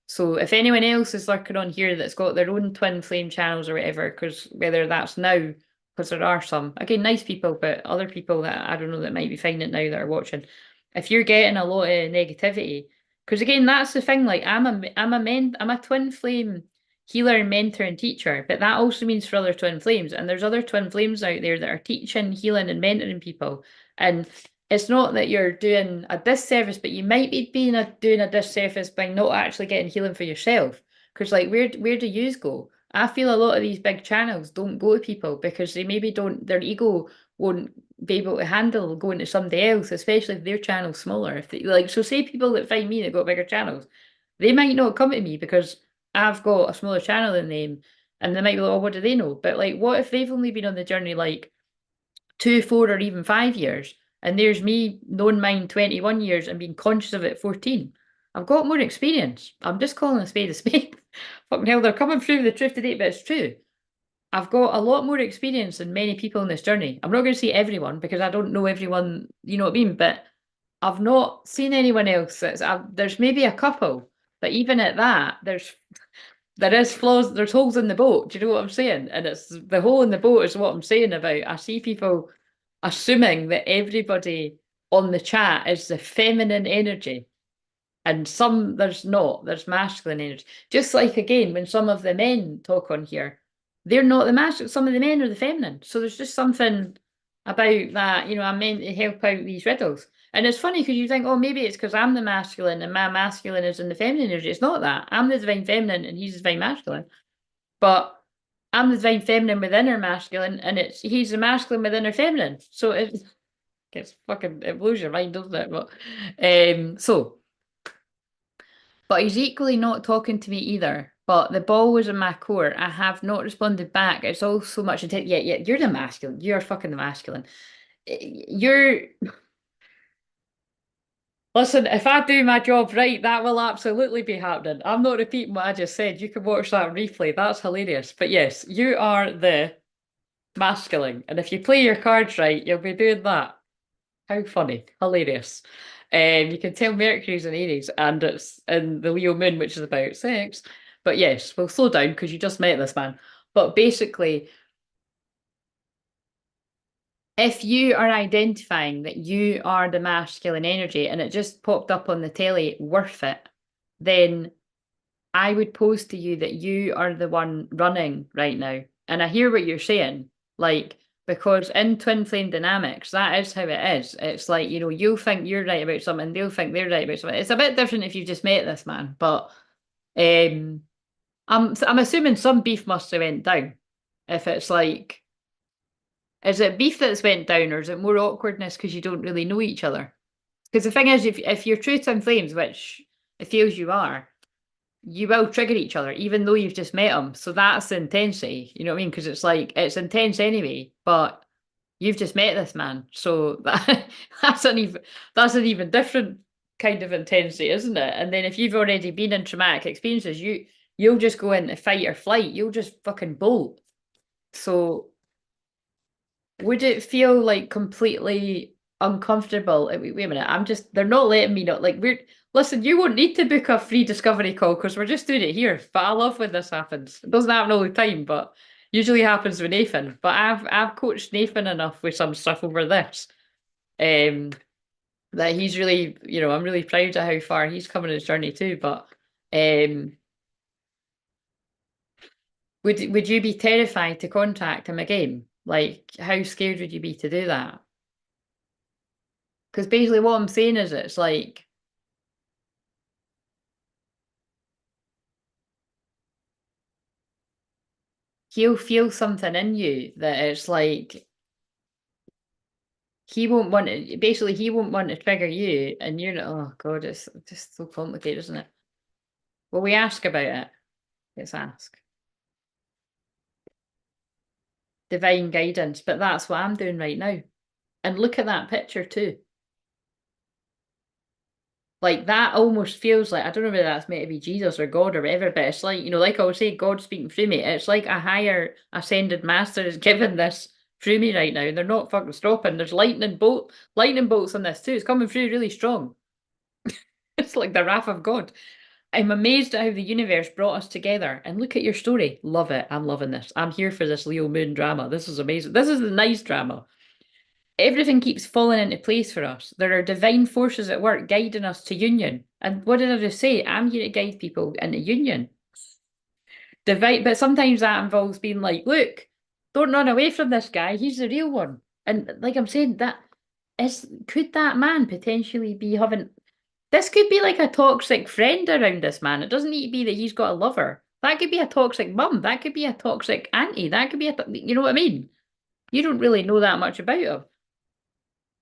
so if anyone else is lurking on here that's got their own twin flame channels or whatever, because whether that's now, because there are some, again, nice people, but other people that I don't know that might be finding it now that are watching, if you're getting a lot of negativity, because again, that's the thing, like, I'm a twin flame healer, mentor, and teacher, but that also means for other twin flames, and there's other twin flames out there that are teaching, healing, and mentoring people. And it's not that you're doing a disservice, but you might be doing a disservice by not actually getting healing for yourself. Because, like, where do yous go? I feel a lot of these big channels don't go to people because they maybe don't, their ego won't be able to handle going to somebody else, especially if their channel's smaller. If they, like, so say people that find me that got bigger channels, they might not come to me because I've got a smaller channel than them, and they might be like, oh, what do they know? But like, what if they've only been on the journey like 2, 4, or even 5 years? And there's me knowing mine 21 years and being conscious of it 14. I've got more experience. I'm just calling a spade a spade. Fucking hell, they're coming through the truth today, but it's true. I've got a lot more experience than many people in this journey. I'm not going to say everyone, because I don't know everyone, you know what I mean? But I've not seen anyone else there's maybe a couple, but even at that, there is flaws, there's holes in the boat. Do you know what I'm saying? And it's the hole in the boat is what I'm saying about. I see people assuming that everybody on the chat is the feminine energy, and some there's not, there's masculine energy. Just like, again, when some of the men talk on here, they're not the masculine, some of the men are the feminine. So there's just something about that, I'm meant to help out these riddles. And it's funny because you think, oh, maybe it's because I'm the masculine and my masculine is in the feminine energy. It's not that. I'm the divine feminine and he's the divine masculine. But I'm the divine feminine within her masculine, and he's the masculine within her feminine. So it blows your mind, doesn't it? But he's equally not talking to me either. But the ball was in my court. I have not responded back. It's all so much intent. Yeah, you're the masculine. You're fucking the masculine. You're Listen, if I do my job right, that will absolutely be happening. I'm not repeating what I just said. You can watch that replay. That's hilarious. But yes, you are the masculine. And if you play your cards right, you'll be doing that. How funny. Hilarious. You can tell Mercury's in Aries and it's in the Leo moon, which is about sex. But yes, we'll slow down because you just met this man. But basically, if you are identifying that you are the masculine energy and it just popped up on the telly, worth it, then I would pose to you that you are the one running right now. And I hear what you're saying, like, because in twin flame dynamics, that is how it is. It's like, you'll think you're right about something, they'll think they're right about something. It's a bit different if you've just met this man, but um, I'm assuming some beef must have went down. If it's like, is it beef that's went down, or is it more awkwardness because you don't really know each other? Because the thing is, if you're true twin flames, which it feels you are, you will trigger each other, even though you've just met them. So that's the intensity, you know what I mean? Because it's like, it's intense anyway, but you've just met this man. So that's an even different kind of intensity, isn't it? And then if you've already been in traumatic experiences, you'll just go into fight or flight. You'll just fucking bolt. So would it feel like completely uncomfortable? Wait a minute, they're not letting me know. Like, listen, you won't need to book a free discovery call because we're just doing it here. But I love when this happens. It doesn't happen all the time, but usually happens with Nathan. But I've coached Nathan enough with some stuff over this. Um, that he's really, I'm really proud of how far he's come in his journey too. But um, would you be terrified to contact him again? Like, how scared would you be to do that? Because basically what I'm saying is it's like he'll feel something in you that it's like he won't want to trigger you and you're not, oh God, it's just so complicated, isn't it? Well, we ask about it. Let's ask. Divine guidance, but that's what I'm doing right now. And look at that picture too. Like that almost feels like, I don't know whether that's meant to be Jesus or God or whatever, but it's like, like I would say, God speaking through me. It's like a higher ascended master is giving this through me right now. And they're not fucking stopping. There's lightning bolts on this too. It's coming through really strong. It's like the wrath of God. I'm amazed at how the universe brought us together. And look at your story. Love it. I'm loving this. I'm here for this Leo Moon drama. This is amazing. This is the nice drama. Everything keeps falling into place for us. There are divine forces at work guiding us to union. And what did I just say? I'm here to guide people into union. Divine, but sometimes that involves being like, look, don't run away from this guy. He's the real one. And like I'm saying, could that man potentially be having this could be like a toxic friend around this man. It doesn't need to be that he's got a lover. That could be a toxic mum. That could be a toxic auntie. That could be you know what I mean? You don't really know that much about him.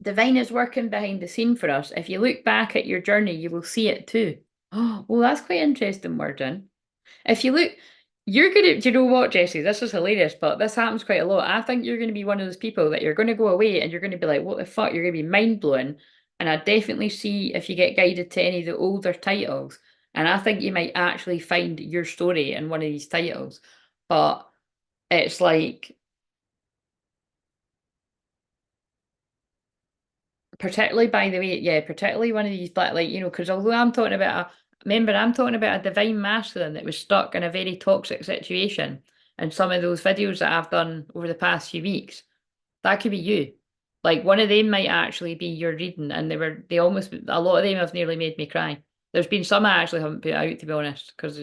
Divine is working behind the scene for us. If you look back at your journey, you will see it too. Oh, well, that's quite interesting wording. If you look, you're gonna, do you know what, Jessie? This is hilarious, but this happens quite a lot. I think you're gonna be one of those people that you're gonna go away and you're gonna be like, what the fuck? You're gonna be mind blown. And I definitely see if you get guided to any of the older titles. And I think you might actually find your story in one of these titles. But it's like particularly, by the way, yeah, particularly one of these black, like, because although I'm talking about a divine masculine that was stuck in a very toxic situation. And some of those videos that I've done over the past few weeks, that could be you. Like one of them might actually be your reading, and a lot of them have nearly made me cry. There's been some I actually haven't put out, to be honest, because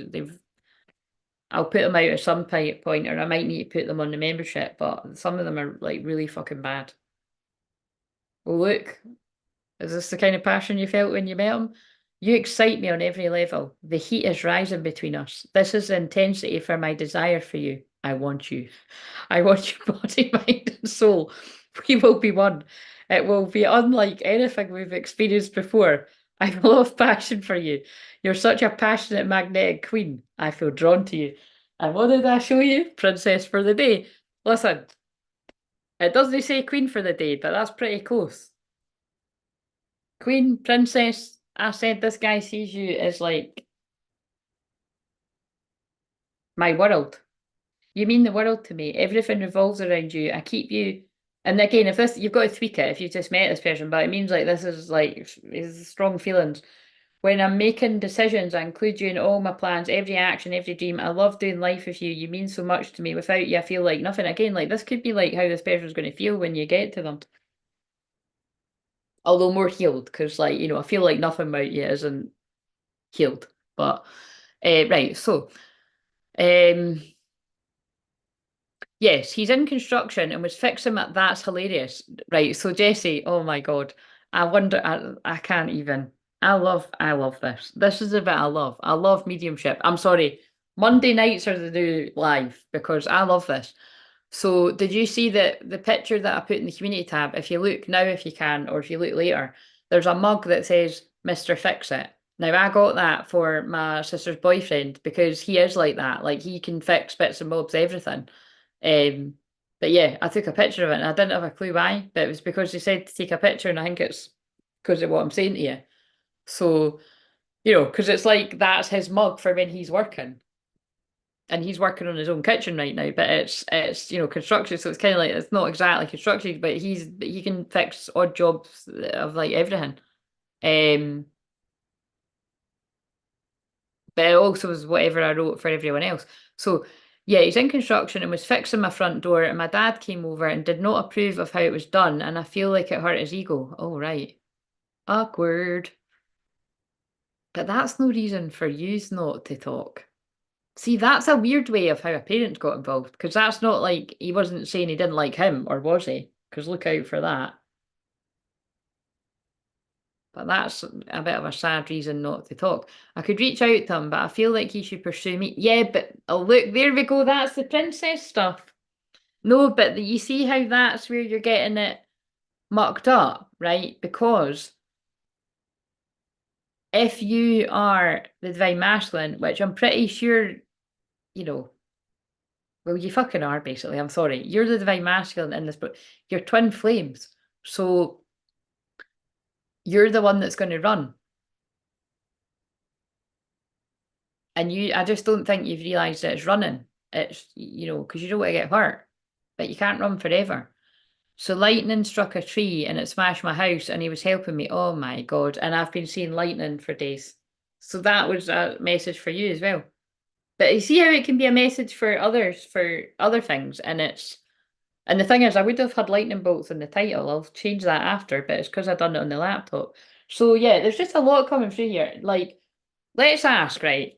I'll put them out at some point, or I might need to put them on the membership, but some of them are like really fucking bad. Well, look, is this the kind of passion you felt when you met him? You excite me on every level. The heat is rising between us. This is the intensity for my desire for you. I want you. I want your body, mind, and soul. We will be one. It will be unlike anything we've experienced before. I have a lot of passion for you. You're such a passionate magnetic queen. I feel drawn to you. And what did I show you? Princess for the day. Listen, it doesn't say queen for the day, but that's pretty close. Queen, princess, I said this guy sees you as like my world. You mean the world to me. Everything revolves around you. I keep you. And again, if this, you've got to tweak it if you've just met this person, but it means like this is like is strong feelings. When I'm making decisions, I include you in all my plans, every action, every dream. I love doing life with you. You mean so much to me. Without you, I feel like nothing. Again, like this could be like how this person's going to feel when you get to them. Although more healed, because like, I feel like nothing about you isn't healed. But right, so um yes, he's in construction and was fixing it. That's hilarious. Right. So Jesse, oh my God. I wonder I can't even. I love this. This is the bit I love. I love mediumship. I'm sorry. Monday nights are the new live because I love this. So did you see the picture that I put in the community tab? If you look now if you can, or if you look later, there's a mug that says Mr. Fix It. Now I got that for my sister's boyfriend because he is like that. Like he can fix bits and bobs, everything. But yeah, I took a picture of it and I didn't have a clue why, but it was because he said to take a picture, and I think it's because of what I'm saying to you. So, because it's like that's his mug for when he's working. And he's working on his own kitchen right now, but it's construction, so it's kind of like it's not exactly construction, but he can fix odd jobs of like everything. Um, but it also was whatever I wrote for everyone else. So yeah, he's in construction and was fixing my front door, and my dad came over and did not approve of how it was done, and I feel like it hurt his ego. Oh right. Awkward. But that's no reason for yous not to talk. See, that's a weird way of how a parent got involved, because that's not like he wasn't saying he didn't like him, or was he? Because look out for that. But that's a bit of a sad reason not to talk. I could reach out to him, but I feel like he should pursue me. Yeah, but oh look, there we go. That's the princess stuff. No, but you see how that's where you're getting it mucked up, right? Because if you are the divine masculine, which I'm pretty sure, you know, well, you fucking are basically. I'm sorry. You're the divine masculine in this, but you're twin flames. So you're the one that's going to run. And I just don't think you've realised that it's running. It's, because you don't want to get hurt, but you can't run forever. So lightning struck a tree and it smashed my house, and he was helping me. Oh my God. And I've been seeing lightning for days. So that was a message for you as well. But you see how it can be a message for others for other things, and the thing is, I would have had lightning bolts in the title. I'll change that after, but it's because I've done it on the laptop. So yeah, there's just a lot coming through here. Like, let's ask, right?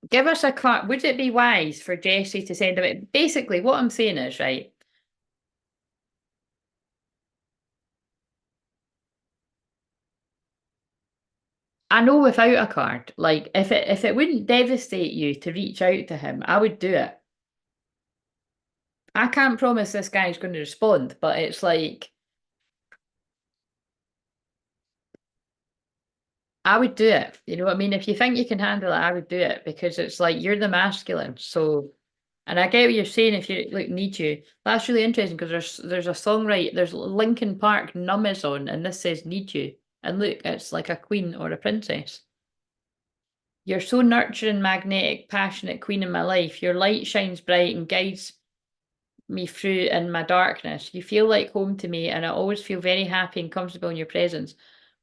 Give us a cut. Would it be wise for Jessie to send him? Basically, what I'm saying is, right? I know without a card, like if it wouldn't devastate you to reach out to him, I would do it. I can't promise this guy's going to respond, but it's like I would do it. You know what I mean? If you think you can handle it, I would do it because it's like you're the masculine. So, and I get what you're saying. If you like need you, that's really interesting because there's a song right. There's Linkin Park Numb is on, and this says need you. And look, it's like a queen or a princess. You're so nurturing, magnetic, passionate queen in my life. Your light shines bright and guides me through in my darkness. You feel like home to me, and I always feel very happy and comfortable in your presence.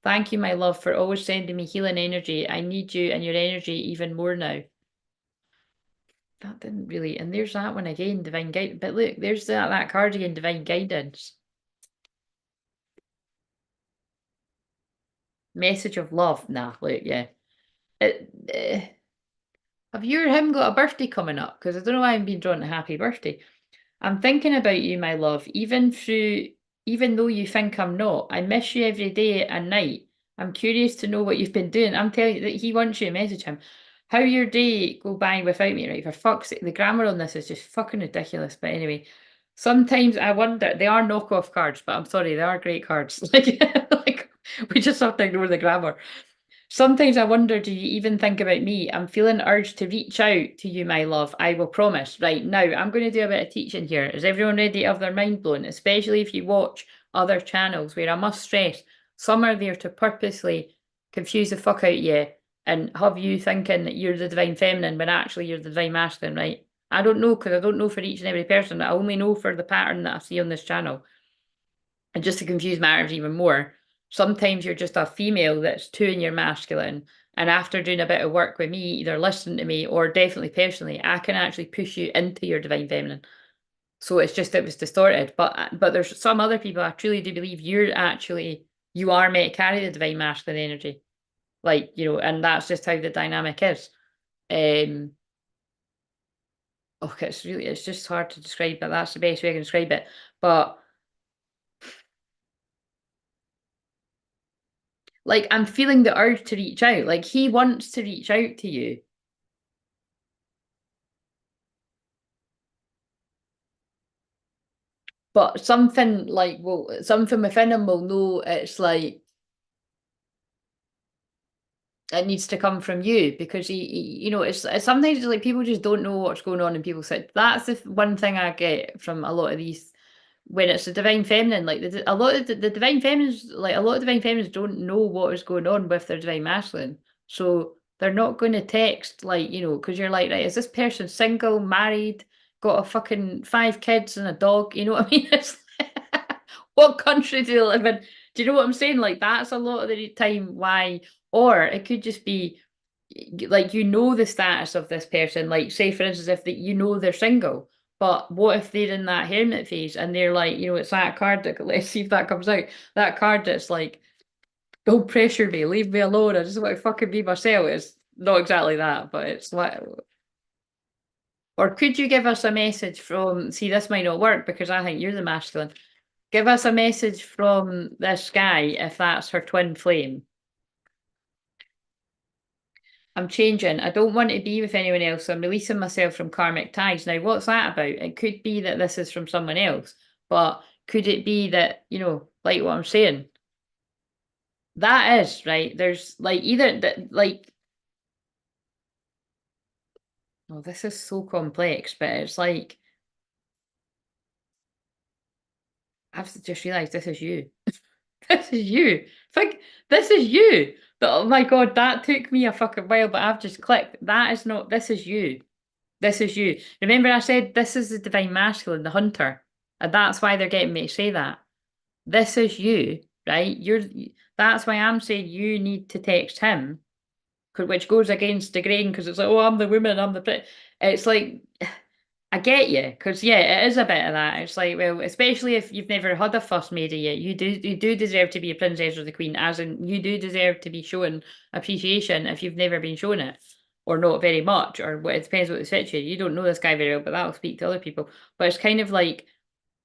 Thank you, my love, for always sending me healing energy. I need you and your energy even more now. That didn't really, and there's that one again, divine guidance. But look, there's that card again, divine guidance. Message of love. Nah, look, yeah. Have you or him got a birthday coming up? Because I don't know why I'm being drawn to happy birthday. I'm thinking about you, my love, even though you think I'm not. I miss you every day and night. I'm curious to know what you've been doing. I'm telling you that he wants you to message him. How your day go by without me, right? For fuck's sake, the grammar on this is just fucking ridiculous. But anyway, sometimes I wonder, they are knockoff cards, but I'm sorry, they are great cards. Like we just have to ignore the grammar. Sometimes I wonder, do you even think about me? I'm feeling urged to reach out to you, my love. I will promise. Right now, I'm going to do a bit of teaching here. Is everyone ready to have their mind blown? Especially if you watch other channels where I must stress Some are there to purposely confuse the fuck out of you and have you thinking that you're the divine feminine when actually you're the divine masculine, right? I don't know because I don't know for each and every person. I only know for the pattern that I see on this channel. And just to confuse matters even more, sometimes you're just a female that's too in your masculine. And after doing a bit of work with me, either listening to me or definitely personally, I can actually push you into your divine feminine. So it's just it was distorted. But there's some other people I truly do believe you are meant to carry the divine masculine energy. Like, and that's just how the dynamic is. Okay, it's just hard to describe, but that's the best way I can describe it. But like I'm feeling the urge to reach out. Like he wants to reach out to you. But something something within him will know it's like it needs to come from you because it's sometimes like people just don't know what's going on in people's head. That's the one thing I get from a lot of these when it's the divine feminine. Like a lot of the divine feminines, like a lot of divine feminines don't know what is going on with their divine masculine, so they're not going to text because you're like, right, is this person single, married, got a fucking 5 kids and a dog? You know what I mean? It's what country do they live in? Do you know what I'm saying? Like that's a lot of the time why, or it could just be like the status of this person. Like say for instance, if they're single, but what if they're in that hermit phase and they're like, it's that card that let's see if that comes out. That card that's like, don't pressure me, leave me alone. I just want to fucking be myself. It's not exactly that, but it's like. Or could you give us a message from? See, this might not work because I think you're the masculine. Give us a message from this guy if that's her twin flame. I'm changing. I don't want to be with anyone else. So I'm releasing myself from karmic ties. Now, what's that about? It could be that this is from someone else, but could it be that, like what I'm saying? That is, right? There's like either that, like, oh, this is so complex, but it's like, I've just realized this is you. This is you. Think, this is you. Oh my God, that took me a fucking while, but I've just clicked. That is not, this is you. This is you. Remember I said this is the divine masculine, the hunter. And that's why they're getting me to say that. This is you, right? That's why I'm saying you need to text him, which goes against the grain because it's like, oh, I'm the woman, I'm the. It's like, I get you, because yeah, it is a bit of that. It's like, well, especially if you've never had a first maiden yet, you do deserve to be a princess or the queen, as in you do deserve to be shown appreciation if you've never been shown it, or not very much, or what it depends what the situation. You don't know this guy very well, but that'll speak to other people. But it's kind of like,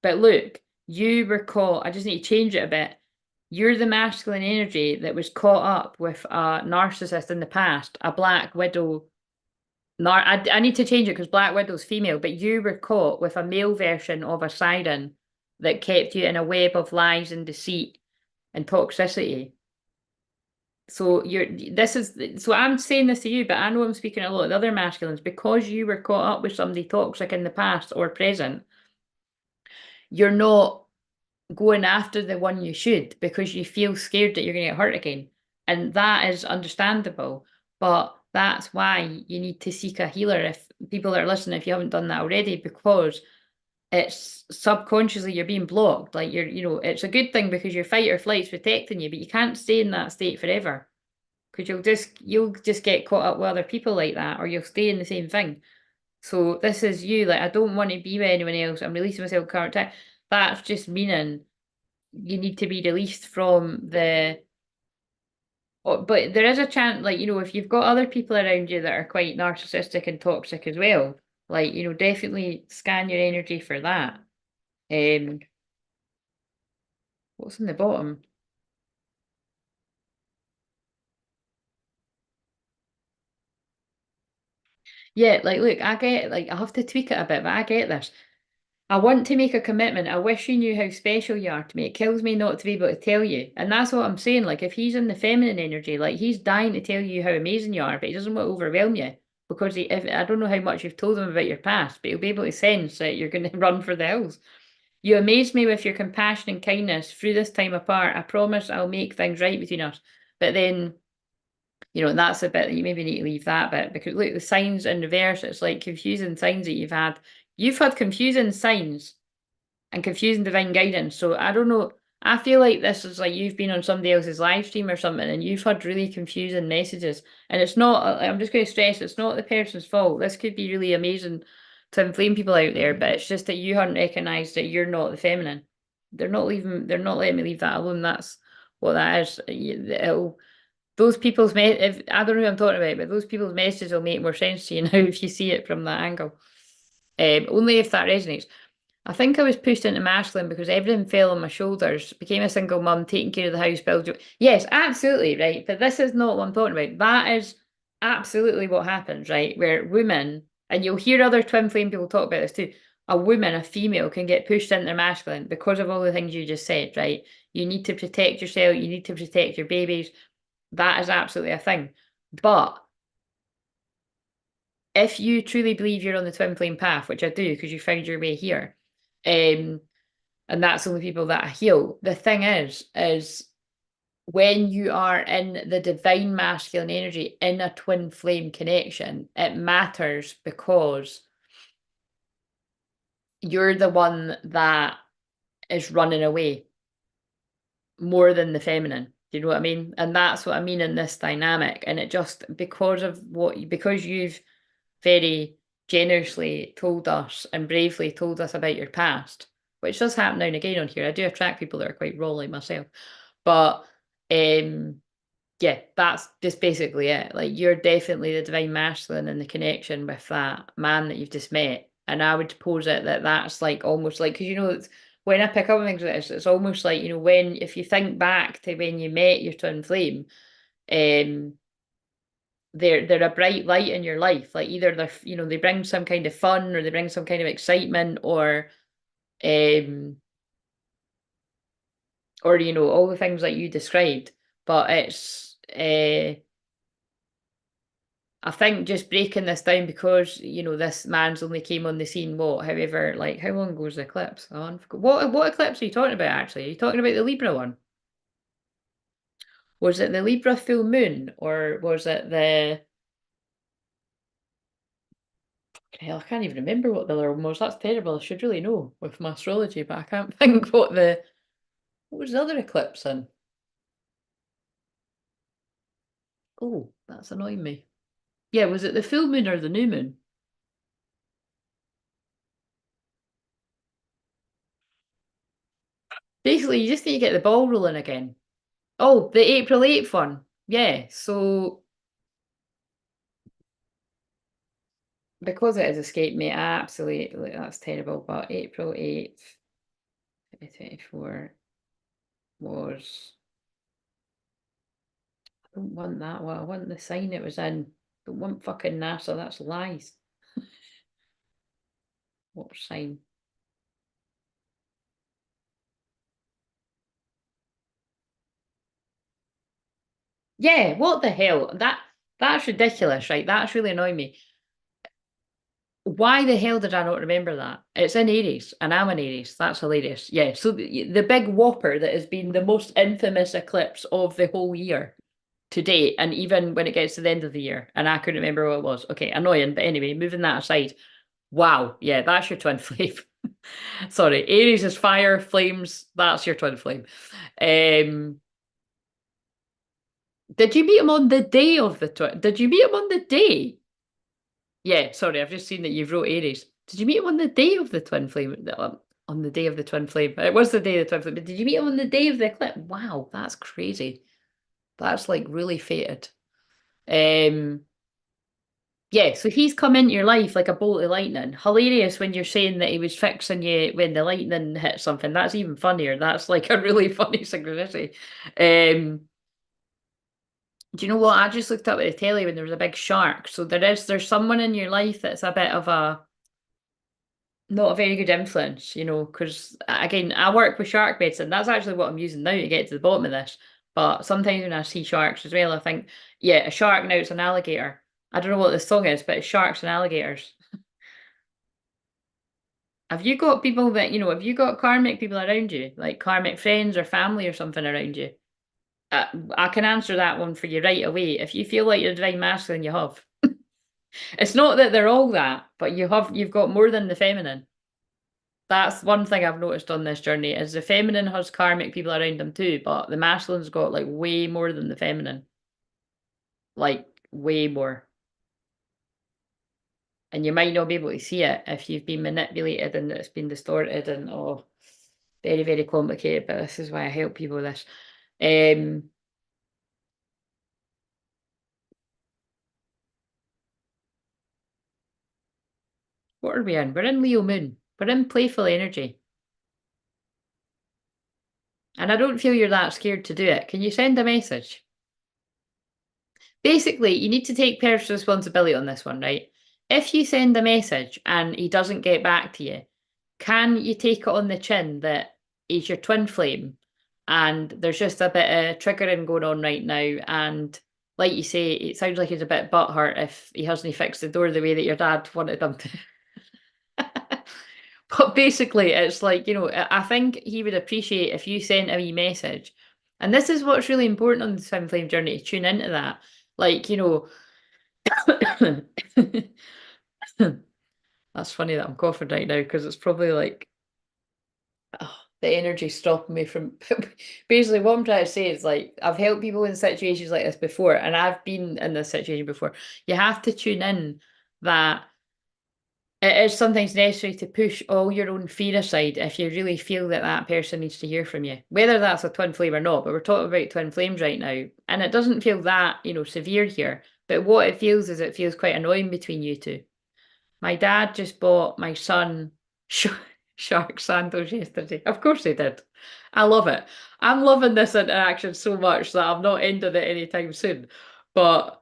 but look, you were caught. I just need to change it a bit. You're the masculine energy that was caught up with a narcissist in the past, a black widow. I need to change it because Black Widow's female, but you were caught with a male version of a siren that kept you in a web of lies and deceit and toxicity. So I'm saying this to you, but I know I'm speaking to a lot of the other masculines because you were caught up with somebody toxic in the past or present. You're not going after the one you should because you feel scared that you're going to get hurt again. And that is understandable. But that's why you need to seek a healer if people are listening, if you haven't done that already, because it's subconsciously you're being blocked. Like it's a good thing because your fight or flight's protecting you, but you can't stay in that state forever. Because you'll just get caught up with other people like that, or you'll stay in the same thing. So this is you, like I don't want to be with anyone else. I'm releasing myself current time. That's just meaning you need to be released from the. But there is a chance, like, if you've got other people around you that are quite narcissistic and toxic as well, like, definitely scan your energy for that. Um, what's in the bottom? Yeah, like, look, I get, like, I have to tweak it a bit, but I get this. I want to make a commitment. I wish you knew how special you are to me. It kills me not to be able to tell you. And that's what I'm saying. Like, if he's in the feminine energy, like, he's dying to tell you how amazing you are, but he doesn't want to overwhelm you. Because if I don't know how much you've told him about your past, but he'll be able to sense that you're going to run for the hills. You amaze me with your compassion and kindness through this time apart. I promise I'll make things right between us. But then, you know, that's a bit, you maybe need to leave that bit, because look, the signs in reverse, it's like confusing signs that you've had. You've had confusing signs and confusing divine guidance. So I don't know. I feel like this is like you've been on somebody else's live stream or something and you've had really confusing messages. And it's not, I'm just going to stress, it's not the person's fault. This could be really amazing to inflame people out there, but it's just that you haven't recognized that you're not the feminine. They're not letting me leave that alone. That's what that is. Those people's, if I don't know who I'm talking about, but those people's messages will make more sense to you now if you see it from that angle. Only if that resonates. I think I was pushed into masculine because everything fell on my shoulders. Became a single mum, taking care of the house, build. Yes, absolutely, right. But this is not what I'm talking about. That is absolutely what happens, right? Where women, and you'll hear other twin flame people talk about this too. A woman, a female, can get pushed into their masculine because of all the things you just said, right? You need to protect yourself. You need to protect your babies. That is absolutely a thing. But if you truly believe you're on the twin flame path, which I do because you found your way here, and that's only people that I heal. The thing is when you are in the divine masculine energy in a twin flame connection, it matters because you're the one that is running away more than the feminine. Do you know what I mean? And that's what I mean in this dynamic. And it just because you've very generously told us and bravely told us about your past, which does happen now and again on here. I do attract people that are quite raw like myself. But yeah, that's just basically it. Like you're definitely the divine masculine in the connection with that man that you've just met. And I would pose it that that's like almost like, because you know, it's, when I pick up on things like this, it's almost like, you know, when, if you think back to when you met your twin flame, um, they're a bright light in your life. Like either they're, you know, they bring some kind of fun or they bring some kind of excitement um, or you know, all the things that you described. But it's I think just breaking this down because, you know, this man's only came on the scene, what, however, like, how long ago was the eclipse? Oh, what eclipse are you talking about, actually? Are you talking about the Libra one? Was it the Libra full moon, or was it the... Hell, I can't even remember what the other one was. That's terrible. I should really know with my astrology, but I can't think what the... What was the other eclipse in? Oh, that's annoying me. Yeah, was it the full moon or the new moon? Basically, you just need to get the ball rolling again. Oh, the April 8th one. Yeah, so because it has escaped me, absolutely, that's terrible. But April 8th, 2024 was, I don't want that one. I want the sign it was in. I don't want fucking NASA, that's lies. What sign? Yeah, what the hell? That's ridiculous, right? That's really annoying me. Why the hell did I not remember that? It's in Aries, and I'm in Aries. That's hilarious. Yeah, so the big whopper that has been the most infamous eclipse of the whole year to date, and even when it gets to the end of the year, and I couldn't remember what it was. Okay, annoying, but anyway, moving that aside. Wow, yeah, that's your twin flame. Sorry, Aries is fire, flames, that's your twin flame. Um, did you meet him on the day of the twin? Did you meet him on the day? Yeah, sorry, I've just seen that you've wrote Aries. Did you meet him on the day of the twin flame? On the day of the twin flame. It was the day of the twin flame, but did you meet him on the day of the eclipse? Wow, that's crazy. That's like really fated. Um, yeah, so he's come into your life like a bolt of lightning. Hilarious when you're saying that he was fixing you when the lightning hit something. That's even funnier. That's like a really funny synchronicity. Do you know what? I just looked up at the telly when there was a big shark. So there's someone in your life that's a bit of a not a very good influence, you know, because again, I work with shark medicine. That's actually what I'm using now to get to the bottom of this. But sometimes when I see sharks as well, I think, yeah, a shark, now it's an alligator. I don't know what the song is, but it's sharks and alligators. Have you got people that, have you got karmic people around you, like karmic friends or family or something around you? I can answer that one for you right away. If you feel like you're divine masculine, you have. It's not that they're all that, but you've got more than the feminine. That's one thing I've noticed on this journey is the feminine has karmic people around them too, but the masculine's got like way more than the feminine. Like way more. And you might not be able to see it if you've been manipulated and it's been distorted and very, very complicated, but this is why I help people with this. What are we in? We're in Leo Moon. We're in playful energy. And I don't feel you're that scared to do it. Can you send a message? Basically, you need to take personal responsibility on this one, right? If you send a message and he doesn't get back to you, can you take it on the chin that he's your twin flame and there's just a bit of triggering going on right now? And like you say, it sounds like he's a bit butthurt if he hasn't fixed the door the way that your dad wanted him to. But basically, it's like, I think he would appreciate if you sent a wee message. And this is what's really important on the twin flame journey to tune into that. Like, that's funny that I'm coughing right now because it's probably like the energy stopping me from basically what I'm trying to say is like I've helped people in situations like this before and I've been in this situation before. You have to tune in that it is sometimes necessary to push all your own fear aside if you really feel that that person needs to hear from you, whether that's a twin flame or not. But we're talking about twin flames right now, and it doesn't feel that severe here. But what it feels is it feels quite annoying between you two. My dad just bought my son shark sandals yesterday. Of course he did. I love it. I'm loving this interaction so much that I'm not ending it anytime soon. But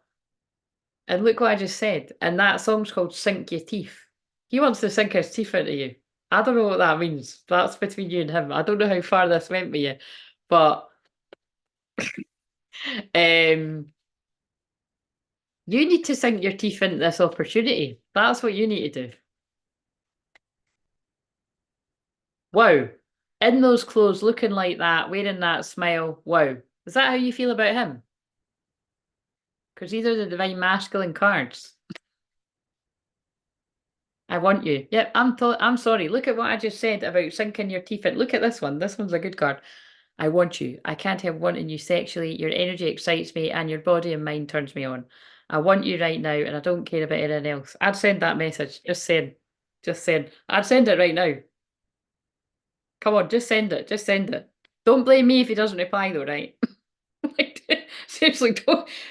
and look what I just said. And that song's called Sink Your Teeth. He wants to sink his teeth into you. I don't know what that means. That's between you and him. I don't know how far this went with you. But um you need to sink your teeth into this opportunity. That's what you need to do. Wow. In those clothes, looking like that, wearing that smile. Wow. Is that how you feel about him? Because these are the divine masculine cards. I want you. Yep, I'm sorry. Look at what I just said about sinking your teeth in. Look at this one. This one's a good card. I want you. I can't help wanting you sexually. Your energy excites me and your body and mind turns me on. I want you right now and I don't care about anything else. I'd send that message. Just saying. Just saying. I'd send it right now. Come on, just send it. Just send it. Don't blame me if he doesn't reply though, right? Like, seriously,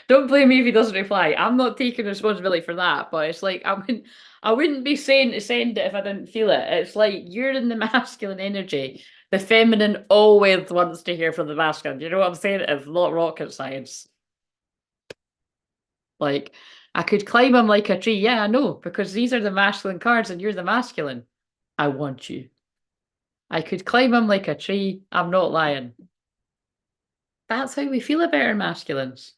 don't blame me if he doesn't reply. I'm not taking responsibility for that, but it's like I wouldn't be saying to send it if I didn't feel it. It's like you're in the masculine energy. The feminine always wants to hear from the masculine. You know what I'm saying? It's not rocket science. Like I could climb him like a tree. Yeah, I know, because these are the masculine cards and you're the masculine. I want you. I could climb him like a tree. I'm not lying. That's how we feel about our masculines.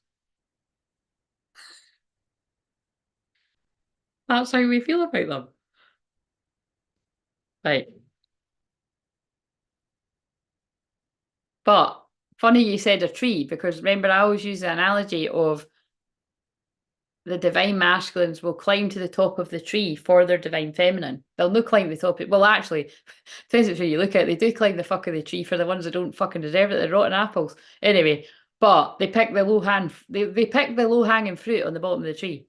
That's how we feel about them. Right. But funny you said a tree, because remember, I always use the analogy of the divine masculines will climb to the top of the tree for their divine feminine. They'll no climb the top. Well, actually, depends which way you look at it. They do climb the fuck of the tree for the ones that don't fucking deserve it, the rotten apples. Anyway, but they pick the they pick the low hanging fruit on the bottom of the tree.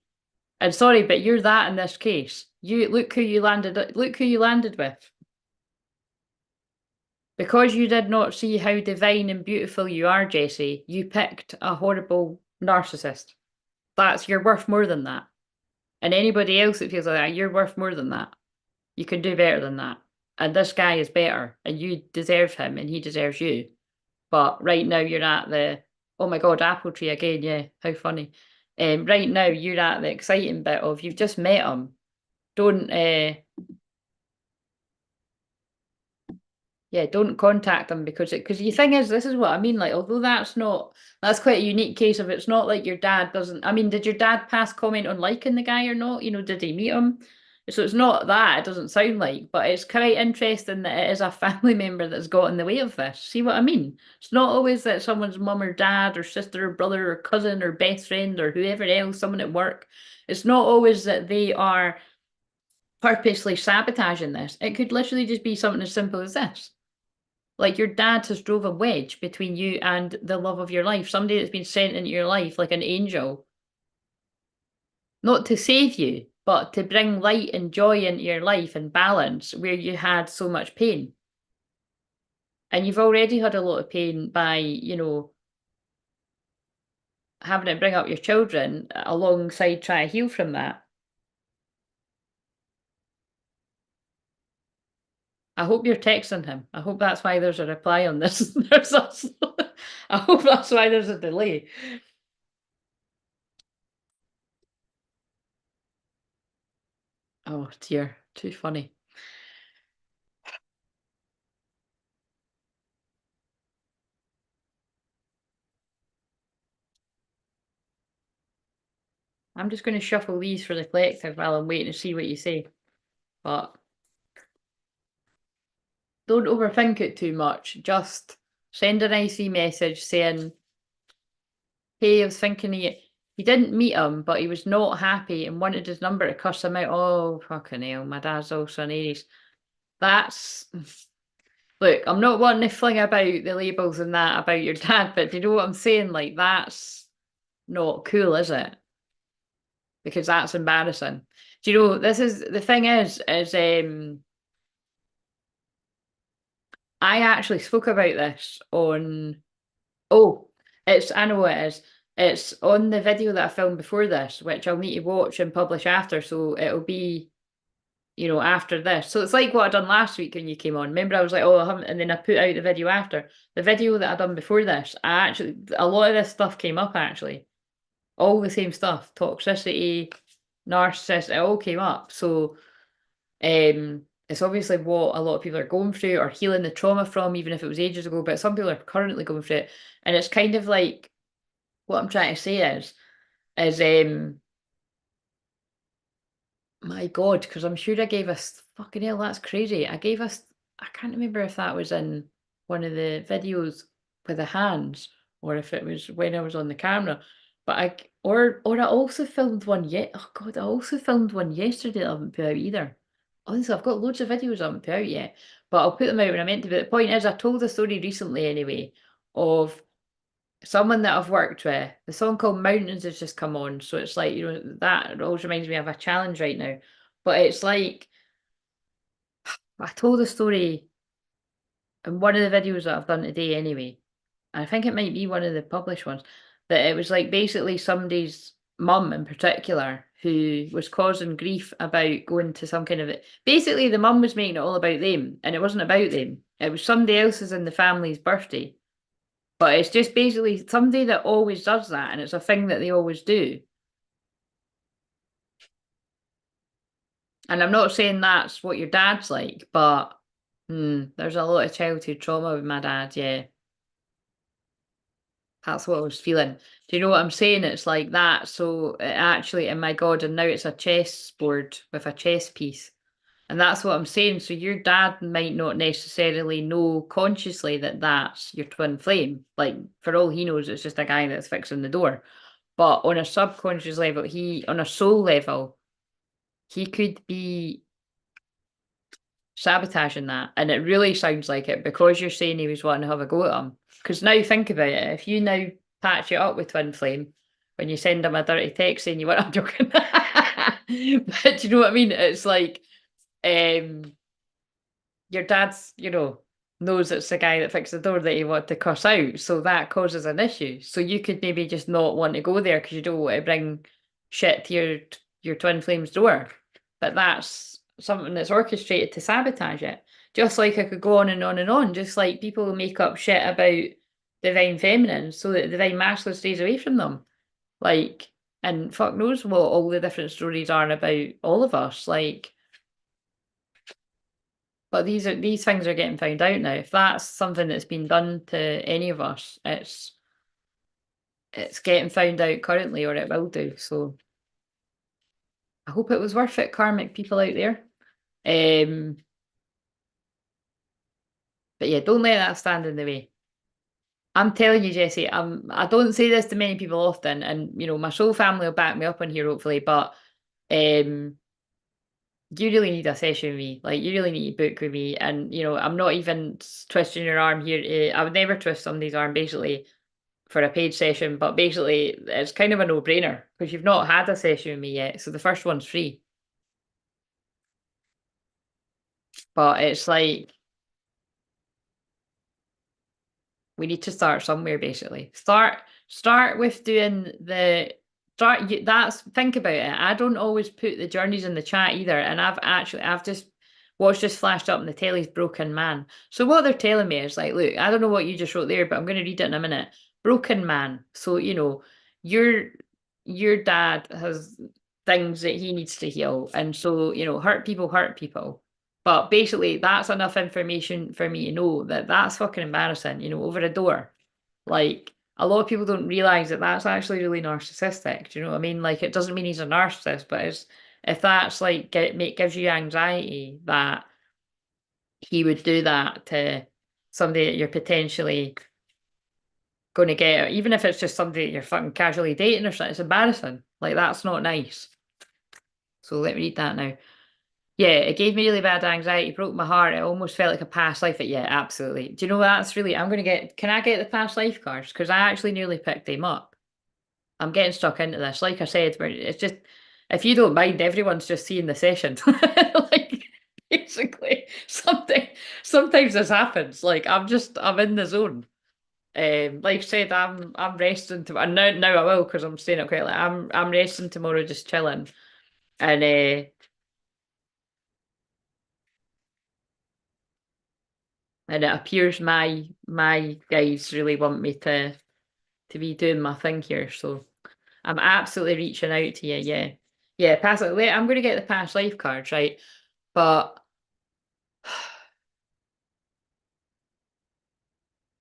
And sorry, but you're that in this case. You look who you landed. Look who you landed with. Because you did not see how divine and beautiful you are, Jessie, you picked a horrible narcissist. You're worth more than that. And anybody else that feels like that, you're worth more than that. You can do better than that. And this guy is better, and you deserve him, and he deserves you. But right now, you're at the oh my god, apple tree again. Yeah, how funny. Right now, you're at the exciting bit of you've just met him. Don't yeah, don't contact them because the thing is, this is what I mean. Like, although that's quite a unique case of it's not like your dad doesn't. I mean, did your dad pass comment on liking the guy or not? Did he meet him? So it's not that, it doesn't sound like, but it's quite interesting that it is a family member that's got in the way of this. See what I mean? It's not always that someone's mum or dad or sister or brother or cousin or best friend or whoever else, someone at work. It's not always that they are purposely sabotaging this. It could literally just be something as simple as this. Like your dad has drove a wedge between you and the love of your life, somebody that's been sent into your life like an angel, not to save you, but to bring light and joy into your life and balance where you had so much pain. And you've already had a lot of pain by, having to bring up your children alongside trying to heal from that. I hope you're texting him. I hope that's why there's a reply on this. I hope that's why there's a delay. Oh dear, too funny. I'm just going to shuffle these for the collective while I'm waiting to see what you say. But don't overthink it too much. Just send a nice message saying, hey, I was thinking he didn't meet him, but he was not happy and wanted his number to cuss him out. Oh, fucking hell, my dad's also an Aries. That's look, I'm not wanting to fling about the labels and that about your dad, but do you know what I'm saying? Like, that's not cool, is it? Because that's embarrassing. Do you know, this is the thing is I actually spoke about this on, oh, I know what it is. It's on the video that I filmed before this, which I'll need to watch and publish after, so it'll be, after this. So it's like what I done last week when you came on. Remember, I was like, oh, I haven't, and then I put out the video after. The video that I done before this, a lot of this stuff came up actually. All the same stuff, toxicity, narcissist, it all came up. So it's obviously what a lot of people are going through or healing the trauma from, even if it was ages ago, but some people are currently going through it. And it's kind of like what I'm trying to say is my God, because I'm sure I gave us fucking hell, that's crazy. I can't remember if that was in one of the videos with the hands or if it was when I was on the camera. But I also filmed one yet. Oh God, I also filmed one yesterday that I haven't put out either. Honestly, I've got loads of videos I haven't put out yet, but I'll put them out when I meant to. But the point is, I told a story recently anyway of someone that I've worked with. The song called Mountains has just come on, so it's like, that always reminds me of a challenge right now. But it's like I told a story in one of the videos that I've done today anyway. And I think it might be one of the published ones, that it was like basically somebody's mum in particular who was causing grief about going to some kind of it. Basically, the mum was making it all about them, and it wasn't about them. It was somebody else's in the family's birthday. But it's just basically somebody that always does that, and it's a thing that they always do. And I'm not saying that's what your dad's like, but there's a lot of childhood trauma with my dad, yeah. That's what I was feeling. Do you know what I'm saying? It's like that. So it actually, oh my God, and now it's a chessboard with a chess piece. And that's what I'm saying. So your dad might not necessarily know consciously that that's your twin flame. Like, for all he knows, it's just a guy that's fixing the door. But on a subconscious level, on a soul level, he could be sabotaging that. And it really sounds like it because you're saying he was wanting to have a go at him. Because now think about it. If you now patch it up with Twin Flame, when you send him a dirty text saying you want, I'm joking. But do you know what I mean? It's like your dad's, knows it's the guy that fixed the door that you want to cuss out. So that causes an issue. So you could maybe just not want to go there because you don't want to bring shit to your twin flame's door. But that's something that's orchestrated to sabotage it. Just like I could go on and on and on. Just like people make up shit about divine feminine so that divine masculine stays away from them. Like, and fuck knows what all the different stories are about all of us. Like, but these things are getting found out now. If that's something that's been done to any of us, it's getting found out currently, or it will do. So I hope it was worth it, karmic people out there. But yeah, don't let that stand in the way. I'm telling you, Jessie, I don't say this to many people often, and you know, my soul family will back me up on here, hopefully, but um you really need a session with me. Like, you really need to book with me. And, you know, I'm not even twisting your arm here. I would never twist somebody's arm, basically, for a paid session. But basically, it's kind of a no-brainer because you've not had a session with me yet. So the first one's free. But it's like, we need to start somewhere, basically. Start with doing the that's think about it. I don't always put the journeys in the chat either, and I've just watched this flashed up in the telly's Broken Man. So what they're telling me is like, look, I don't know what you just wrote there, but I'm going to read it in a minute. Broken man. So you know, your your dad has things that he needs to heal, and so you know, hurt people hurt people. But basically, that's enough information for me to know that that's fucking embarrassing, you know, over a door. Like, a lot of people don't realize that that's actually really narcissistic. Do you know what I mean? Like, it doesn't mean he's a narcissist, but if that's like gives you anxiety that he would do that to somebody that you're potentially going to get, even if it's just somebody that you're fucking casually dating or something, it's embarrassing. Like, that's not nice. So let me read that now. Yeah, it gave me really bad anxiety, broke my heart. It almost felt like a past life. But yeah, absolutely. Do you know what? That's really, I'm going to get, can I get the past life cards? Because I actually nearly picked them up. I'm getting stuck into this. Like I said, it's just, if you don't mind, everyone's just seeing the session. Like, basically, sometimes this happens. Like, I'm in the zone. Like I said, I'm resting to, and now I will because I'm staying up quite late. I'm resting tomorrow, just chilling. And and it appears my guys really want me to be doing my thing here, so I'm absolutely reaching out to you. Yeah, yeah. Pass it. I'm going to get the past life cards, right? But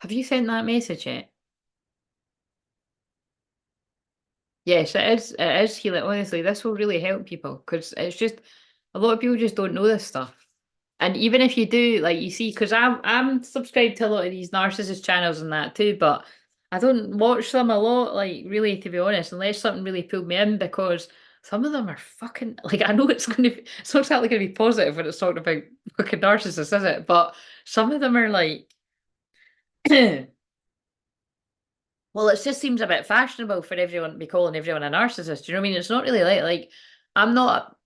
have you sent that message yet? Yes, it is. It is healing. Honestly, this will really help people because it's just a lot of people just don't know this stuff. And even if you do, like you see, because I'm subscribed to a lot of these narcissist channels and that too, but I don't watch them a lot, like really, to be honest, unless something really pulled me in because some of them are fucking like I know it's not exactly gonna be positive when it's talking about fucking narcissists, is it? But some of them are like well, it just seems a bit fashionable for everyone to be calling everyone a narcissist. Do you know what I mean? It's not really like I'm not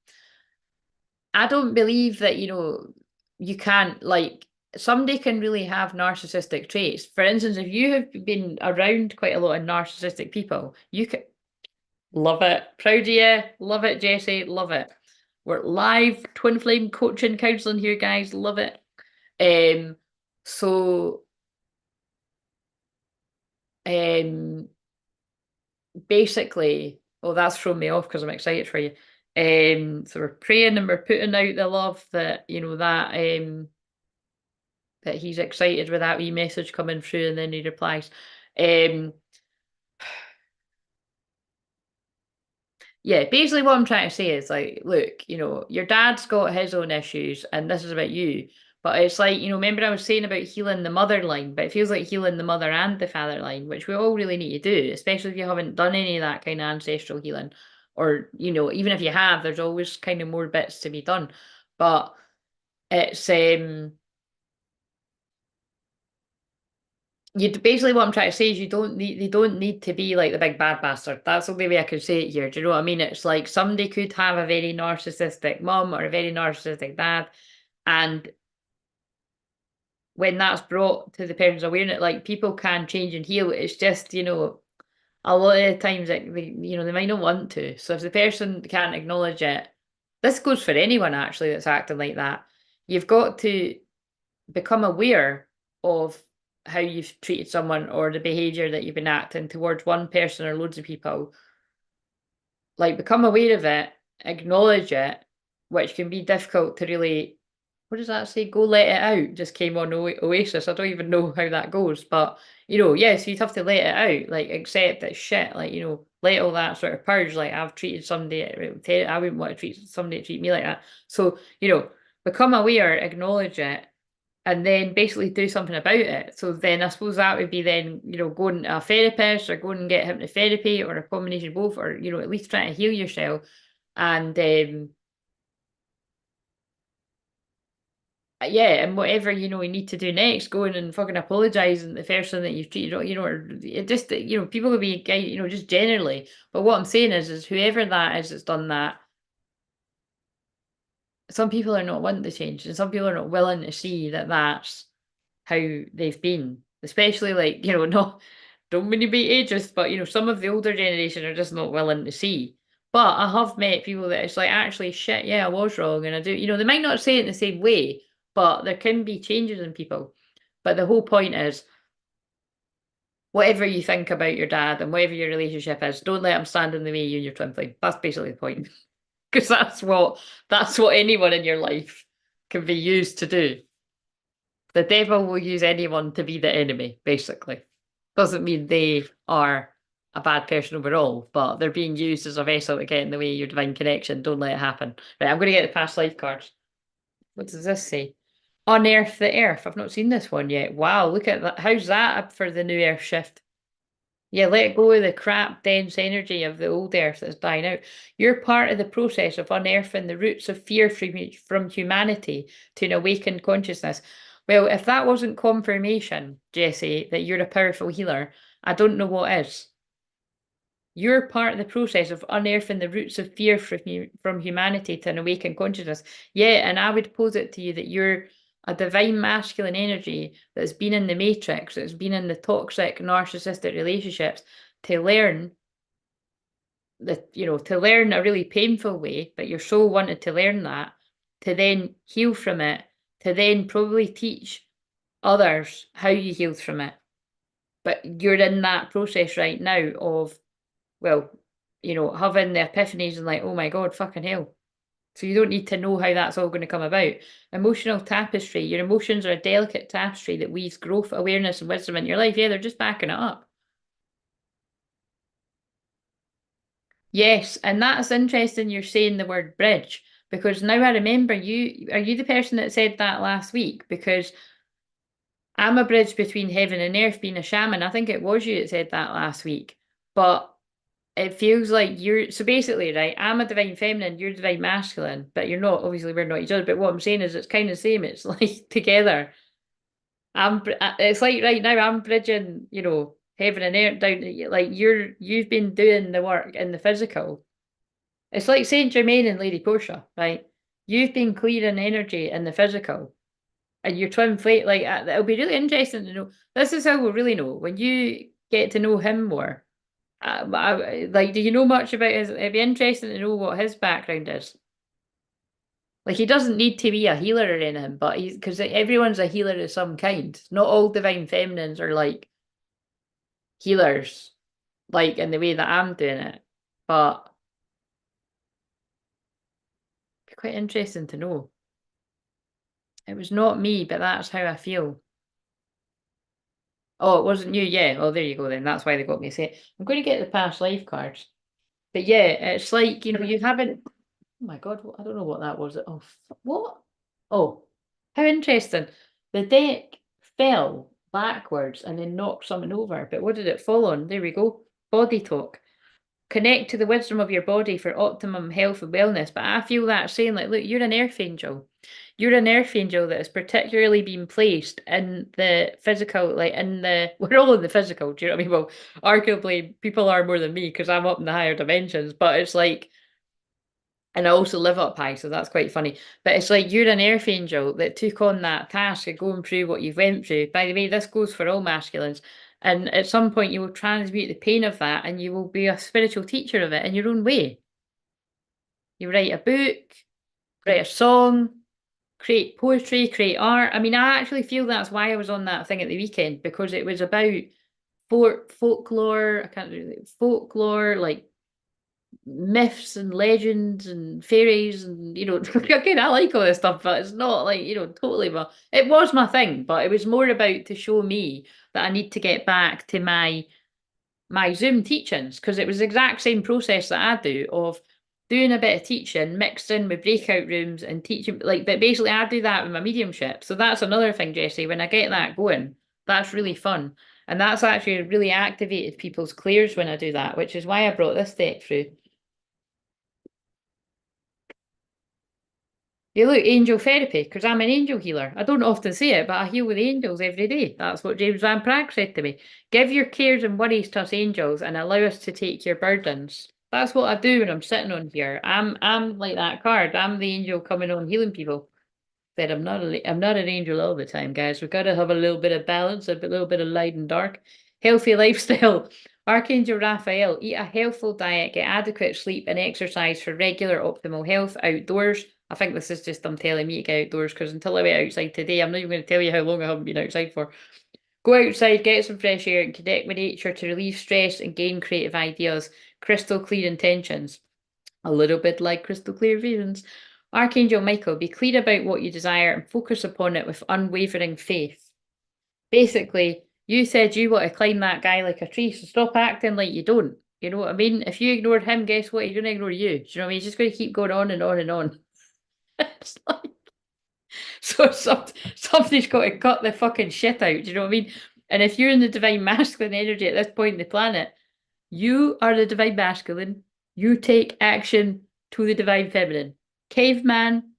I don't believe that, you know, you can't like somebody can really have narcissistic traits. For instance, if you have been around quite a lot of narcissistic people, you can love it. Proud of you. Love it, Jessie. Love it. We're live twin flame coaching counseling here, guys. Love it. So um basically, well, that's thrown me off because I'm excited for you. So we're praying and we're putting out the love that, you know, that he's excited with that wee message coming through, and then he replies. Yeah, basically what I'm trying to say is like, look, you know, your dad's got his own issues, and this is about you. But it's like, you know, remember I was saying about healing the mother line, but it feels like healing the mother and the father line, which we all really need to do, especially if you haven't done any of that kind of ancestral healing. Or, you know, even if you have, there's always kind of more bits to be done. But it's you basically what I'm trying to say is you don't need they don't need to be like the big bad bastard. That's the only way I could say it here. Do you know what I mean? It's like somebody could have a very narcissistic mum or a very narcissistic dad, and when that's brought to the person's awareness, like people can change and heal. It's just, you know, a lot of the times that they, you know, they might not want to. So if the person can't acknowledge it, this goes for anyone actually that's acting like that. You've got to become aware of how you've treated someone or the behavior that you've been acting towards one person or loads of people. Like, become aware of it, acknowledge it, which can be difficult to really what does that say? Go let it out just came on Oasis. I don't even know how that goes, but yes, you'd have to let it out, like accept that shit, like let all that sort of purge. Like I've treated somebody, I wouldn't want to treat somebody to treat me like that. So become aware, acknowledge it, and then basically do something about it. So then I suppose that would be then going to a therapist or going and get hypnotherapy or a combination of both, or at least trying to heal yourself and yeah, and whatever you need to do next, going and fucking apologizing to the person that you've treated, or it just people will be just generally. But what I'm saying is whoever that is that's done that, some people are not wanting to change, and some people are not willing to see that that's how they've been. Especially like not don't mean to be ageist, but some of the older generation are just not willing to see. But I have met people that it's like actually shit, yeah, I was wrong, and I do. They might not say it in the same way, but there can be changes in people. But the whole point is, whatever you think about your dad and whatever your relationship is, don't let him stand in the way of you and your twin flame. That's basically the point. Because that's what anyone in your life can be used to do. The devil will use anyone to be the enemy, basically. Doesn't mean they are a bad person overall, but they're being used as a vessel to get in the way of your divine connection. Don't let it happen. Right, I'm going to get the past life cards. What does this say? Unearth the earth. I've not seen this one yet. Wow, look at that. How's that up for the new earth shift? Yeah, let go of the crap, dense energy of the old earth that's dying out. You're part of the process of unearthing the roots of fear from humanity to an awakened consciousness. Well, if that wasn't confirmation, Jesse, that you're a powerful healer, I don't know what is. You're part of the process of unearthing the roots of fear from humanity to an awakened consciousness. Yeah, and I would pose it to you that you're a divine masculine energy that's been in the matrix, that's been in the toxic narcissistic relationships to learn to learn a really painful way, but your soul wanted to learn that, to then heal from it, to then probably teach others how you healed from it. But you're in that process right now of, well, having the epiphanies and like, oh my God, fucking hell. So you don't need to know how that's all going to come about. Emotional tapestry. Your emotions are a delicate tapestry that weaves growth, awareness, and wisdom in your life. Yeah, they're just backing it up. Yes, and that's interesting you're saying the word bridge, because now I remember are you the person that said that last week? Because I'm a bridge between heaven and earth being a shaman. I think it was you that said that last week. But it feels like so basically, right, I'm a divine feminine, you're divine masculine, but you're not, obviously we're not each other, but what I'm saying is it's kind of the same. It's like together. It's like right now I'm bridging, heaven and earth down to like you've been doing the work in the physical. It's like Saint Germain and Lady Portia, right? You've been clearing energy in the physical, and your twin flame. Like it'll be really interesting to know. This is how we'll really know when you get to know him more. Like, do you know much about his? It'd be interesting to know what his background is. Like, he doesn't need to be a healer or anything, but he's because everyone's a healer of some kind. Not all divine feminines are like healers, like in the way that I'm doing it. But it'd be quite interesting to know. It was not me, but that's how I feel. Oh, it wasn't you, yeah. Oh, there you go then. That's why they got me to say it. I'm going to get the past life cards. But yeah, it's like, you haven't. Oh my God, I don't know what that was. Oh, what? Oh, how interesting. The deck fell backwards and then knocked something over. But what did it fall on? There we go. Body talk. Connect to the wisdom of your body for optimum health and wellness. But I feel that saying, like, look, you're an earth angel. You're an earth angel that has particularly been placed in the physical, like we're all in the physical, do you know what I mean? Well, arguably people are more than me because I'm up in the higher dimensions, but it's like, and I also live up high, so that's quite funny. But it's like you're an earth angel that took on that task of going through what you've went through. By the way, this goes for all masculines. And at some point you will transmute the pain of that and you will be a spiritual teacher of it in your own way. You write a book, write a song, create poetry, create art. I mean, I actually feel that's why I was on that thing at the weekend, because it was about folklore. I can't do folklore, like myths and legends and fairies and again I like all this stuff, but it's not like totally it was my thing, but it was more about to show me that I need to get back to my Zoom teachings, because it was the exact same process that I do of doing a bit of teaching mixed in with breakout rooms and teaching, like, but basically I do that with my mediumship. So that's another thing, Jessie, when I get that going, that's really fun. And that's actually really activated people's clairs when I do that, which is why I brought this deck through. You look, angel therapy, because I'm an angel healer. I don't often say it, but I heal with angels every day. That's what James Van Praagh said to me. Give your cares and worries to us angels and allow us to take your burdens. That's what I do when I'm sitting on here. I'm like that card. I'm the angel coming on healing people. But I'm not an angel all the time, guys. We've got to have a little bit of balance, a little bit of light and dark. Healthy lifestyle. Archangel Raphael, eat a healthful diet, get adequate sleep and exercise for regular optimal health outdoors. I think this is just them telling me to get outdoors, because until I went outside today, I'm not even going to tell you how long I haven't been outside for. Go outside, get some fresh air and connect with nature to relieve stress and gain creative ideas. Crystal clear intentions. A little bit like crystal clear visions. Archangel Michael, be clear about what you desire and focus upon it with unwavering faith. Basically, you said you want to climb that guy like a tree, so stop acting like you don't. You know what I mean? If you ignored him, guess what? He's going to ignore you. Do you know what I mean? He's just going to keep going on and on and on. It's like, so somebody's got to cut the fucking shit out. Do you know what I mean? And if you're in the divine masculine energy at this point in the planet, you are the divine masculine. You take action to the divine feminine. Caveman,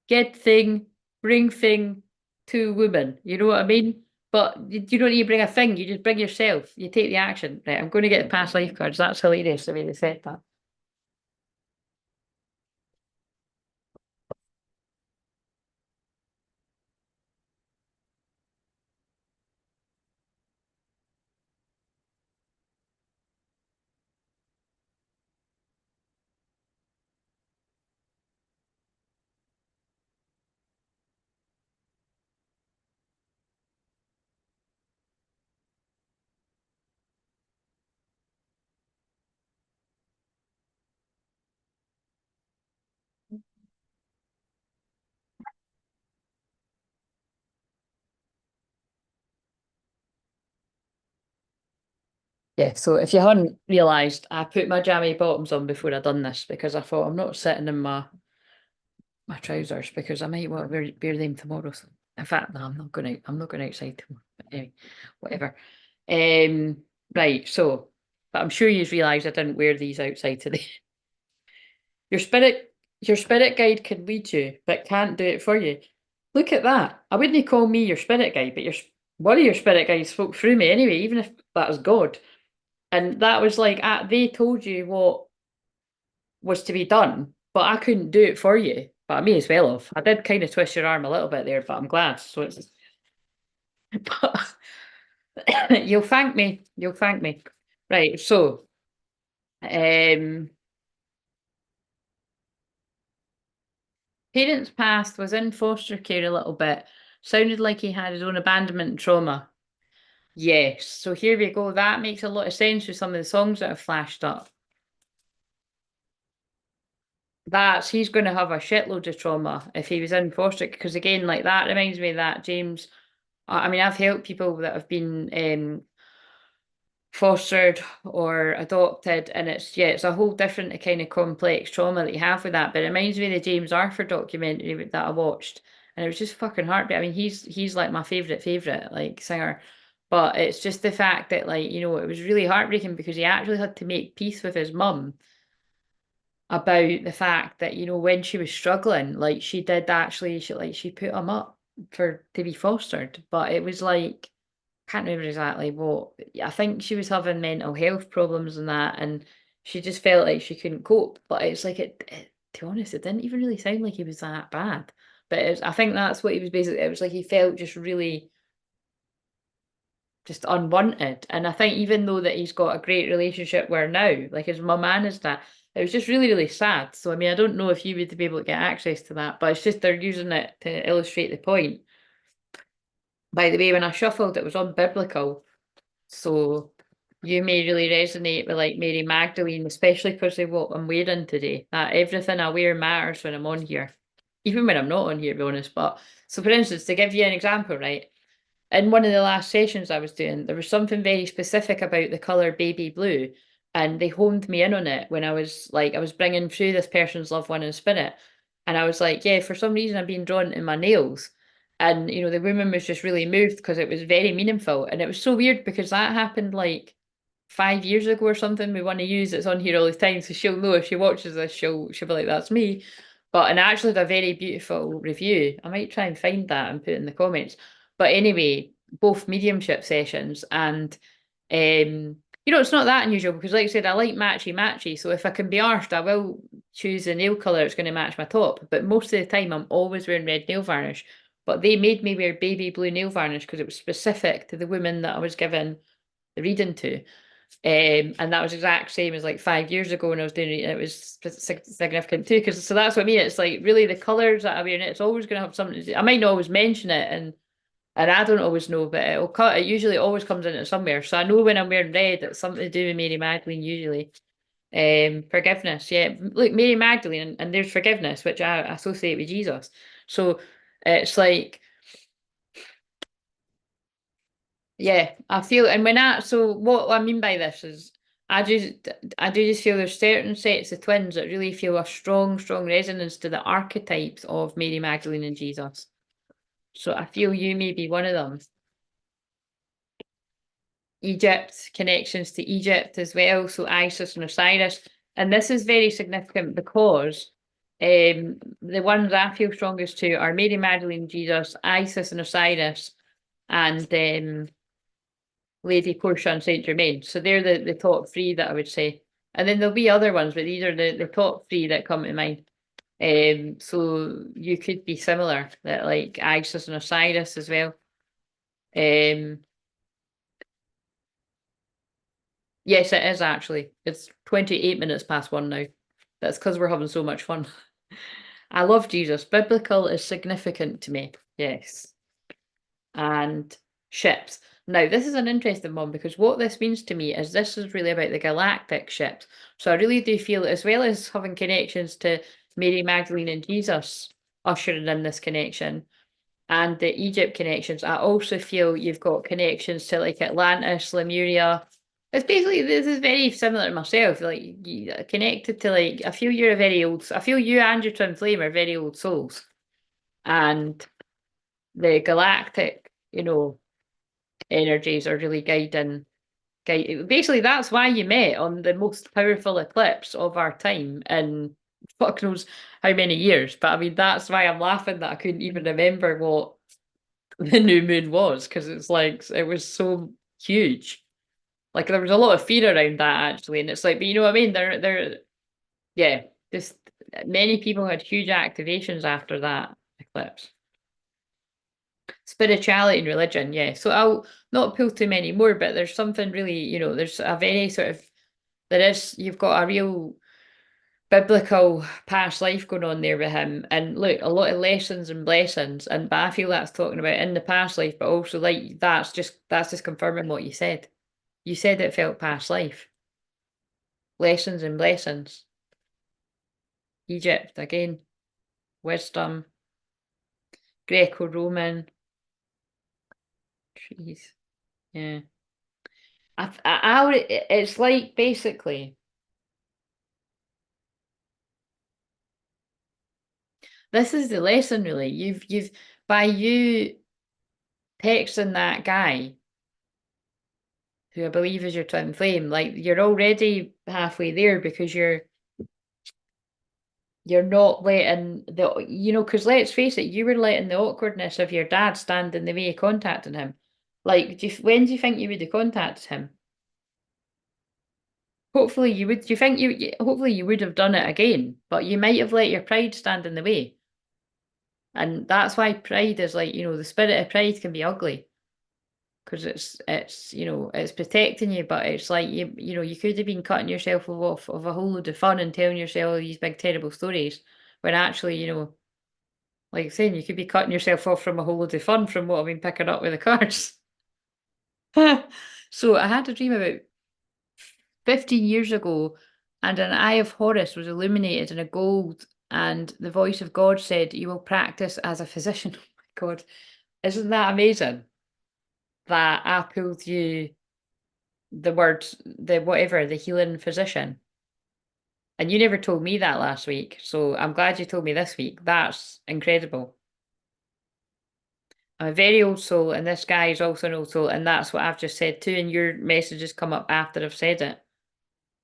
get thing, bring thing to woman. You know what I mean? But you don't need to bring a thing. You just bring yourself. You take the action. Right, I'm going to get the past life cards. That's hilarious the way they said that. Yeah, so if you hadn't realised, I put my jammy bottoms on before I done this, because I thought I'm not sitting in my trousers, because I might want to wear them tomorrow. So in fact, no, I'm not going outside tomorrow. But anyway, whatever. Right, so, but I'm sure you've realised I didn't wear these outside today. Your spirit guide can lead you, but can't do it for you. Look at that. I wouldn't call me your spirit guide, but one of your spirit guides spoke through me anyway, even if that was God. And that was like, they told you what was to be done, but I couldn't do it for you. But I may as well have. I did kind of twist your arm a little bit there, but I'm glad. So it's, but you'll thank me. You'll thank me. Right. So, um, parents past, was in foster care a little bit. Sounded like he had his own abandonment trauma. Yes. So here we go. That makes a lot of sense with some of the songs that have flashed up. He's going to have a shitload of trauma if he was in foster, because again, like, that reminds me of that James. I mean, I've helped people that have been fostered or adopted, and it's a whole different kind of complex trauma that you have with that. But it reminds me of the James Arthur documentary that I watched, and it was just fucking heartbreaking. I mean, he's like my favorite like singer, but it's just the fact that, like, it was really heartbreaking because he actually had to make peace with his mum about the fact that, when she was struggling, like, she did actually, she put him up for to be fostered, but it was like, can't remember exactly what. I think she was having mental health problems and that, and she just felt like she couldn't cope. But it's like, to be honest, it didn't even really sound like he was that bad. But I think that's what he was basically. It was like he felt just really just unwanted. And I think even though that he's got a great relationship where now, like his mum and his dad, it was just really, really sad. So I mean, I don't know if you would be able to get access to that, but it's just they're using it to illustrate the point. By the way, when I shuffled, it was unbiblical. So You may really resonate with like Mary Magdalene, especially because of what I'm wearing today. That everything I wear matters when I'm on here, even when I'm not on here, to be honest. But so, for instance, to give you an example, right? In one of the last sessions I was doing, there was something very specific about the color baby blue, and they honed me in on it when I was bringing through this person's loved one in spirit, and I was like, yeah, for some reason I'm being drawn to my nails, and the woman was just really moved because it was very meaningful, and it was so weird because that happened like 5 years ago or something. We want to use it's on here all the time, so she'll know if she watches this, she'll be like, that's me. But and I actually had a very beautiful review. I might try and find that and put it in the comments. But anyway, both mediumship sessions and it's not that unusual because like I said, I like matchy matchy. So if I can be arsed, I will choose the nail colour that's going to match my top. But most of the time I'm always wearing red nail varnish. But they made me wear baby blue nail varnish because it was specific to the woman that I was given the reading to. And that was exact same as like 5 years ago when I was doing it. And it was significant too, because so that's what I mean. It's like really the colours that I wear in it, it's always going to have something to do. I might not always mention it, and I don't always know, but it'll cut. It usually always comes in it somewhere. So I know when I'm wearing red, it's something to do with Mary Magdalene usually. Forgiveness, yeah. Look, Mary Magdalene, and there's forgiveness, which I associate with Jesus. So it's like. Yeah, I feel, and so what I mean by this is, I just, I do just feel there's certain sets of twins that really feel a strong, strong resonance to the archetypes of Mary Magdalene and Jesus. So I feel you may be one of them. Egypt, connections to Egypt as well, so Isis and Osiris. And this is very significant because the ones I feel strongest to are Mary Magdalene, Jesus, Isis and Osiris, and Lady Portia and Saint Germain. So they're the top three that I would say. And then there'll be other ones, but these are the top three that come to mind. So you could be similar, that like Isis and Osiris as well. Yes, it is actually. It's 28 minutes past 1 now. That's because we're having so much fun. I love Jesus. Biblical is significant to me. Yes. And ships. Now, this is an interesting one because what this means to me is this is really about the galactic ships. So I really do feel, as well as having connections to Mary Magdalene and Jesus ushering in this connection and the Egypt connections, I also feel you've got connections to like Atlantis, Lemuria. It's basically, this is very similar to myself. Like, you connected to like, I feel you're a very old, I feel you and your twin flame are very old souls. And the galactic, energies are really basically that's why you met on the most powerful eclipse of our time in fuck knows how many years. But I mean that's why I'm laughing that I couldn't even remember what the new moon was, because it's like it was so huge. Like there was a lot of fear around that actually, and it's like, but you know what I mean? They're yeah, just many people had huge activations after that eclipse. Spirituality and religion, yeah. So I'll not pull too many more, but there's something really, there's a very sort of, you've got a real biblical past life going on there with him. And look, a lot of lessons and blessings. But I feel that's talking about in the past life, but also like that's just confirming what you said. You said it felt past life. Lessons and blessings. Egypt again. Wisdom. Greco-Roman. Trees. Yeah. It's like basically this is the lesson really. You've by you texting that guy who I believe is your twin flame, like you're already halfway there because you're not letting because let's face it, you were letting the awkwardness of your dad stand in the way of contacting him. Like, when do you think you would have contacted him? Hopefully you would. Do you think hopefully you would have done it again, but you might have let your pride stand in the way. And that's why pride is like, the spirit of pride can be ugly because it's protecting you, but it's like you could have been cutting yourself off of a whole load of fun and telling yourself all these big terrible stories when actually, like I'm saying, you could be cutting yourself off from a whole load of fun from what I've been picking up with the cards. So I had a dream about 15 years ago, and an eye of Horus was illuminated in a gold, and the voice of God said, "You will practice as a physician." Oh my God. Isn't that amazing? That I pulled you the words, the whatever, the healing physician. And you never told me that last week. So I'm glad you told me this week. That's incredible. I'm a very old soul, and this guy is also an old soul, and that's what I've just said too. And your messages come up after I've said it.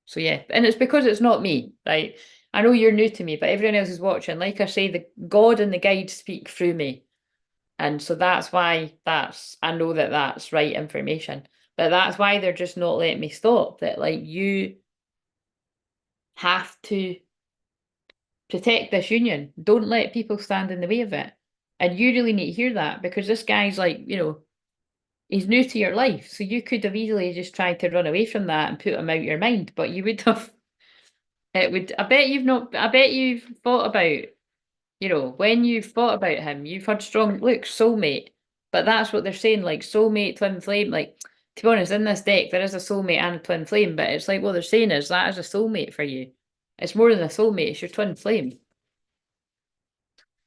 So yeah, and it's because it's not me, right? I know you're new to me, but everyone else is watching. Like I say, the God and the guide speak through me. And so that's why I know that that's right information. But that's why they're just not letting me stop. That like you have to protect this union. Don't let people stand in the way of it. And you really need to hear that because this guy's like, he's new to your life. So you could have easily just tried to run away from that and put him out your mind, but you would have, I bet you've thought about, when you've thought about him, you've had strong, look, soulmate. But that's what they're saying, like soulmate, twin flame. Like, to be honest, in this deck, there is a soulmate and a twin flame, but it's like what they're saying is that is a soulmate for you. It's more than a soulmate, it's your twin flame.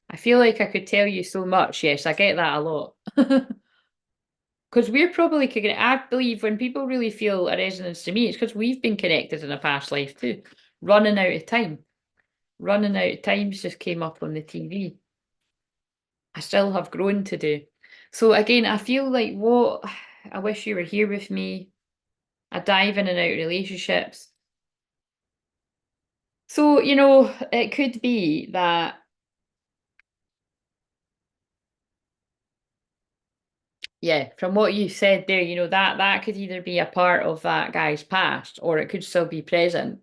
I feel like I could tell you so much. Yes, I get that a lot. Because we're probably, I believe when people really feel a resonance to me, it's because we've been connected in a past life too. Running out of time. Running out of times just came up on the TV. I still have grown to do. So again, I feel like what I wish you were here with me. I dive in and out of relationships. So, it could be that, yeah, from what you said there, that could either be a part of that guy's past or it could still be present.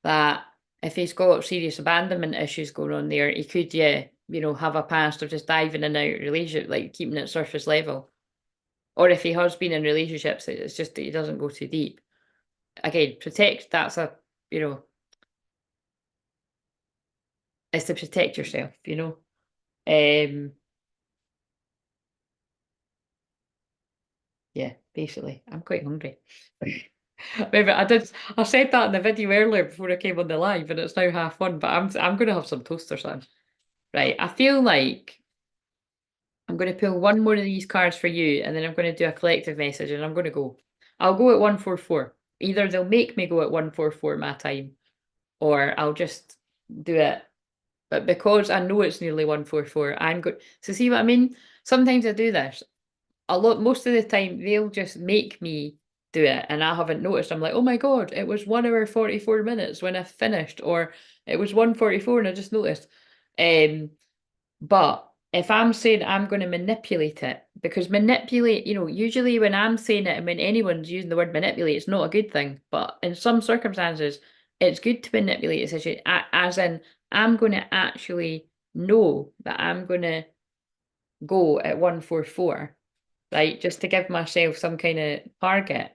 That if he's got serious abandonment issues going on there, he could, yeah, have a past of just diving in and out of relationship, like keeping it surface level. Or if he has been in relationships, it's just that he doesn't go too deep. Again, protect, you know, is to protect yourself. Yeah, basically. I'm quite hungry. Maybe I said that in the video earlier before I came on the live and it's now 1:30, but I'm gonna have some toast or something. Right. I feel like I'm gonna pull one more of these cards for you and then I'm gonna do a collective message and I'm gonna go. I'll go at 144. Either they'll make me go at 144 my time, or I'll just do it. But because I know it's nearly 144, I'm good. So see what I mean? Sometimes I do this. Most of the time they'll just make me do it and I haven't noticed. I'm like, oh my God, it was 1 hour 44 minutes when I finished, or it was 1:44 and I just noticed. But if I'm saying I'm going to manipulate it, because manipulate, usually when I'm saying it and when anyone's using the word manipulate, it's not a good thing. But in some circumstances, it's good to manipulate a situation, as in, I'm going to actually know that I'm going to go at 144, right? Just to give myself some kind of target.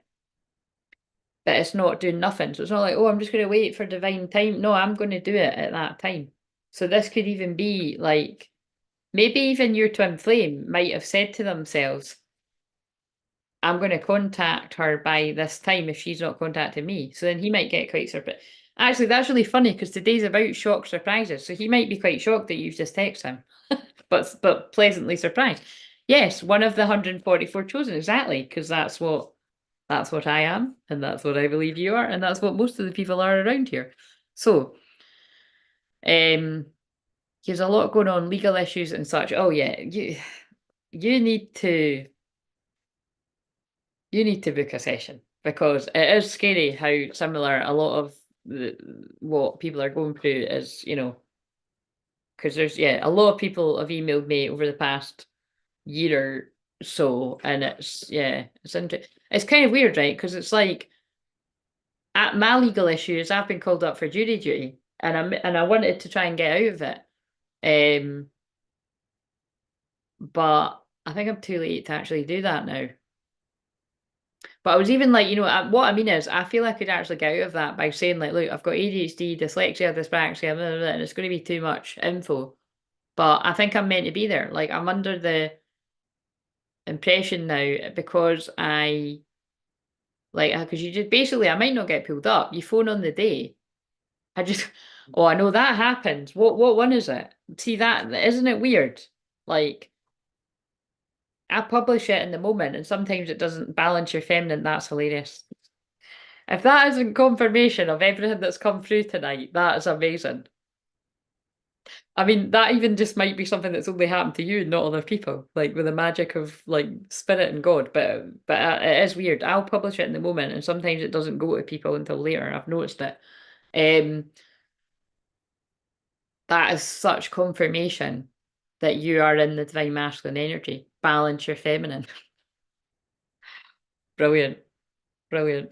But it's not doing nothing. So it's not like, oh, I'm just going to wait for divine time. No, I'm going to do it at that time. So this could even be like, maybe even your twin flame might have said to themselves, I'm going to contact her by this time if she's not contacting me. So then he might get quite surprised. Actually, that's really funny because today's about shock surprises. So he might be quite shocked that you've just texted him, but pleasantly surprised. Yes, one of the 144 chosen, exactly, because that's what I am, and that's what I believe you are, and that's what most of the people are around here. So, there's a lot going on, legal issues and such. Oh yeah, you need to book a session because it is scary how similar a lot of what people are going through is, because there's a lot of people have emailed me over the past year or so, and it's kind of weird, right? Because it's like at my legal issues, I've been called up for jury duty, and I wanted to try and get out of it, but I think I'm too late to actually do that now. But I was even like, what I mean is, I feel I could actually get out of that by saying like, look, I've got ADHD, dyslexia, dyspraxia, blah, blah, blah, and it's going to be too much info. But I think I'm meant to be there. Like I'm under the impression now because I Like, because you just basically, I might not get pulled up. You phone on the day. I just, oh, I know that happens. What one is it? See that, isn't it weird? Like, I publish it in the moment, and sometimes it doesn't balance your feminine. That's hilarious. If that isn't confirmation of everything that's come through tonight, that is amazing. I mean, that even just might be something that's only happened to you, not other people, like with the magic of like spirit and God. But it is weird. I'll publish it in the moment, and sometimes it doesn't go to people until later. I've noticed it. Um, that is such confirmation that you are in the divine masculine energy. Balance your feminine. Brilliant, brilliant.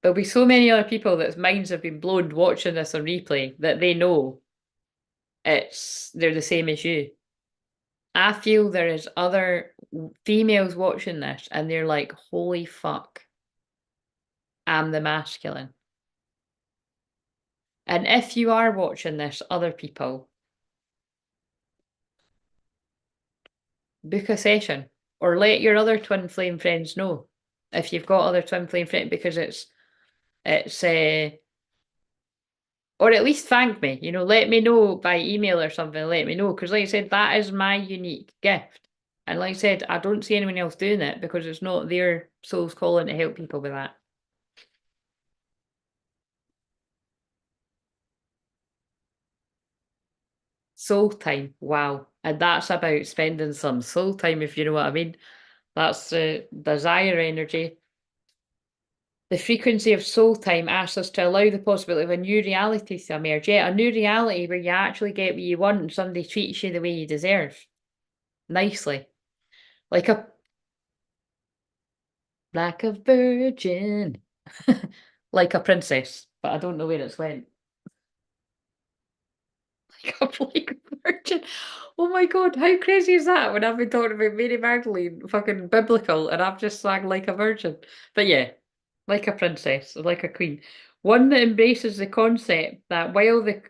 There'll be so many other people that minds have been blown watching this on replay that they know they're the same as you. I feel there is other females watching this and they're like, holy fuck, I'm the masculine. And if you are watching this, other people, book a session or let your other twin flame friends know if you've got other twin flame friends, because it's or at least thank me, let me know by email or something, let me know, because like I said, that is my unique gift. And like I said, I don't see anyone else doing it because it's not their soul's calling to help people with that. Soul time, wow. And that's about spending some soul time, if you know what I mean. That's the desire energy. The frequency of soul time asks us to allow the possibility of a new reality to emerge. Yeah, a new reality where you actually get what you want and somebody treats you the way you deserve. Nicely. Like a virgin. Like a princess. But I don't know where it's went. Like a virgin. Oh my god, how crazy is that when I've been talking about Mary Magdalene, fucking biblical, and I've just sang like a virgin. But yeah, like a princess, like a queen. One that embraces the concept that while the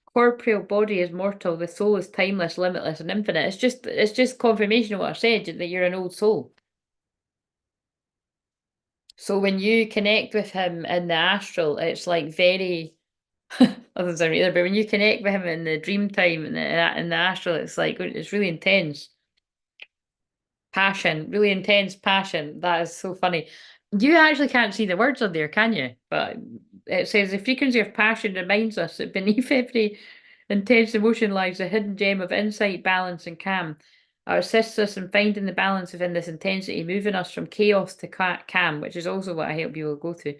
corporeal body is mortal, the soul is timeless, limitless, and infinite. It's just confirmation of what I said, that you're an old soul. So when you connect with him in the astral, it's like very doesn't sound right either, but when you connect with him in the dream time in the astral, it's like it's really intense. Passion, really intense passion. That is so funny. You actually can't see the words on there, can you? But it says the frequency of passion reminds us that beneath every intense emotion lies a hidden gem of insight, balance, and calm. It assists us in finding the balance within this intensity, moving us from chaos to calm, which is also what I help people go to,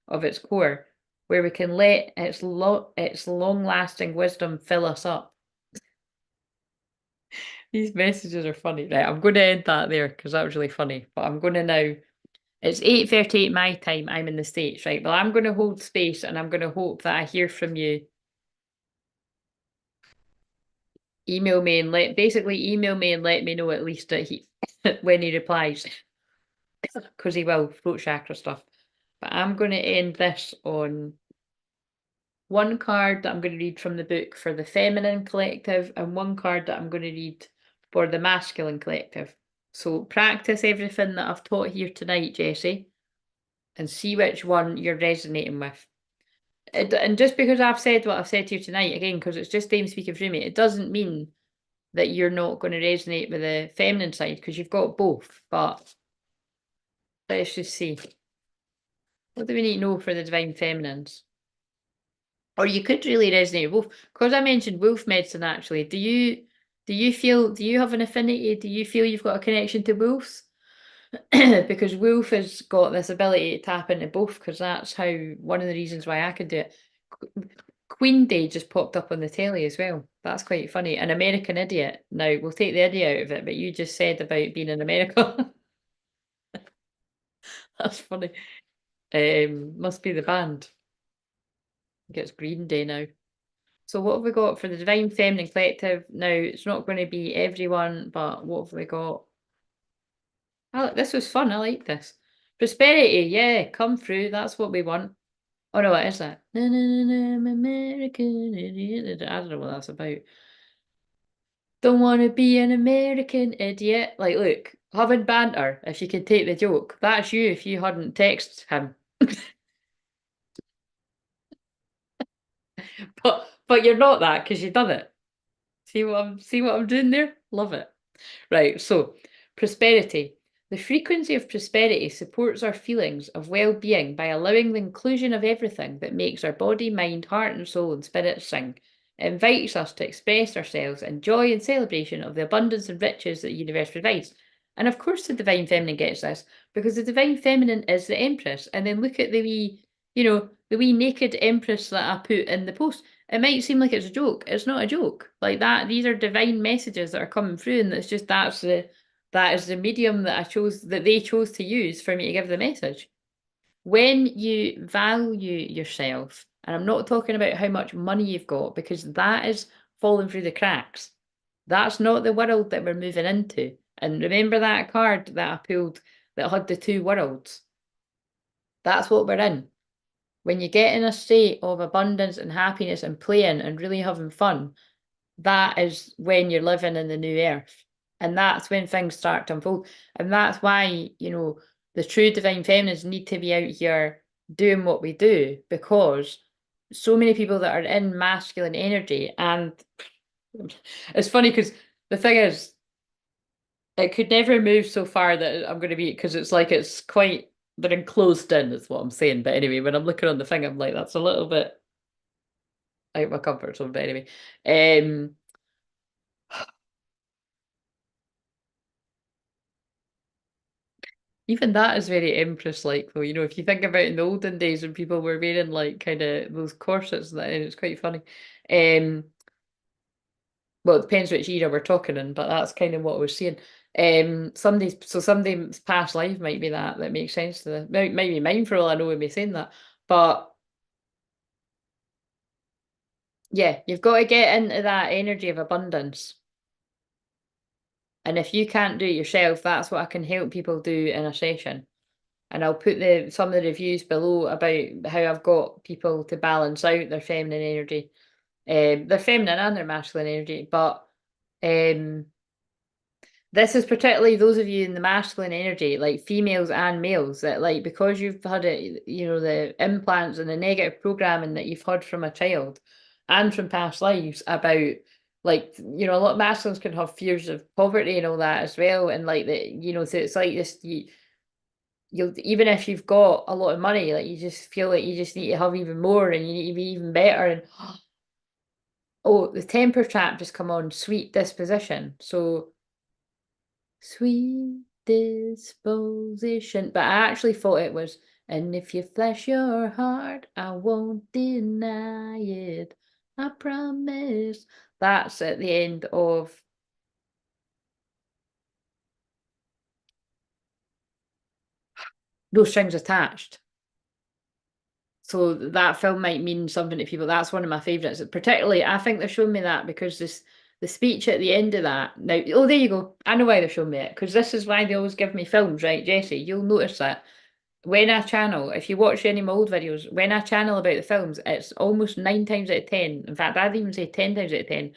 of its core, where we can let its long-lasting wisdom fill us up. These messages are funny. Right, I'm going to end that there because that was really funny. But I'm going to now. It's 8:38 my time. I'm in the States, right? Well, I'm going to hold space and I'm going to hope that I hear from you. Email me and email me and let me know at least that he when he replies, because he will throat chakra stuff. But I'm going to end this on one card that I'm going to read from the book for the feminine collective and one card that I'm going to read for the masculine collective. So practice everything that I've taught here tonight, Jessie, and see which one you're resonating with. And just because I've said what I've said to you tonight, again, because it's just Dame speaking through me, it doesn't mean that you're not going to resonate with the feminine side, because you've got both. But let's just see. What do we need to know for the divine feminines? Or you could really resonate with both. Because I mentioned wolf medicine, actually. Do you have an affinity? Do you feel you've got a connection to wolves? Because wolf has got this ability to tap into both, because that's how one of the reasons why I could do it. Queen Day just popped up on the telly as well. That's quite funny. An American Idiot. Now, we'll take the idiot out of it, but you just said about being in America. That's funny. Must be the band. I think it's Green Day now. So what have we got for the Divine Feminine Collective? Now, it's not going to be everyone, but what have we got? Oh, this was fun. I like this. Prosperity, yeah, come through. That's what we want. Oh no, what is that? Na, na, na, na, I'm American idiot. I don't know what that's about. Don't want to be an American idiot. Like, look, having banter, if you can take the joke. That's you if you hadn't texted him. But you're not that because you've done it. See what I'm doing there? Love it. Right, so prosperity. The frequency of prosperity supports our feelings of well-being by allowing the inclusion of everything that makes our body, mind, heart, and soul and spirit sing. It invites us to express ourselves in joy and celebration of the abundance and riches that the universe provides. And of course, the Divine Feminine gets this because the Divine Feminine is the Empress. And then look at the wee, the wee naked Empress that I put in the post. It might seem like it's a joke. It's not a joke. Like that, these are divine messages that are coming through, and it's just that is the medium that they chose to use for me to give the message. When you value yourself, and I'm not talking about how much money you've got, because that is falling through the cracks. That's not the world that we're moving into. And remember that card that I pulled that had the two worlds? That's what we're in. When you get in a state of abundance and happiness and playing and really having fun, that is when you're living in the new earth. And that's when things start to unfold. And that's why, the true divine feminines need to be out here doing what we do, because so many people that are in masculine energy, and it's funny because the thing is, it could never move so far that I'm going to be, because it's like it's quite, they're enclosed in, is what I'm saying. But anyway, when I'm looking on the thing, I'm like, that's a little bit out of my comfort zone. But anyway, even that is very Empress-like, though. If you think about in the olden days when people were wearing like kind of those corsets, and it's quite funny. Well, it depends which era we're talking in, but that's kind of what we're seeing. Somebody's past life might be that makes sense to them. Might be mine for all I know with me saying that. But yeah, you've got to get into that energy of abundance. And if you can't do it yourself, that's what I can help people do in a session. And I'll put some of the reviews below about how I've got people to balance out their feminine energy, their feminine and their masculine energy. But this is particularly those of you in the masculine energy, like females and males, that like because you've had it, the implants and the negative programming that you've had from a child and from past lives about like, a lot of masculines can have fears of poverty and all that as well. And like so it's like this you'll even if you've got a lot of money, like you just feel like you just need to have even more and you need to be even better. And oh, the temper trap just come on, sweet disposition. So sweet disposition. But I actually thought it was, and if you flash your heart, I won't deny it. I promise. That's at the end of No Strings Attached. So that film might mean something to people. That's one of my favourites. Particularly, I think they're showing me that because the speech at the end of that. Now, oh, there you go. I know why they're showing me it, because this is why they always give me films, right, Jessie? You'll notice that when I channel, if you watch any of my old videos, when I channel about the films, it's almost 9 times out of 10. In fact, I'd even say 10 times out of 10.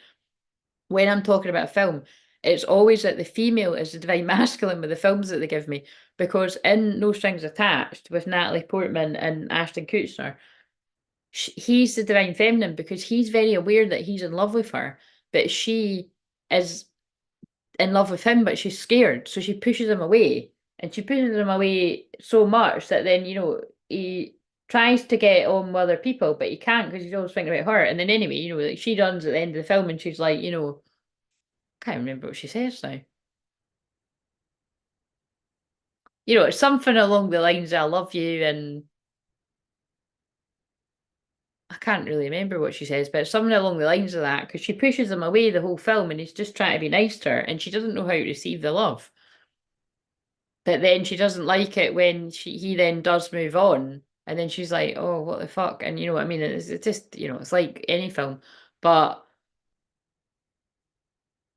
When I'm talking about a film, it's always that the female is the divine masculine with the films that they give me. Because in No Strings Attached with Natalie Portman and Ashton Kutcher, he's the divine feminine because he's very aware that he's in love with her, but she is in love with him, but she's scared, so she pushes him away, and she pushes him away so much that then he tries to get on with other people, but he can't because he's always thinking about her. And then anyway, like she runs at the end of the film, and she's like, can't remember what she says now. It's something along the lines of, "I love you," and I can't really remember what she says, but it's something along the lines of that, because she pushes him away the whole film and he's just trying to be nice to her and she doesn't know how to receive the love. But then she doesn't like it when he then does move on. And then she's like, oh, what the fuck? And you know what I mean? It's just, it's like any film. But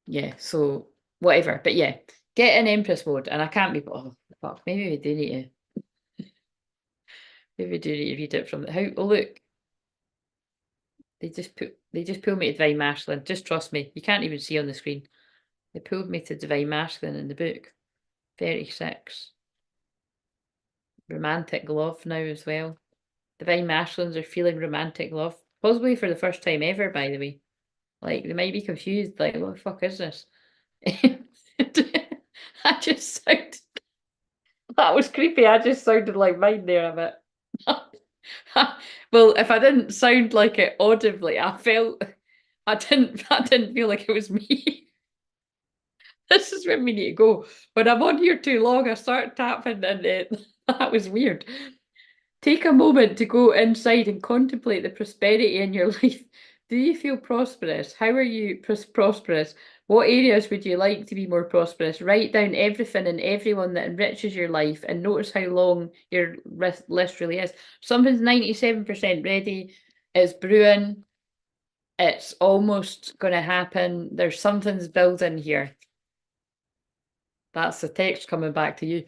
yeah, so whatever. But yeah, get in Empress mode. And I can't be, oh, fuck, maybe we do need to read it from the, how, oh, look. They just pull me to Divine Masculine. Just trust me. You can't even see on the screen. They pulled me to Divine Masculine in the book. 36. Romantic love now as well. Divine masculines are feeling romantic love. Possibly for the first time ever, by the way. Like, they might be confused, like, what the fuck is this? I just sounded, that was creepy. I just sounded like mine there a bit. Well, if I didn't sound like it audibly, I didn't feel like it was me. This is where we need to go. When I'm on here too long, I start tapping and that was weird. Take a moment to go inside and contemplate the prosperity in your life. Do you feel prosperous? How are you prosperous? What areas would you like to be more prosperous? Write down everything and everyone that enriches your life and notice how long your list really is. Something's 97% ready. It's brewing. It's almost going to happen. There's something's building here. That's the text coming back to you.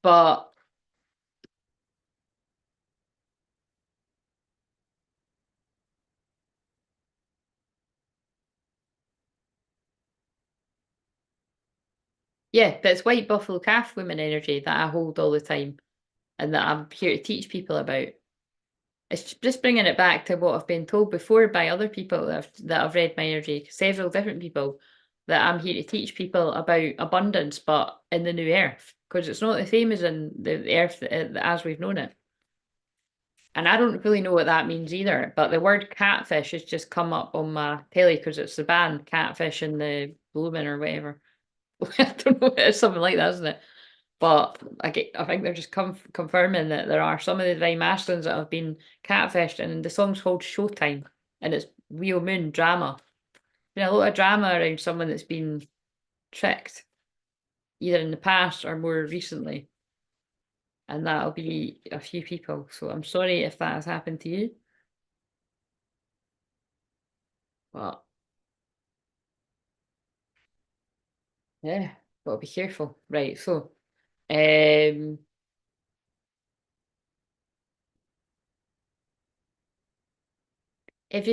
But yeah, but it's white buffalo calf women energy that I hold all the time and that I'm here to teach people about. It's just bringing it back to what I've been told before by other people that have read my energy, several different people, that I'm here to teach people about abundance, but in the new earth, because it's not the same as in the earth as we've known it. And I don't really know what that means either, but the word catfish has just come up on my telly because it's the band Catfish and the Blooming or whatever. I don't know, it's something like that, isn't it? But I think they're just confirming that there are some of the divine masculines that have been catfished, and the song's called Showtime, and it's real moon drama. There's been a lot of drama around someone that's been tricked, either in the past or more recently, and that'll be a few people. So I'm sorry if that has happened to you, but yeah, gotta be careful. Right, so every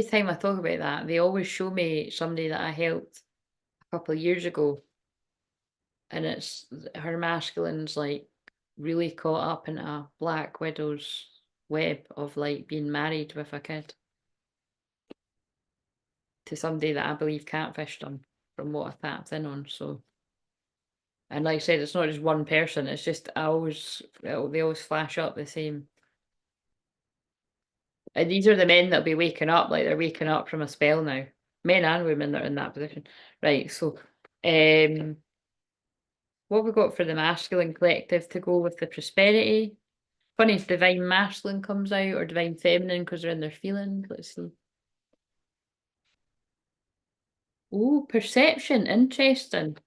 time I talk about that, they always show me somebody that I helped a couple of years ago, and it's her masculine's like really caught up in a black widow's web of like being married with a kid to somebody that I believe catfished them from what I tapped in on. So, and like I said, it's not just one person, it's just they always flash up the same. And these are the men that'll be waking up, like they're waking up from a spell now. Men and women that are in that position. Right, so what have we got for the masculine collective to go with the prosperity? Funny if divine masculine comes out or divine feminine because they're in their feelings. Let's see. Oh, perception. Interesting.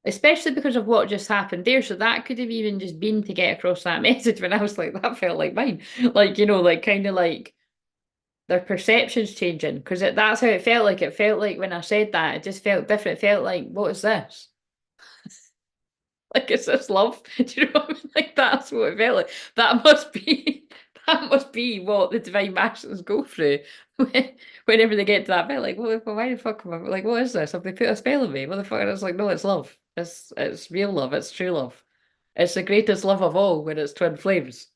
Especially because of what just happened there. So that could have even just been to get across that message when I was like, that felt like mine. Like, like kind of like their perception's changing. Because that's how it felt like. It felt like when I said that, it just felt different. It felt like, what is this? Like, is this love? Do you know what I mean? Like, that's what it felt like. That must be that must be what the divine masculines go through whenever they get to that bit. Like, why the fuck am I like, what is this? Have they put a spell on me? What the fuck? And it's like, no, it's love. It's real love, it's true love. It's the greatest love of all when it's twin flames.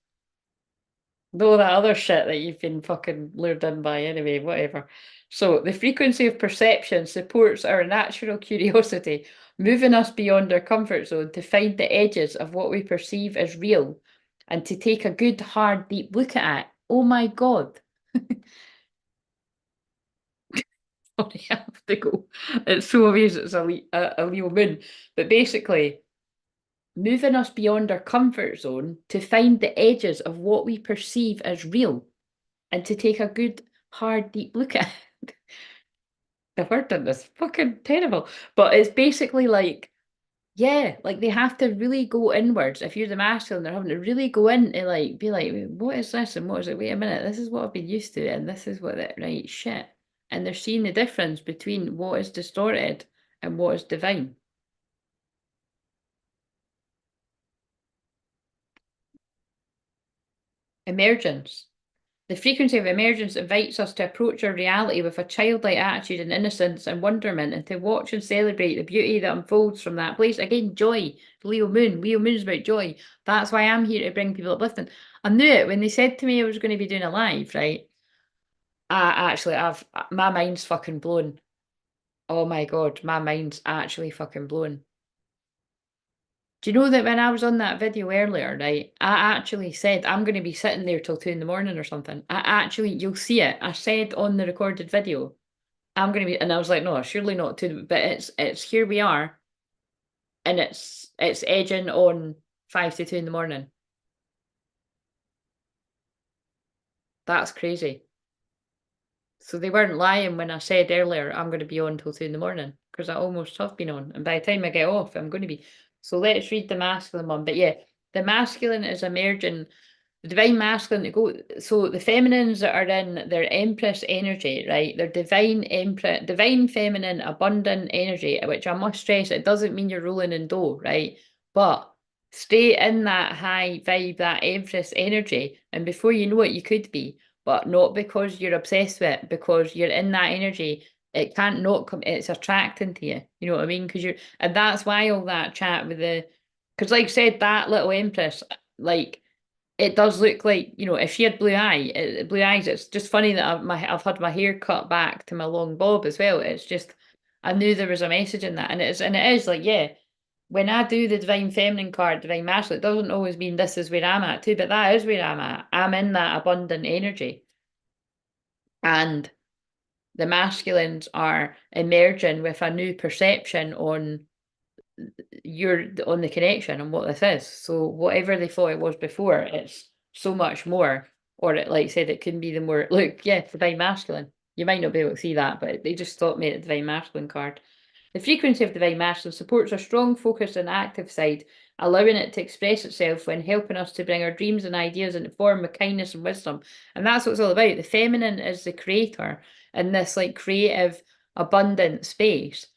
No, that other shit that you've been fucking lured in by anyway, whatever. So the frequency of perception supports our natural curiosity, moving us beyond our comfort zone to find the edges of what we perceive as real and to take a good, hard, deep look at it. Oh my God. Sorry, I have to go. It's so obvious it's a Leo moon. But basically, moving us beyond our comfort zone to find the edges of what we perceive as real and to take a good, hard, deep look at it. The word in this fucking terrible. But it's basically like, yeah, like they have to really go inwards. If you're the masculine, they're having to really go in and like be like, what is this and what is it? Wait a minute, this is what I've been used to, and this is what it right shit. And they're seeing the difference between what is distorted and what is divine. Emergence. The frequency of emergence invites us to approach our reality with a childlike attitude and innocence and wonderment, and to watch and celebrate the beauty that unfolds from that place. Again, joy. Leo Moon. Leo Moon's about joy. That's why I'm here to bring people uplifting. I knew it when they said to me I was going to be doing a live, right? My mind's fucking blown. Oh my God, my mind's actually fucking blown. Do you know that when I was on that video earlier, right, I actually said I'm going to be sitting there till 2 in the morning or something. You'll see it. I said on the recorded video, I'm going to be, and I was like, no, surely not 2, but it's here we are, and it's edging on 5 to 2 in the morning. That's crazy. So they weren't lying when I said earlier I'm going to be on till 2 in the morning, because I almost have been on, and by the time I get off, I'm going to be. So let's read the masculine one. But yeah, the masculine is emerging, the divine masculine to go. So the feminines that are in their empress energy, right? Their divine empress, divine feminine, abundant energy, which I must stress, it doesn't mean you're rolling in dough, right? But stay in that high vibe, that empress energy, and before you know it, you could be, but not because you're obsessed with it, because you're in that energy. It can't not come, it's attracting to you. You know what I mean? Because and that's why all that chat with because like I said, that little empress, like, it does look like, if she had blue eyes, it's just funny that I've had my hair cut back to my long bob as well. It's just, I knew there was a message in that, and it is like, yeah, when I do the divine feminine card, divine masculine, it doesn't always mean this is where I'm at too, but that is where I'm at. I'm in that abundant energy, and the masculines are emerging with a new perception on the connection and what this is. So whatever they thought it was before, it's so much more. Or it, like I said, it can be the more, look, yeah, divine masculine. You might not be able to see that, but they just stopped me at the divine masculine card. The frequency of divine masculine supports our strong, focused, and active side, allowing it to express itself when helping us to bring our dreams and ideas into form with kindness and wisdom. And that's what it's all about. The feminine is the creator in this like creative, abundant space.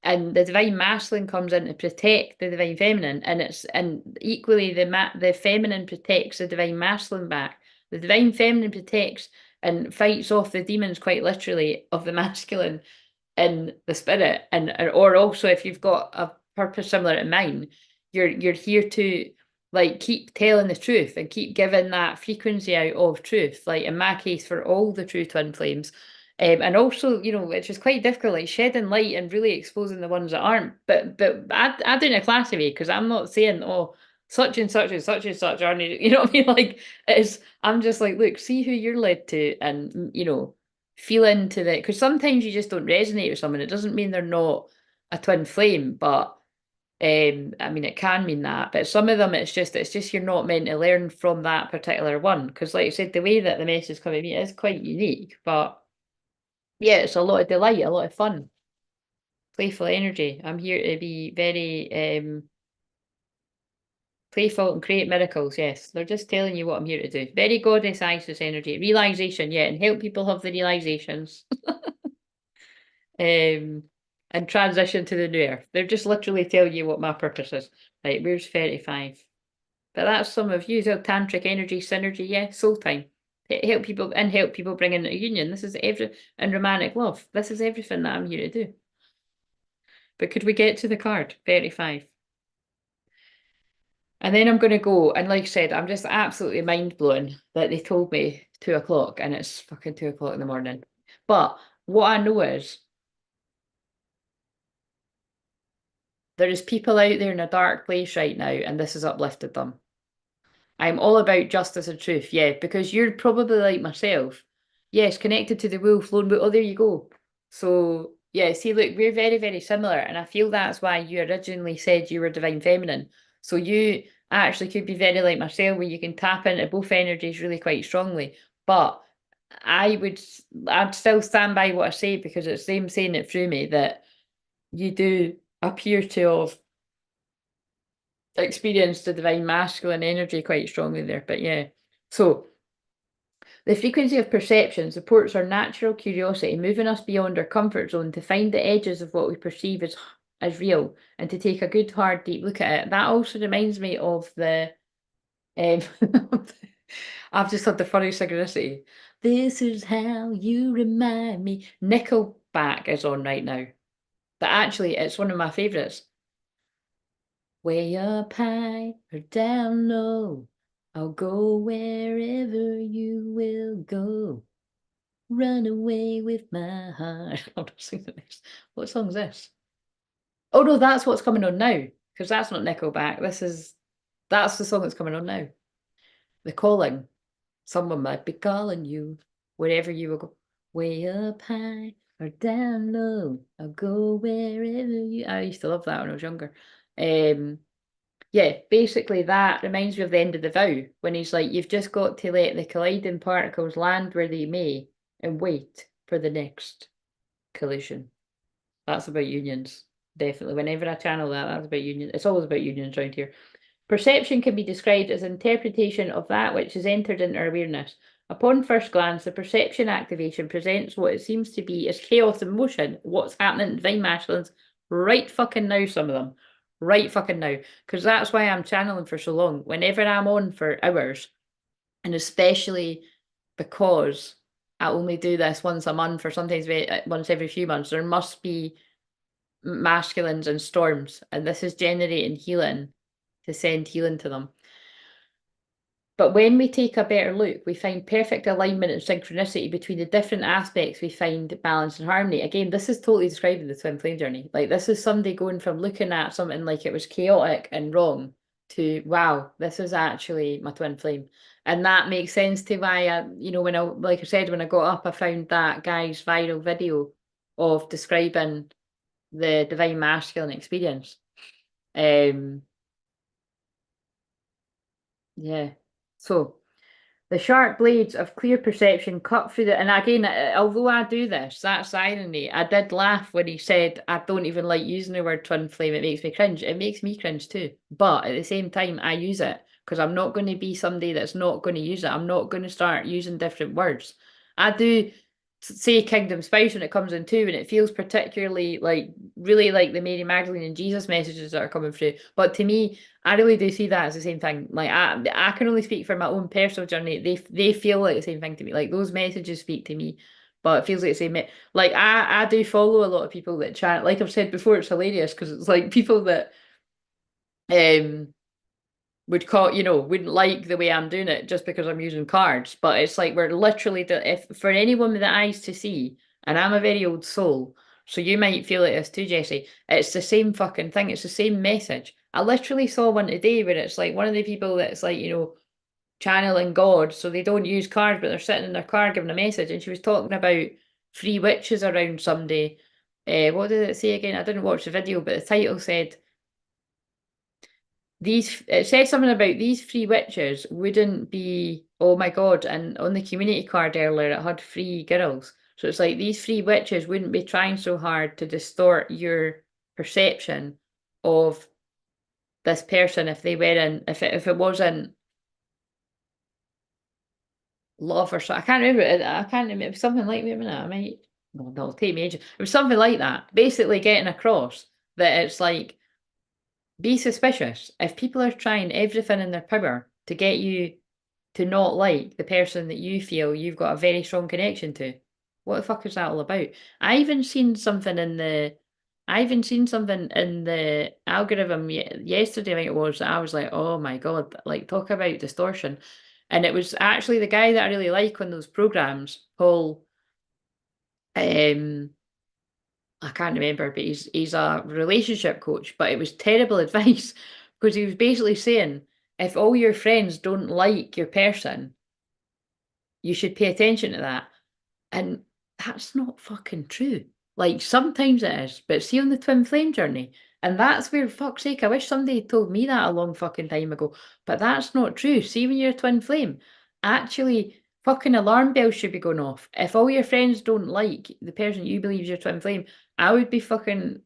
And the divine masculine comes in to protect the divine feminine, and equally the feminine protects the divine masculine back. The divine feminine protects and fights off the demons, quite literally, of the masculine in the spirit, or also if you've got a purpose similar to mine, you're here to like keep telling the truth and keep giving that frequency out of truth. Like in my case, for all the true twin flames. And also, which is quite difficult, like shedding light and really exposing the ones that aren't. But I do in a class of me, because I'm not saying, oh, such and such and such and such aren't, you know what I mean? Like, I'm just like, look, see who you're led to, and feel into that, because sometimes you just don't resonate with someone. It doesn't mean they're not a twin flame, but I mean, it can mean that, but some of them it's just you're not meant to learn from that particular one, because like I said, the way that the message come to me is quite unique. But yeah, it's a lot of delight, a lot of fun, playful energy. I'm here to be very playful and create miracles. Yes, they're just telling you what I'm here to do. Very goddess Isis energy, realization, yeah, and help people have the realizations. And transition to the new earth. They're just literally telling you what my purpose is. Right, where's 35? But that's some of you. So tantric energy, synergy, yeah, soul time. Help people bring in a union. This is and romantic love. This is everything that I'm here to do. But could we get to the card? 35. And then I'm going to go, and like I said, I'm just absolutely mind-blown that they told me 2 o'clock, and it's fucking 2 o'clock in the morning. But what I know is there is people out there in a dark place right now, and this has uplifted them. I'm all about justice and truth, yeah, because you're probably like myself. Yes, connected to the wolf, lone wolf. Oh, there you go. So, yeah, see, look, we're very, very similar, and I feel that's why you originally said you were divine feminine. So you actually could be very like myself, where you can tap into both energies really quite strongly. But I'd still stand by what I say, because it's them saying it through me that you do appear to have experienced the divine masculine energy quite strongly there. But yeah, so the frequency of perception supports our natural curiosity, moving us beyond our comfort zone to find the edges of what we perceive as real, and to take a good hard deep look at it. That also reminds me of the I've just had the funny synchronicity. This is how you remind me. Nickelback is on right now. But actually, it's one of my favourites. Way up high or down low, I'll go wherever you will go. Run away with my heart. I'll not sing the next. What song is this? Oh no, that's what's coming on now. Because that's not Nickelback. That's the song that's coming on now. The Calling. Someone might be calling you wherever you will go. Way up high or down low, I'll go wherever you. I used to love that when I was younger. Yeah, basically that reminds me of the end of the vow when he's like, you've just got to let the colliding particles land where they may and wait for the next collision. That's about unions, definitely. Whenever I channel that, that's about union. It's always about unions around here. Perception can be described as interpretation of that which is entered into our awareness. Upon first glance, the perception activation presents what it seems to be as chaos and motion. What's happening in Divine Masculines right fucking now, some of them. Right fucking now. Because that's why I'm channeling for so long. Whenever I'm on for hours, and especially because I only do this once a month or sometimes once every few months, there must be masculines and storms, and this is generating healing to send healing to them. But when we take a better look, we find perfect alignment and synchronicity between the different aspects we find balance and harmony. Again, this is totally describing the twin flame journey. Like, this is somebody going from looking at something like it was chaotic and wrong to, wow, this is actually my twin flame. And that makes sense to why when like I said, when I got up, I found that guy's viral video of describing the divine masculine experience. Yeah. So the sharp blades of clear perception cut through the. And again, although I do this, that's irony. I did laugh when he said, I don't even like using the word twin flame. It makes me cringe. It makes me cringe too. But at the same time, I use it because I'm not going to be somebody that's not going to use it. I'm not going to start using different words. I do say kingdom spouse when it comes in too, and it feels particularly like really like the Mary Magdalene and Jesus messages that are coming through. But to me, I really do see that as the same thing. Like I can only speak for my own personal journey. They feel like the same thing to me. Like those messages speak to me, but it feels like the same. Like I do follow a lot of people that chat. Like I've said before, it's hilarious because it's like people that would call, wouldn't like the way I'm doing it just because I'm using cards. But it's like we're literally if for anyone with the eyes to see, and I'm a very old soul, so you might feel like this too, Jessie. It's the same fucking thing. It's the same message. I literally saw one today where it's like one of the people that's like, channeling God, so they don't use cards, but they're sitting in their car giving a message, and she was talking about three witches around somebody. What did it say again? I didn't watch the video, but the title said it said something about these three witches wouldn't be, oh my god, and on the community card earlier it had three girls. So it's like these three witches wouldn't be trying so hard to distort your perception of this person if they were in if it wasn't love or so. I can't remember it. I can't remember. It was something like, wait a minute, I might no, it'll take me ages. It was something like that. Basically getting across that it's like be suspicious. If people are trying everything in their power to get you to not like the person that you feel you've got a very strong connection to, what the fuck is that all about? I even seen something in the algorithm yesterday, I think it was, that I was like, oh my god, like talk about distortion. And it was actually the guy that I really like on those programs, Paul. Um, I can't remember, but he's a relationship coach. But it was terrible advice because he was basically saying if all your friends don't like your person, you should pay attention to that. And that's not fucking true. Like sometimes it is, but see on the twin flame journey, and that's where fuck's sake, I wish somebody had told me that a long fucking time ago. But that's not true. See when you're a twin flame, actually fucking alarm bells should be going off. If all your friends don't like the person you believe is your twin flame, I would be fucking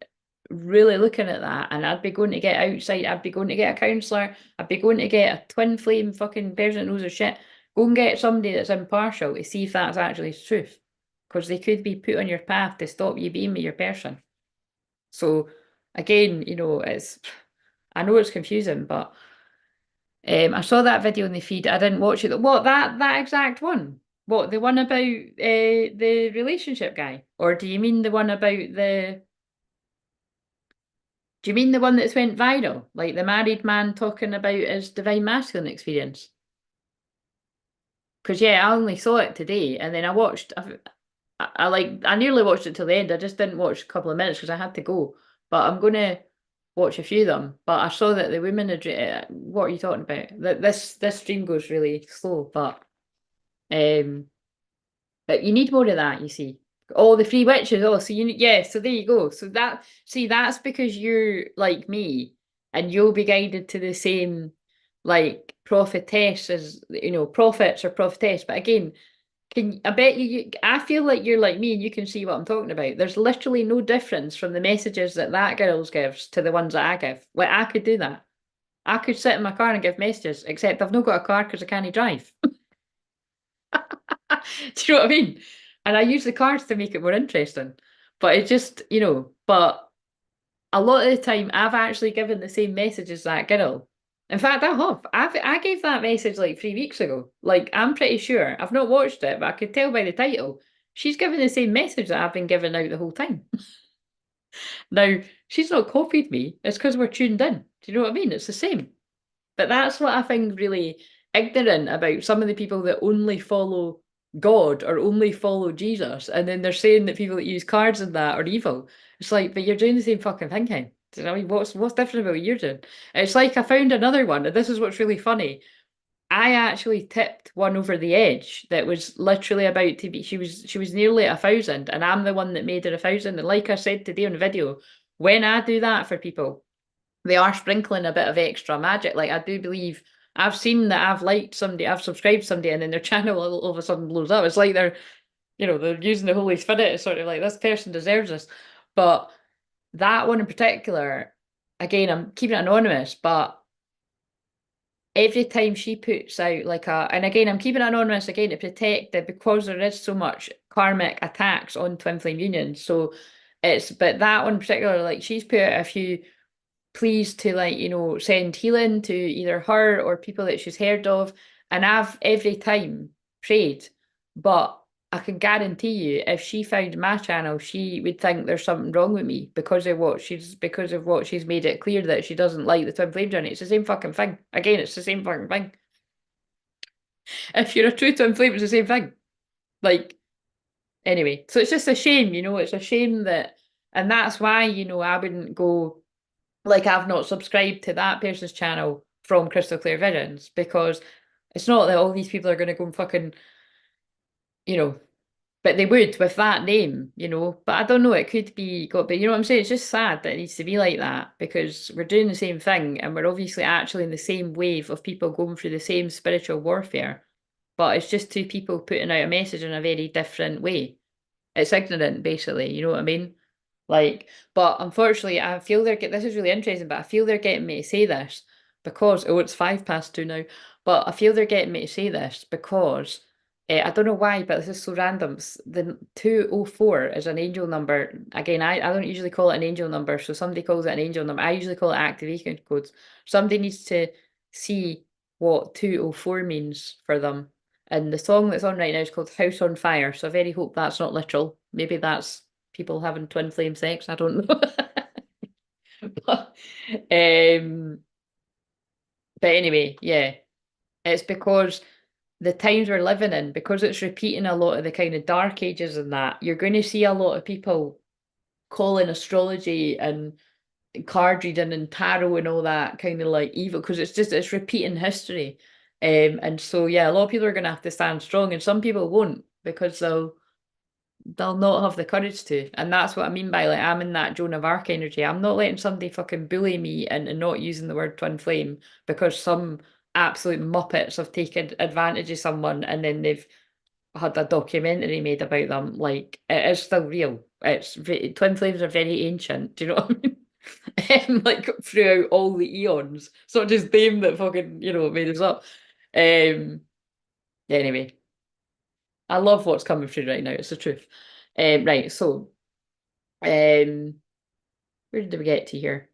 really looking at that, and I'd be going to get outside, I'd be going to get a counsellor, I'd be going to get a twin flame fucking person that knows their shit. Go and get somebody that's impartial to see if that's actually the truth. Because they could be put on your path to stop you being with your person. So again, it's I know it's confusing, but I saw that video in the feed. I didn't watch it. What, that exact one? What, the one about the relationship guy? Or do you mean the one about the do you mean the one that's went viral? Like the married man talking about his divine masculine experience? Because yeah, I only saw it today, and then I nearly watched it till the end. I just didn't watch a couple of minutes because I had to go. But I'm gonna watch a few of them. But I saw that the women had. What are you talking about? That this stream goes really slow, um, but you need more of that. You see, all the free witches. Oh, so yeah. So there you go. So that's because you're like me, and you'll be guided to the same like prophetess as prophets or prophetess. But again, I bet I feel like you're like me and you can see what I'm talking about. There's literally no difference from the messages that girl gives to the ones that I give. Like, I could do that. I could sit in my car and give messages, except I've not got a car because I can't drive. Do you know what I mean? And I use the cars to make it more interesting. But it just, but a lot of the time I've actually given the same message as that girl. In fact, I gave that message like 3 weeks ago. Like, I'm pretty sure. I've not watched it, but I could tell by the title. She's given the same message that I've been giving out the whole time. Now, she's not copied me. It's because we're tuned in. Do you know what I mean? It's the same. But that's what I find really ignorant about some of the people that only follow God or only follow Jesus, and then they're saying that people that use cards and that are evil. It's like, but you're doing the same fucking thing, Ken. Do you know what I mean? What's different about what you're doing? It's like I found another one, and this is what's really funny. I actually tipped one over the edge that was literally about to be. She was nearly at 1,000, and I'm the one that made her 1,000. And like I said today on the video, when I do that for people, they are sprinkling a bit of extra magic. Like, I do believe I've seen that I've liked somebody, I've subscribed to somebody, and then their channel all of a sudden blows up. It's like they're using the Holy Spirit. It's sort of like, this person deserves this. But that one in particular, again, I'm keeping it anonymous, but every time she puts out like and again, I'm keeping it anonymous again to protect it because there is so much karmic attacks on twin flame unions. So but that one in particular, like, she's put out a few pleased to, like, send healing to either her or people that she's heard of. And I've every time prayed, but I can guarantee you if she found my channel, she would think there's something wrong with me because of what she's made it clear that she doesn't like the twin flame journey. It's the same fucking thing. Again, it's the same fucking thing. If you're a true twin flame, it's the same thing. Like, anyway, so it's just a shame, it's a shame that, and that's why, I wouldn't go. Like, I've not subscribed to that person's channel from Crystal Clairvoyance because it's not that all these people are going to go and fucking, you know, but they would with that name. But I don't know, it could be got, but you know what I'm saying? It's just sad that it needs to be like that because we're doing the same thing and we're obviously actually in the same wave of people going through the same spiritual warfare. But it's just two people putting out a message in a very different way. It's ignorant, basically, you know what I mean? Like, but unfortunately, I feel they're this is really interesting, but I feel they're getting me to say this because it's 2:05 now. But I feel they're getting me to say this because I don't know why, but this is so random. The 204 is an angel number. Again, I don't usually call it an angel number, so somebody calls it an angel number. I usually call it activation codes. Somebody needs to see what 204 means for them. And the song that's on right now is called House on Fire. So I very hope that's not literal. Maybe that's people having twin flame sex. I don't know. but, um, but anyway, yeah, it's because the times we're living in, because it's repeating a lot of the kind of dark ages and that, you're going to see a lot of people calling astrology and card reading and tarot and all that kind of like evil because it's repeating history. And so yeah, a lot of people are going to have to stand strong, and some people won't because they'll not have the courage to. And that's what I mean by, like, I'm in that Joan of Arc energy. I'm not letting somebody fucking bully me and not using the word twin flame because some absolute muppets have taken advantage of someone and then they've had a documentary made about them. Like, it is still real. Twin flames are very ancient. Do you know what I mean? Like, throughout all the eons. It's not just them that fucking, made us up. Um, anyway. I love what's coming through right now. It's the truth. Right. So, where did we get to here?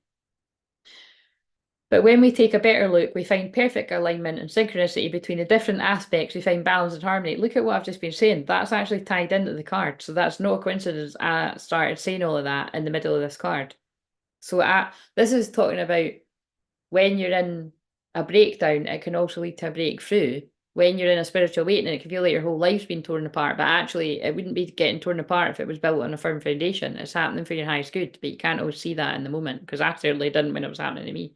But when we take a better look, we find perfect alignment and synchronicity between the different aspects. We find balance and harmony. Look at what I've just been saying. That's actually tied into the card. So that's not a coincidence. I started saying all of that in the middle of this card. So this is talking about when you're in a breakdown, it can also lead to a breakthrough. When you're in a spiritual awakening, it can feel like your whole life's been torn apart, but actually it wouldn't be getting torn apart if it was built on a firm foundation. It's happening for your highest good, but you can't always see that in the moment, because I certainly didn't when it was happening to me.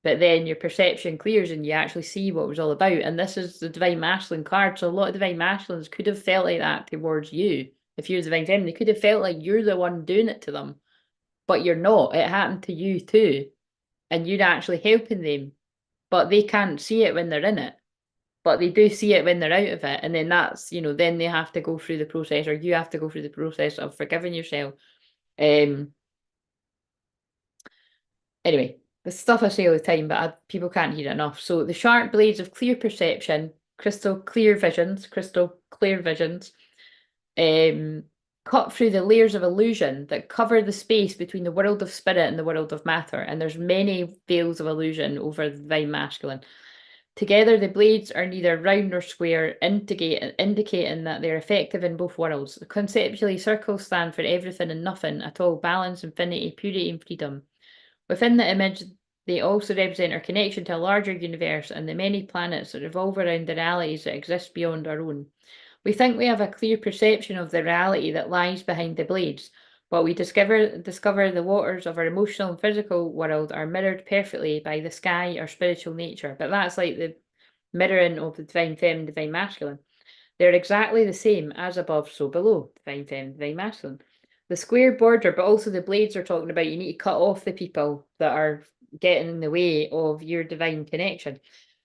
But then your perception clears and you actually see what it was all about. And this is the Divine Masculine card. So a lot of Divine Masculines could have felt like that towards you. If you're the Divine Feminine, they could have felt like you're the one doing it to them, but you're not. It happened to you too. And you're actually helping them, but they can't see it when they're in it. But they do see it when they're out of it. And then that's, then they have to go through the process, or you have to go through the process of forgiving yourself. Anyway, the stuff I say all the time, but people can't hear it enough. So the sharp blades of clear perception, crystal clear visions, cut through the layers of illusion that cover the space between the world of spirit and the world of matter. And there's many veils of illusion over the Divine Masculine. Together, the blades are neither round nor square, indicating that they're effective in both worlds. Conceptually, circles stand for everything and nothing at all, balance, infinity, purity, and freedom. Within the image, they also represent our connection to a larger universe and the many planets that revolve around the realities that exist beyond our own. We think we have a clear perception of the reality that lies behind the blades, but we discover the waters of our emotional and physical world are mirrored perfectly by the sky, our spiritual nature. But that's like the mirroring of the Divine Feminine, Divine Masculine. They're exactly the same as above, so below, Divine Feminine, Divine Masculine. The square border, but also the blades are talking about, you need to cut off the people that are getting in the way of your divine connection.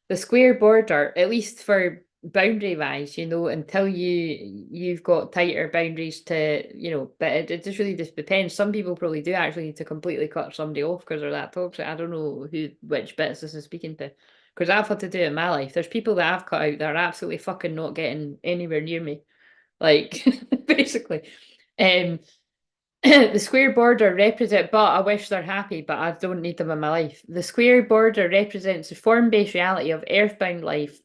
The square border, at least for boundary wise, until you've got tighter boundaries to, but it just really just depends. Some people probably do actually need to completely cut somebody off because they're that toxic. I don't know which bits this is speaking to, because I've had to do it in my life. There's people that I've cut out that are absolutely fucking not getting anywhere near me, like basically. The square border represents, but I wish they're happy, but I don't need them in my life. The square border represents the form-based reality of earthbound life,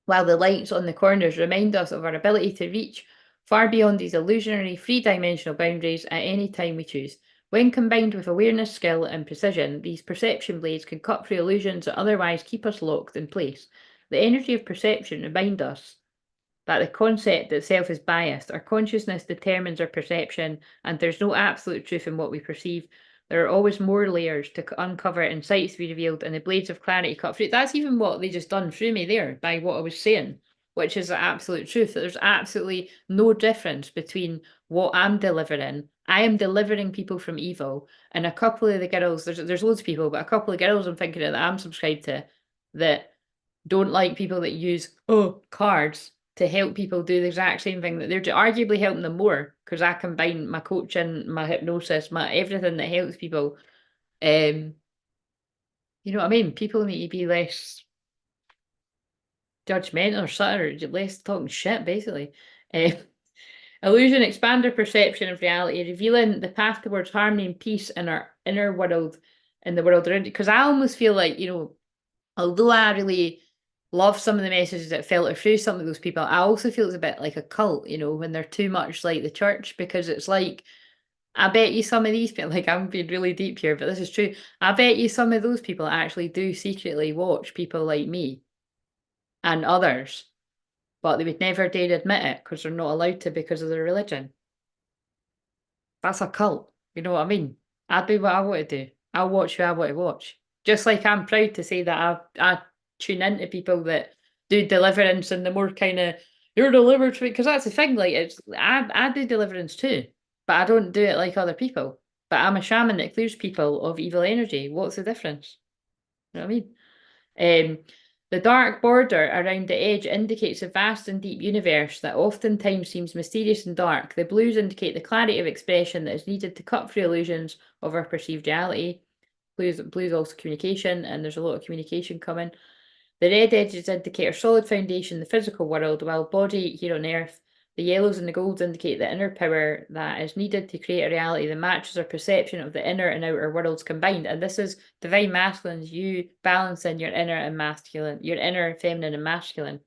while the lights on the corners remind us of our ability to reach far beyond these illusionary three-dimensional boundaries at any time we choose. When combined with awareness, skill, and precision, these perception blades can cut through illusions that otherwise keep us locked in place. The energy of perception reminds us that the concept itself is biased. Our consciousness determines our perception, and there's no absolute truth in what we perceive. There are always more layers to uncover and sights to be revealed, and the blades of clarity cut through. That's even what they just done through me there by what I was saying, which is the absolute truth. That there's absolutely no difference between what I'm delivering. I am delivering people from evil, and a couple of the girls, there's loads of people, but a couple of girls I'm thinking of that I'm subscribed to that don't like people that use cards to help people do the exact same thing that they're arguably helping them more, because I combine my coaching, my hypnosis, my everything that helps people. You know what I mean? People need to be less judgmental or subtle, or less talking shit, basically. Illusion expand our perception of reality, revealing the path towards harmony and peace in our inner world, in the world around it. Because I almost feel like, although I really love some of the messages that filter through some of those people, I also feel it's a bit like a cult, when they're too much like the church, because it's like, I bet you some of these people, like I'm being really deep here, but this is true. I bet you some of those people actually do secretly watch people like me and others, but they would never dare admit it because they're not allowed to because of their religion. That's a cult. You know what I mean? I do what I want to do. I'll watch who I want to watch. Just like I'm proud to say that I tune into people that do deliverance and the more kind of you're delivered to, because that's the thing. Like I do deliverance too, but I don't do it like other people. But I'm a shaman that clears people of evil energy. What's the difference? You know what I mean? The dark border around the edge indicates a vast and deep universe that oftentimes seems mysterious and dark. The blues indicate the clarity of expression that is needed to cut through illusions of our perceived reality. Blues also communication, and there's a lot of communication coming. The red edges indicate our solid foundation, the physical world, while body here on earth The yellows and the golds indicate the inner power that is needed to create a reality that matches our perception of the inner and outer worlds combined. And this is divine masculines, you balancing your inner and masculine, your inner feminine and masculine.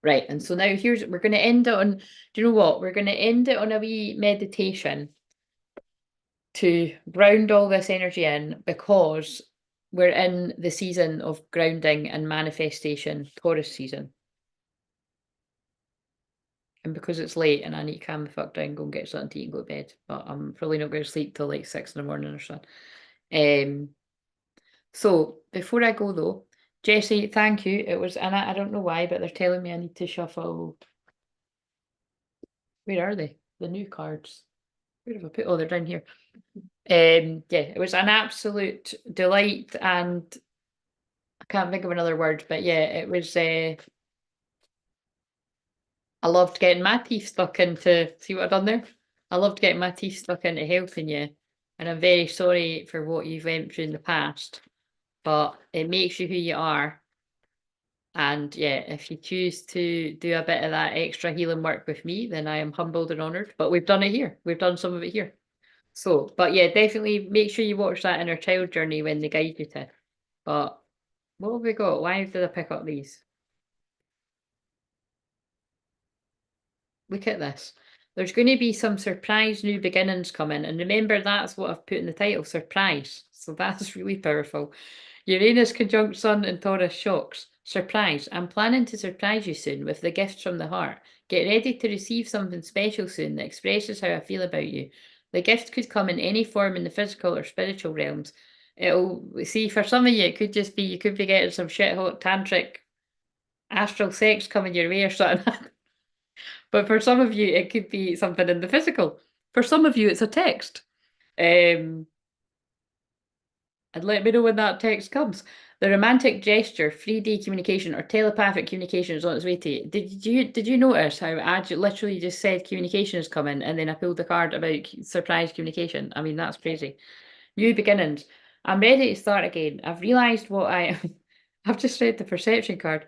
Right, and so now we're going to end it on, do you know what? We're going to end it on a wee meditation to ground all this energy in, because we're in the season of grounding and manifestation, Taurus season. And because it's late and I need to calm the fuck down, go and get something to eat and go to bed. But I'm probably not going to sleep till like 6 in the morning or something. So before I go though, Jessie, thank you. It was, and I don't know why, but they're telling me I need to shuffle. Where are they? The new cards. Where have I put? Oh, they're down here. Yeah, it was an absolute delight, and I can't think of another word, but yeah, it was. I loved getting my teeth stuck into. See what I've done there? I loved getting my teeth stuck into helping you, and I'm very sorry for what you've went through in the past, but it makes you who you are. And yeah, if you choose to do a bit of that extra healing work with me, then I am humbled and honoured. But we've done it here. We've done some of it here. So, but yeah, definitely make sure you watch that inner child journey when they guide you to. But what have we got? Why did I pick up these? Look at this. There's going to be some surprise new beginnings coming. And remember, that's what I've put in the title, surprise. So that's really powerful. Uranus conjunct Sun and Taurus shocks. Surprise. I'm planning to surprise you soon with the gifts from the heart. Get ready to receive something special soon that expresses how I feel about you. The gift could come in any form in the physical or spiritual realms. It'll, see, for some of you, it could just be, you could be getting some shit hot tantric astral sex coming your way or something. But for some of you, it could be something in the physical. For some of you, it's a text. And let me know when that text comes. The romantic gesture, 3D communication, or telepathic communication is on its way to you. Did you notice how I literally just said communication is coming, and then I pulled the card about surprise communication? I mean, that's crazy. New beginnings. I'm ready to start again. I've realised what I've just read the perception card.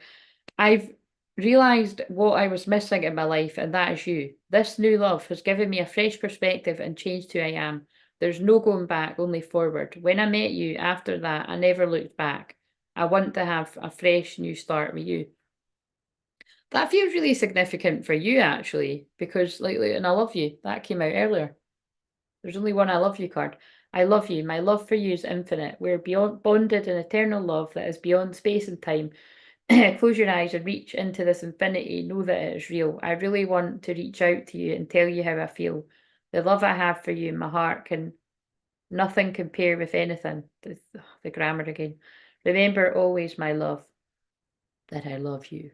I've realised what I was missing in my life, and that is you. This new love has given me a fresh perspective and changed who I am. There's no going back, only forward. When I met you, after that, I never looked back. I want to have a fresh new start with you. That feels really significant for you, actually, because, like, and I love you. That came out earlier. There's only one I love you card. I love you. My love for you is infinite. We're beyond bonded in eternal love that is beyond space and time. Close your eyes and reach into this infinity. Know that it is real. I really want to reach out to you and tell you how I feel. The love I have for you in my heart can nothing compare with anything. The grammar again. Remember always, my love, that I love you.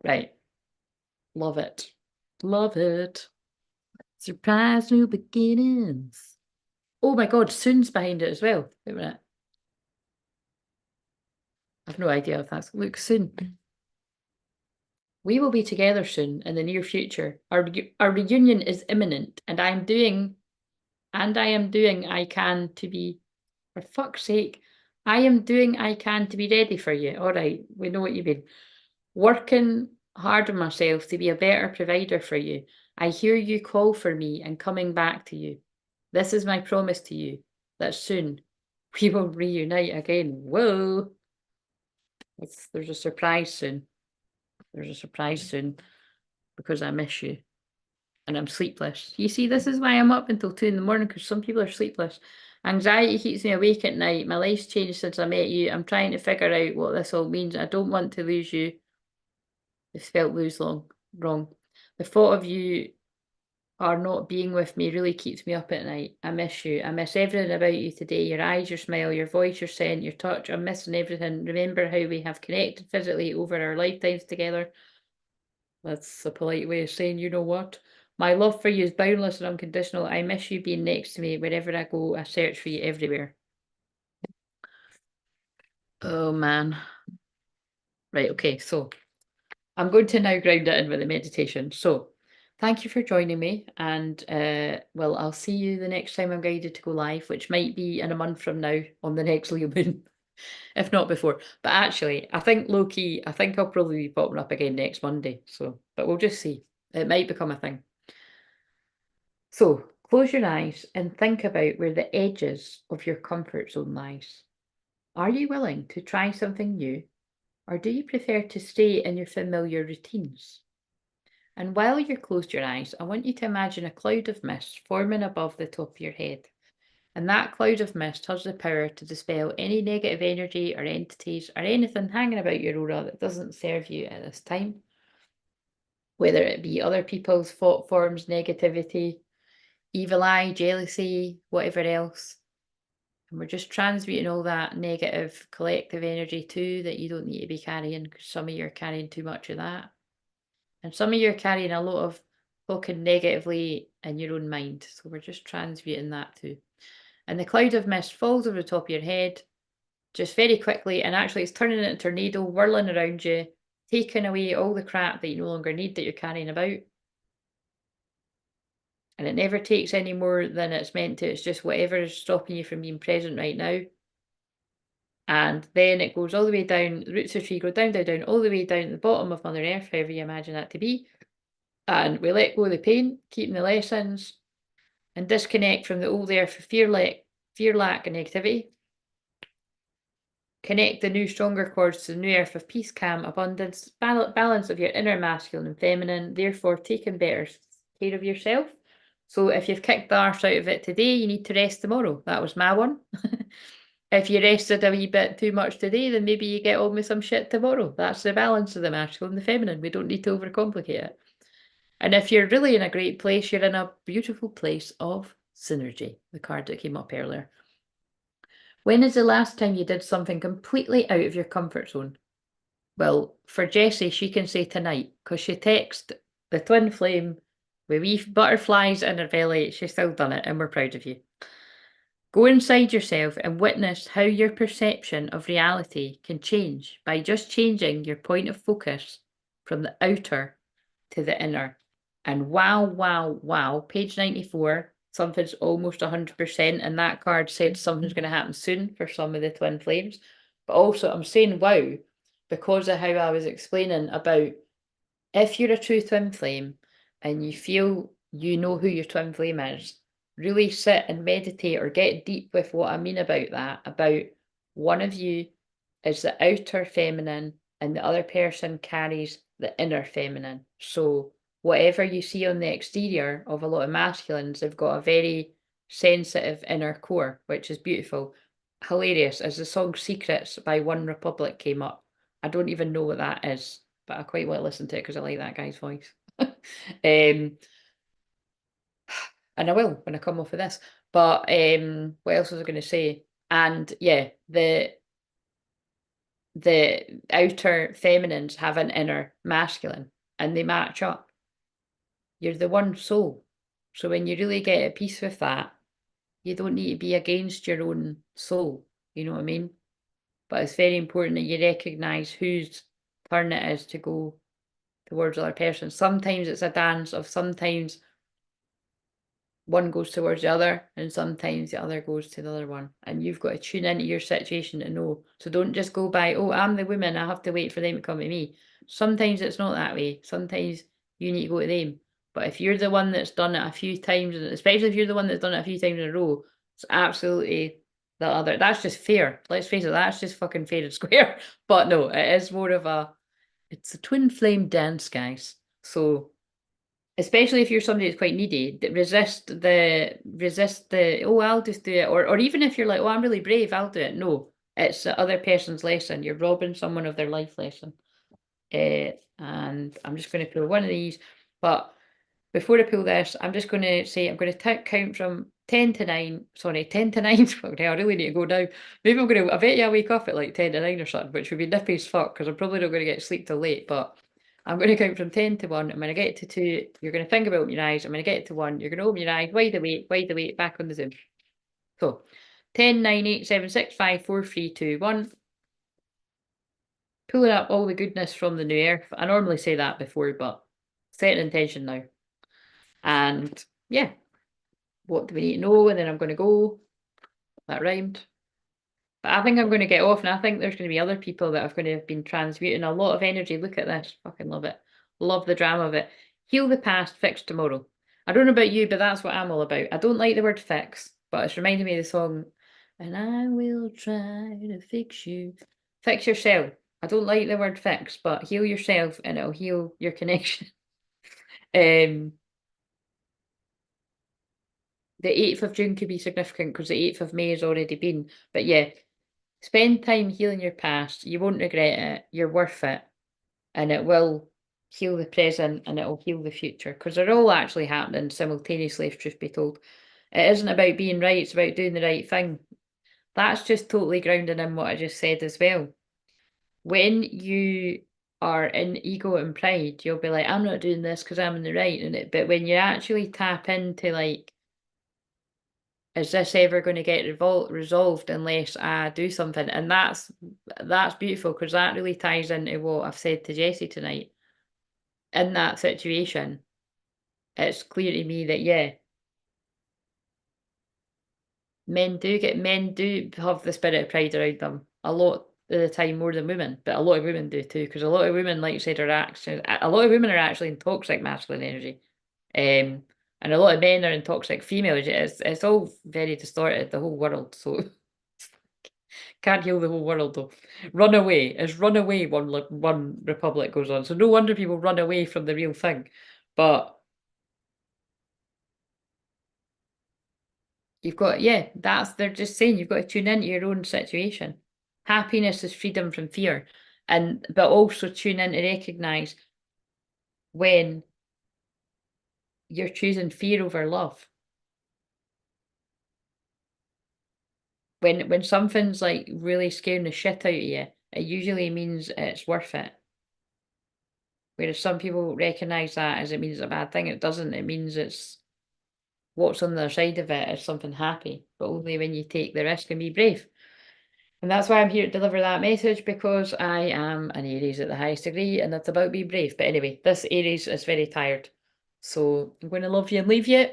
Right. Love it. Love it. Surprise new beginnings. Oh my God, Soon's behind it as well. Wait a minute. I've no idea if that's... Look, Soon. We will be together soon in the near future. Our reunion is imminent, and I am doing I can to be, for fuck's sake, I am doing I can to be ready for you. All right, we know what you mean. Working hard on myself to be a better provider for you. I hear you call for me and coming back to you. This is my promise to you, that soon we will reunite again. Whoa. There's a surprise soon. There's a surprise soon, because I miss you and I'm sleepless. You see, this is why I'm up until 2 in the morning, because some people are sleepless. Anxiety keeps me awake at night. My life's changed since I met you. I'm trying to figure out what this all means. I don't want to lose you. It's spelt lose wrong. The thought of you are not being with me really keeps me up at night. I miss you. I miss everything about you today. Your eyes, your smile, your voice, your scent, your touch. I'm missing everything. Remember how we have connected physically over our lifetimes together? That's a polite way of saying, you know what? My love for you is boundless and unconditional. I miss you being next to me. Wherever I go, I search for you everywhere. Oh, man. Right, okay, so I'm going to now ground it in with a meditation. So thank you for joining me. And, well, I'll see you the next time I'm guided to go live, which might be in a month from now on the next Leo moon, if not before. But actually, I think low-key, I think I'll probably be popping up again next Monday. So but we'll just see. It might become a thing. So close your eyes and think about where the edges of your comfort zone lies. Are you willing to try something new, or do you prefer to stay in your familiar routines? And while you're closed your eyes, I want you to imagine a cloud of mist forming above the top of your head. And that cloud of mist has the power to dispel any negative energy or entities or anything hanging about your aura that doesn't serve you at this time. Whether it be other people's thought forms, negativity, evil eye, jealousy, whatever else. And we're just transmuting all that negative collective energy too that you don't need to be carrying, because some of you are carrying too much of that. And some of you are carrying a lot of talking negatively in your own mind. So we're just transmuting that too. And the cloud of mist falls over the top of your head, just very quickly, and actually it's turning into a tornado, whirling around you, taking away all the crap that you no longer need that you're carrying about. And it never takes any more than it's meant to. It's just whatever is stopping you from being present right now. And then it goes all the way down, the roots of the tree go down, down, down, all the way down to the bottom of Mother Earth, however you imagine that to be. And we let go of the pain, keeping the lessons, and disconnect from the old earth of fear, lack, and negativity. Connect the new, stronger cords to the new earth of peace, calm, abundance, balance of your inner masculine and feminine, therefore taking better care of yourself. So if you've kicked the arse out of it today, you need to rest tomorrow. That was my one. If you rested a wee bit too much today, then maybe you get on with some shit tomorrow. That's the balance of the masculine and the feminine. We don't need to overcomplicate it. And if you're really in a great place, you're in a beautiful place of synergy, the card that came up earlier. When is the last time you did something completely out of your comfort zone? Well, for Jessie, she can say tonight, because she texted the twin flame with wee butterflies in her belly. She's still done it, and we're proud of you. Go inside yourself and witness how your perception of reality can change by just changing your point of focus from the outer to the inner. And wow, wow, wow, page 94, something's almost 100%, and that card said something's going to happen soon for some of the twin flames. But also, I'm saying wow because of how I was explaining about if you're a true twin flame and you feel you know who your twin flame is, really sit and meditate or get deep with what I mean about that, about one of you is the outer feminine and the other person carries the inner feminine. So whatever you see on the exterior of a lot of masculines, they've got a very sensitive inner core, which is beautiful. Hilarious, as the song Secrets by One Republic came up. I don't even know what that is, but I quite want to listen to it because I like that guy's voice. And I will when I come off of this. But what else was I going to say? And yeah, the outer feminines have an inner masculine and they match up. You're the one soul. So when you really get at peace with that, you don't need to be against your own soul. You know what I mean? But it's very important that you recognize whose turn it is to go towards the other person. Sometimes it's a dance of sometimes one goes towards the other and sometimes the other goes to the other one. And you've got to tune into your situation to know. So don't just go by, oh, I'm the woman, I have to wait for them to come to me. Sometimes it's not that way. Sometimes you need to go to them. But if you're the one that's done it a few times, and especially if you're the one that's done it a few times in a row, it's absolutely the other. That's just fair. Let's face it, that's just fucking fair and square. But no, it is more of a, it's a twin flame dance, guys. So especially if you're somebody that's quite needy, resist the oh, I'll just do it, or even if you're like, oh, I'm really brave, I'll do it. No, it's the other person's lesson. You're robbing someone of their life lesson. And I'm just going to pull one of these, but before I pull this, I'm just going to say I'm going to count from 10 to 9. Sorry, 10 to 9. Okay, I really need to go now. Maybe I'm going to, I bet you I'll wake up at like 10 to 9 or something, which would be nippy as fuck because I'm probably not going to get sleep till late. But I'm going to count from 10 to 1. And when I get to 2, you're going to think about opening your eyes. I'm going to get to 1. You're going to open your eyes, wide awake, back on the Zoom. So 10, 9, 8, 7, 6, 5, 4, 3, 2, 1. Pulling up all the goodness from the new earth. I normally say that before, but set an intention now. And yeah, what do we need to know? And then I'm going to go. That rhymed. But I think I'm going to get off, and I think there's going to be other people that are going to have been transmuting a lot of energy. Look at this. Fucking love it. Love the drama of it. Heal the past, fix tomorrow. I don't know about you, but that's what I'm all about. I don't like the word fix, but it's reminding me of the song, and I will try to fix you. Fix yourself. I don't like the word fix, but heal yourself and it'll heal your connection. The 8th of June could be significant because the 8th of May has already been. But yeah, spend time healing your past. You won't regret it. You're worth it. And it will heal the present and it will heal the future because they're all actually happening simultaneously, if truth be told. It isn't about being right, it's about doing the right thing. That's just totally grounded in what I just said as well. When you are in ego and pride, you'll be like, I'm not doing this because I'm in the right. But when you actually tap into like, is this ever going to get resolved unless I do something? And that's beautiful because that really ties into what I've said to Jessie tonight. In that situation, it's clear to me that yeah, men do have the spirit of pride around them a lot of the time, more than women, but a lot of women do too, because a lot of women, like you said, a lot of women are actually in toxic masculine energy. And a lot of men are in toxic female energy. It's all very distorted, the whole world. So can't heal the whole world though. Run away. As run away one republic goes on. So no wonder people run away from the real thing. But you've got, yeah, they're just saying you've got to tune into your own situation. Happiness is freedom from fear. But also tune in to recognise when you're choosing fear over love. When something's like really scaring the shit out of you, it usually means it's worth it. Whereas some people recognise that as it means it's a bad thing. It doesn't. It means it's what's on the other side of it is something happy, but only when you take the risk and be brave. And that's why I'm here to deliver that message, because I am an Aries at the highest degree and it's about being brave. But anyway, this Aries is very tired. So I'm going to love you and leave you.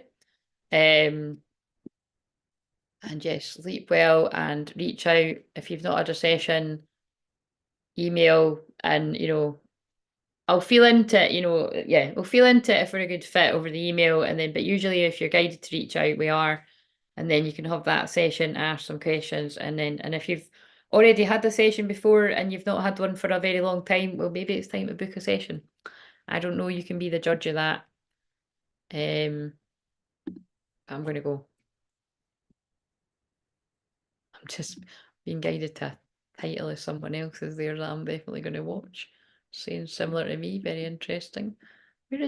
And yes, sleep well and reach out if you've not had a session, email, and I'll feel into it, yeah, we'll feel into it if we're a good fit over the email, and then but usually if you're guided to reach out, we are, and then you can have that session, ask some questions, and if you've already had a session before and you've not had one for a very long time, well, maybe it's time to book a session. I don't know, you can be the judge of that. I'm gonna go. I'm just being guided to a title of someone else's there that I'm definitely gonna watch. Saying similar to me, very interesting.